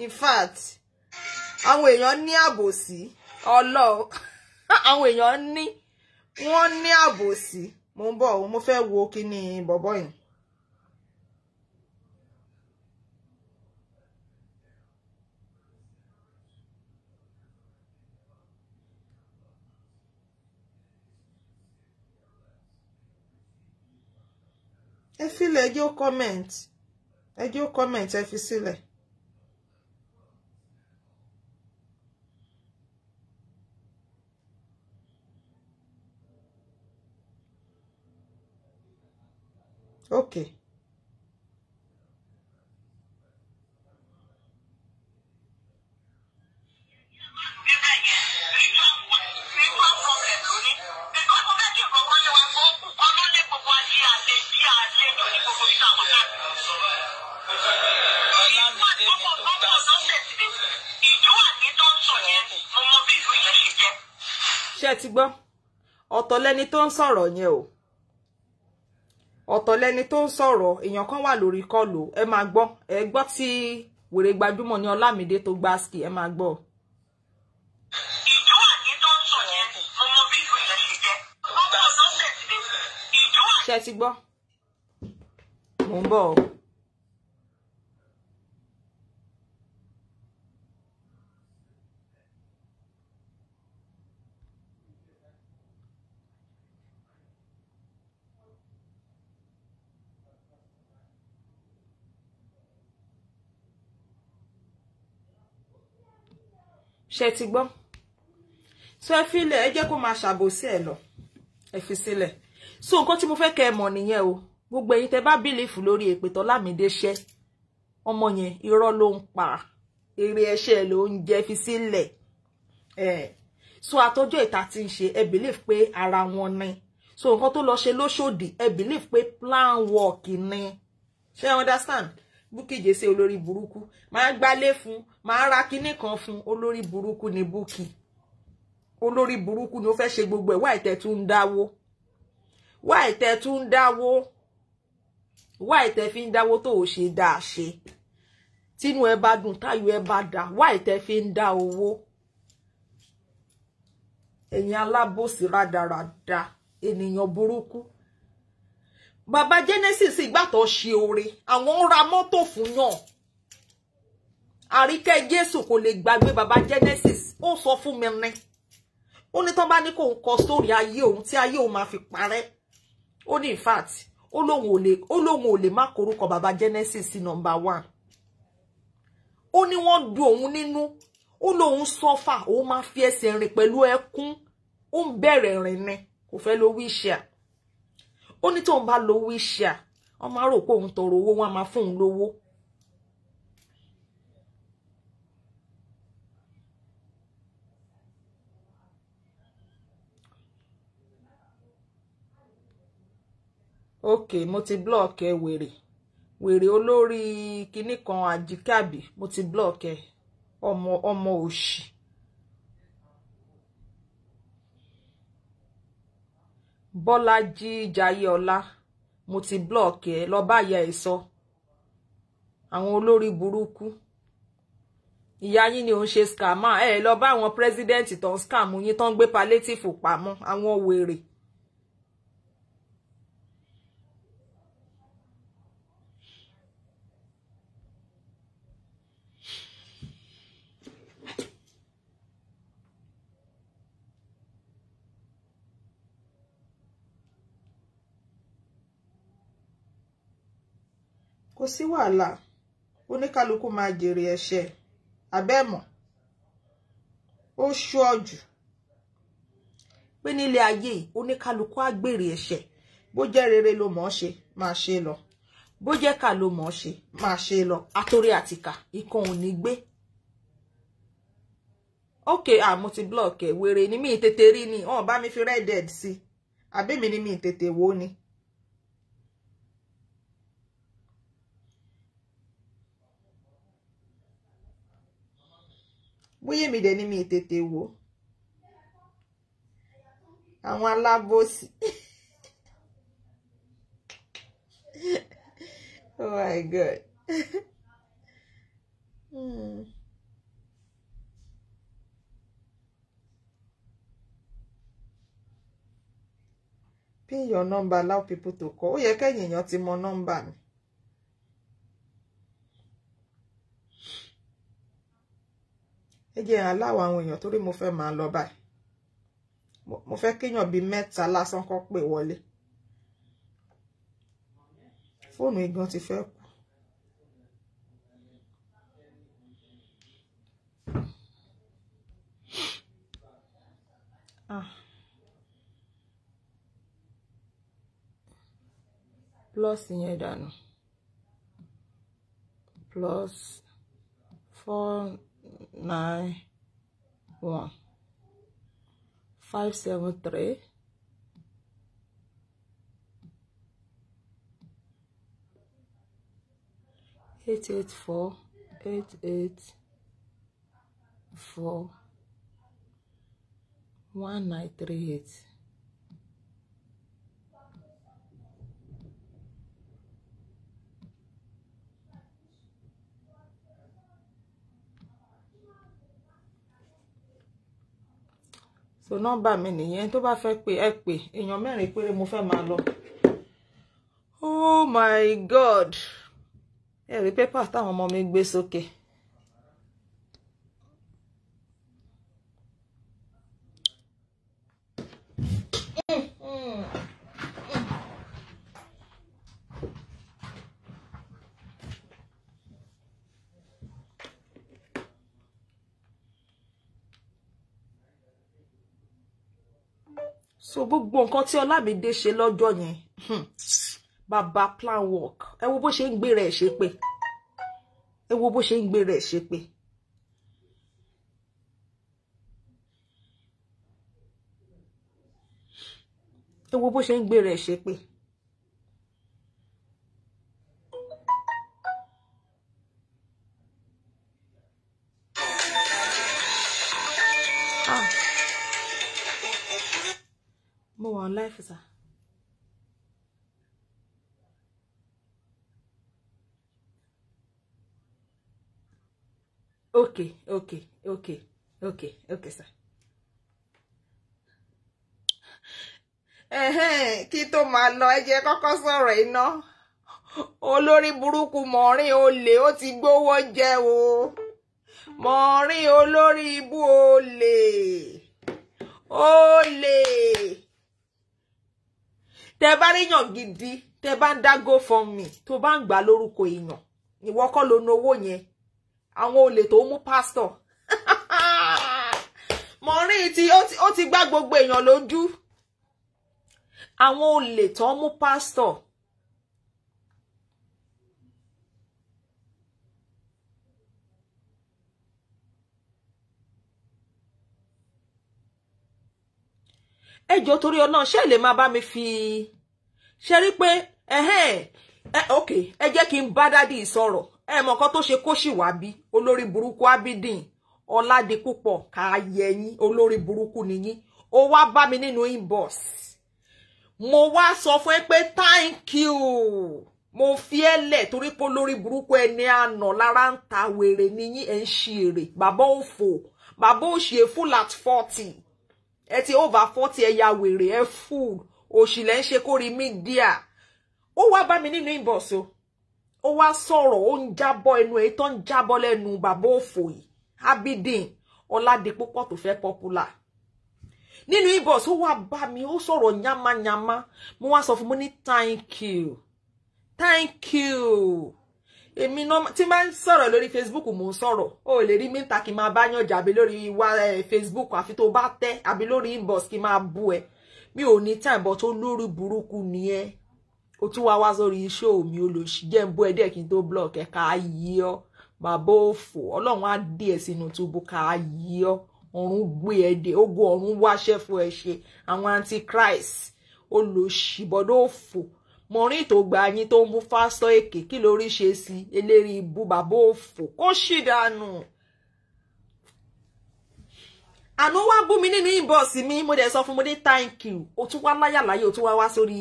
in fact àwọn èèyàn ní àbòsí àwọn èèyàn wọ́n ní àbòsí. Mo ń bọ̀ mo fẹ́ wo kíní bọ̀bọ́ yìí. Ẹ fílẹ̀ ẹjọ́ comment ẹ fi sílẹ̀. Okay. Ṣé ti gbọ́ ọ̀tọ̀ lẹni tó ń sọ̀rọ̀ yẹn o ọ̀tọ̀ lẹni tó ń sọ̀rọ̀ èèyàn kan wà lórí kọlù ẹ máa gbọ́ ẹ gbọ́ tí wèrè gbajúmọ̀ ní Ọlámídé tó gbá ski ẹ máa gbọ́. Ṣé ti gbọ́ mo ń bọ̀ o. Ṣé ti gbọ́ so ẹ fílẹ̀ ẹ jẹ́ kó máa ṣàbòsí ẹ lọ ẹ fi sílẹ̀ so nǹkan tí mo fẹ́ kẹ́ ẹ mọ̀ nìyẹn o gbogbo ẹ̀yin tẹ́ bá bílífù lórí èpè t'Ọlámídé ṣẹ́ ọmọ yẹn irọ́ ló ń pa èrè ẹ̀ṣẹ̀ ló ń jẹ fi sílẹ̀ so àtọjọ́ ìta tí ń ṣe ẹ believe pé ara wọn ni so nǹkan tó lọ ṣe lóṣòdì ẹ believe pé plan work ni ṣé understand Bukky Jesse olórí burúkú máa gbálé fún máa ra kinní kan fún olórí burúkú ni Bukky olórí burúkú ni ó fẹ́ ṣe gbogbo ẹ̀ wá ìtẹ́ tún ń dáwó wá ìtẹ́ tún ń dáwó wá ìtẹ́ fi ń dáwó tó ò ṣe dáa ṣe tínú ẹ bá dùn táyọ̀ ẹ bá dà wá ìtẹ́ fi ń dá owó ẹ̀yin alábòsí rádaràda ènìyàn burúkú. Bàbá Genesis ìgbà tó ṣe oore àwọn ra mọ́tò fún yàn Àríkẹ́ Jésù kò lè gbàgbé bàbá Genesis ó sọ fún mi ní ó ní tán bá ní kó ń kọ story ayé òun tí ayé òun máa fi parẹ́ ó ní in fact ó lóun ò lè má korúkọ bàbá Genesis sí number 1 ó ní wọ́n du òun nínú ó lóun sọ́fà òun máa fi ẹsẹ̀ rìn pẹ̀lú ẹkún ó ń bẹ̀rẹ̀ rìn ni kò fẹ́ lo wheelchair ó ní tóun bá lo wheelchair wọ́n máa rò pé òun tọrọ owó wọ́n máa fún òun lówó. Okay, mo ti block ẹ wèrè olórí kinní kan àjíkàbí mo ti block ẹ ọmọ òṣì. Bọ́lájí Jayéọlá mo ti block ẹ lọ bá ìyá ẹ sọ àwọn olórí burúkú ìyá yín ni ó ń ṣe scammer ẹ lọ bá àwọn president tó ń scam yín tó ń gbé palliative pamọ́ àwọn wèrè. Kò sí wàhálà oníkálukú máa jèrè ẹ̀ṣẹ̀ abẹ́mọ̀ ó ṣọ́ọ̀jù pé nílé ayé oníkálukú á gbèrè ẹ̀ṣẹ̀ bó jẹ́ rere ló mọ̀ ṣe máa ṣe lọ bó jẹ́ ká ló mọ̀ ṣe máa ṣe lọ àtòrí àtìkà ìkan ò ní gbé. Okay, mo ti block ẹ wèrè ni mi tètè rí ni wọ́n bá mi fi red dead sí àbí mi ni mi tètè wò ni. Bóyá mi dẹ̀ ni mi tètè wò àwọn alábòsí. Oh my God. Pin your number, allow people to call. Ó yẹ kẹ́yìn èèyàn ti mọ nọ́mbà mi. Ẹ jẹ́ aláwọ̀ àwọn èèyàn torí mo fẹ́ máa lọ báyìí. Mo fẹ́ kéèyàn bíi 3 lásán kó pè wọlé. Fóònù igan ti fẹ́ kú. Plus yẹn dànù. Plus 491 573 884 884 1938. So nọ́mbà mi nìyẹn tó bá fẹ́ pè ẹ pè èèyàn 4 péré mo fẹ́ máa lọ. Oh my God. Ẹ rí pépà táwọn ọmọ mi gbé sókè. So gbogbo nǹkan tí Ọlámídé ṣe lọ́jọ́ yẹn bàbá plan work ẹ wo bó ṣe ń gbé rẹ̀ ṣe pé ẹ wo bó ṣe ń gbé rẹ̀ ṣe pé ẹ wo bó ṣe ń gbé rẹ̀ ṣe pé mo wà on life sir. Okay sir. Kí tó máa lọ ẹ jẹ́ kọ́kọ́ sọ̀rọ̀ iná. Olórí burúkú Mọ̀rín olè ó ti gbówó jẹ o. Mọ̀rín olórí ibú olè. Olè. Tẹ́ bá ríyàn gidi, tẹ́ bá ń dá GoFundMe, tó bá ń gbà lórúkọ èèyàn. Ìwọ kọ́ ló ná owó yẹn. Àwọn olè tó mú pastor. Mọ̀rin tí ó ti gbá gbogbo èèyàn lójú. Àwọn olè tó mú pastor. Ẹjọ́ torí Ọlọ́run ṣé lè máa bá mi fi ṣe rí pé okay ẹ jẹ́ kí n bá dádì sọ̀rọ̀ ẹ mọ̀ kan tó ṣe kó sì wá bí olórí burúkú Abidin Ọládipúpọ̀ Káyẹyìn olórí burúkú nìyí ó wá bá mi nínú inbox mo wá sọ fún ẹ pé thank you mo fi ẹlẹ̀ torí pé olórí burúkú ẹni àná lára ń ta wèrè nìyí ẹ ń ṣe èrè bàbá òfò bàbá òṣì full at 40 ẹ ti over 40 ẹ ya wèrè ẹ full òṣì lẹ ń ṣe kórí mídíà ó wá bá mi nínú inbox o ó wá sọ̀rọ̀ ó ń jábọ́ ẹnu èyí tó ń jábọ́ lẹ́nu bàbá òfò yìí Abidin Ọládipúpọ̀ tó fẹ́ popular nínú inbox ó wá bá mi ó sọ̀rọ̀ nyama mo wá sọ fún mo ní thank you èmi no tí máa ń sọ̀rọ̀ lórí Facebook mo ń sọ̀rọ̀ ó lè rí mi ta kí máa bá yàn jàbí lórí Facebook àfi tó bá tẹ́ àbí lórí inbox kí máa bú ẹ mi ò ní time but ó lórí burúkú ni ẹ ó tún wá sórí show mi ó lọ sí jẹ́ ń bú ẹ díẹ̀ kí n tó block ẹ ká yí ọ bàbá òfò Ọlọ́run á dé ẹ sínú túbú ká yí ọ ọ̀run gbé ẹ dé ogun ọ̀run wáṣẹ́ fún ẹ ṣe àwọn antichrist ó lọ sí bọ́dọ̀ òfò mọ̀rin tó gba yín tó mú fásitọ̀ èké kí lórí ṣe sí eléri ibú bàbá òfò kó ṣì dànù àná wá bú mi nínú inbox mi mo dẹ̀ sọ fún mo ní thank you ó tún wá láyàláyé ó tún wá sórí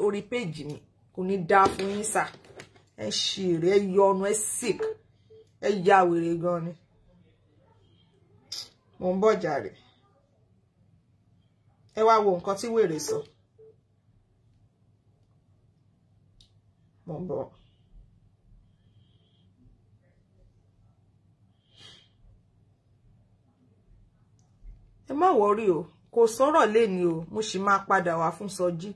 orí page mi kò ní dá fún yín sà ẹ ṣèrè ẹ yọnu ẹ sick ẹ ya wèrè gan ni mo ń bọ̀ jàre ẹ wá wo nǹkan tí wèrè sọ mo ń bọ̀. Ẹ má worry o kò sọ̀rọ̀ lẹ́ni o mo sì máa padà wá fún Sọjí.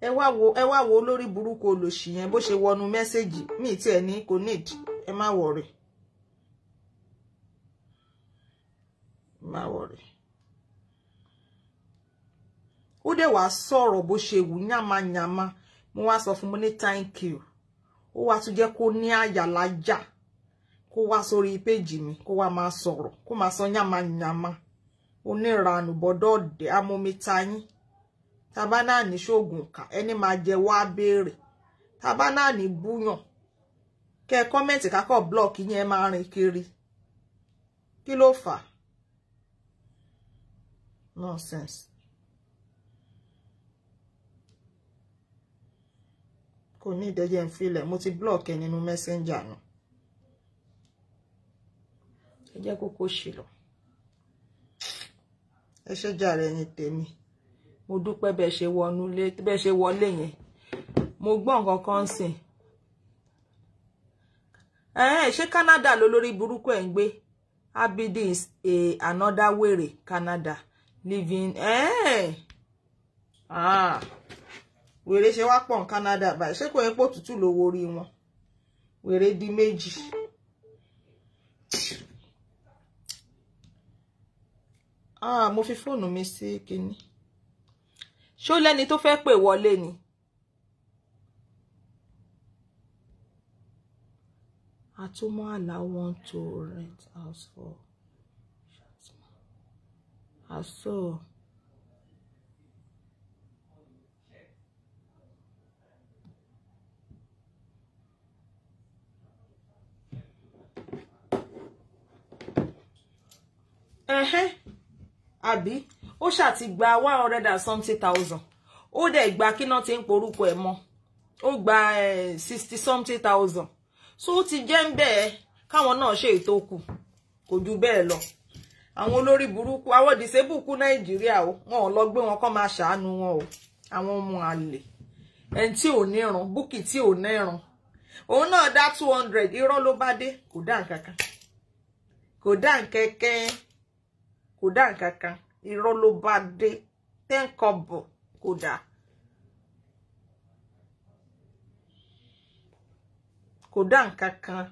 ẹ wá wo olórí burúkú olòṣì yẹn bó ṣe wọnú mẹ́sẹ́jì mi tí ẹ ní kò need ẹ má worry ó dẹ̀ wá sọ̀rọ̀ bó ṣe wù yàmàyàmà mo wá sọ fún mo ní thank you ó wá tún jẹ́ kó ní àyàlájà kó wá sórí péjì mi kó wá máa sọ̀rọ̀ kó máa sọ yàmàyàmà oníranù bọ́dọ̀ ọ̀dẹ̀ amómita yín tàbá náà ní ṣoògùn ká ẹni máa jẹ wá béèrè tàbá náà ní búyàn kẹ kọ́mẹ̀ntì kákọ̀ blọọkì yẹn máa rìn kiri kí ló fà nonsense kò ní ìdẹ́jẹ́ ń filẹ̀ mo ti blọọkì nínú messenger náà ẹ jẹ́ kókó ṣì lọ ẹ ṣe jàre ẹ̀yin tèmi mo dúpẹ́ bẹ́ ṣe wọnú lé bẹ́ ṣe wọlé yẹn mo gbọ́ nǹkan kan sìn ṣé Canada ló lórí burúkú ẹ̀ ń gbé Abidin is another wèrè Canada living wèrè ṣe wá pọ̀ ní Canada báyìí ṣé kò yẹ pò tútù lówó orí wọn wèrè di méjì mo fi fóònù mi sí kíní ṣó lẹ́ni tó fẹ́ pè wọlé ni Atomo allow want to rent house for aso àbí ó ṣá ti gba 100 and something thousand ó dẹ̀ gba kí náà ti ń porúkọ ẹ̀ mọ́ ó gba 60-something thousand. So ó ti jẹ́ ń bẹ́ẹ̀ káwọn náà ṣe ètò kù kò ju bẹ́ẹ̀ lọ. Àwọn olórí burúkú àwọn disabled kú Nàìjíríà o wọn ò lọ gbé wọn kàn máa ṣàánú wọn o. Àwọn ọmọ àlè ẹni tí ò nírun Bukky tí ò nírun òun náà dá 200 irọ́ ló bá dé kò dá nǹkankan kò dá nǹkankan kò dá nǹkankan irọ́ ló bá dé 10 kobo kò dá nǹkankan.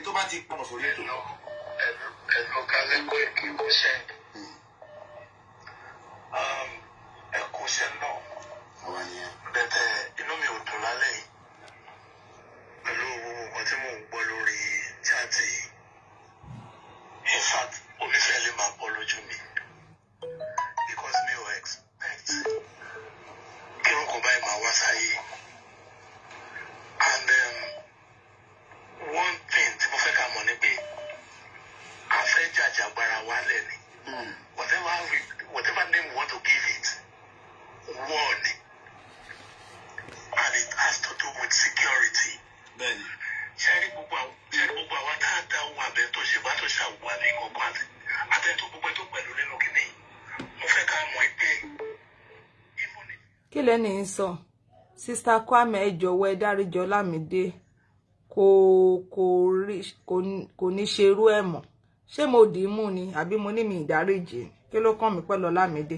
Tó bá ti pọ̀ sórí ètò náà. Ẹ̀rọ kalẹ̀ kó èkì kó ṣe. Ẹ̀kọ́ ṣe náà. Bẹ̀tẹ̀ inú mi ò dùn lálẹ́ yìí. Pẹ̀lú nǹkan tí mò ń gbọ́ lórí chaati. In fact, onífẹ́ lè máa bọ́ lójú mi. Because mi ò expect kí n kò báyìí máa wá sáyé. And one thing tí mo fẹ́ ká mọ̀ ni pé a fẹ́ jàjàgbara wálẹ̀ ni. Whatever name we want to give it, war ni. And it has to do with security. Bẹ́ẹ̀ni. Ṣẹ́rí gbogbo àwọn tá a dá ohun àbẹ̀ tó ṣe bá tó ṣàwùwà ní kankan àtẹ̀tò gbogbo tó pẹ̀lú nínú kìíní. Mo fẹ́ ká mọ̀ pé kí lẹ́ni ń sọ Sister Kwame ẹ jọ̀wọ́ ẹ dáríjì Ọlámídé kò ní ṣerú ẹ̀ mọ́ ṣé mo dì í mú ni àbí mo ní mi ìdáríjì kí ló kàn mí pẹ̀lú Ọlámídé.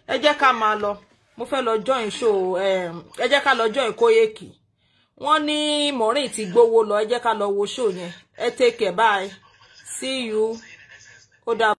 Ẹ jẹ́ ká máa lọ mo fẹ́ lọ join show ẹ jẹ́ ká lọ join Kóyèkì wọ́n ní Maureen ti gbówó lọ ẹ jẹ́ ká lọ wo show yẹn ẹ take care bye see you ó dà.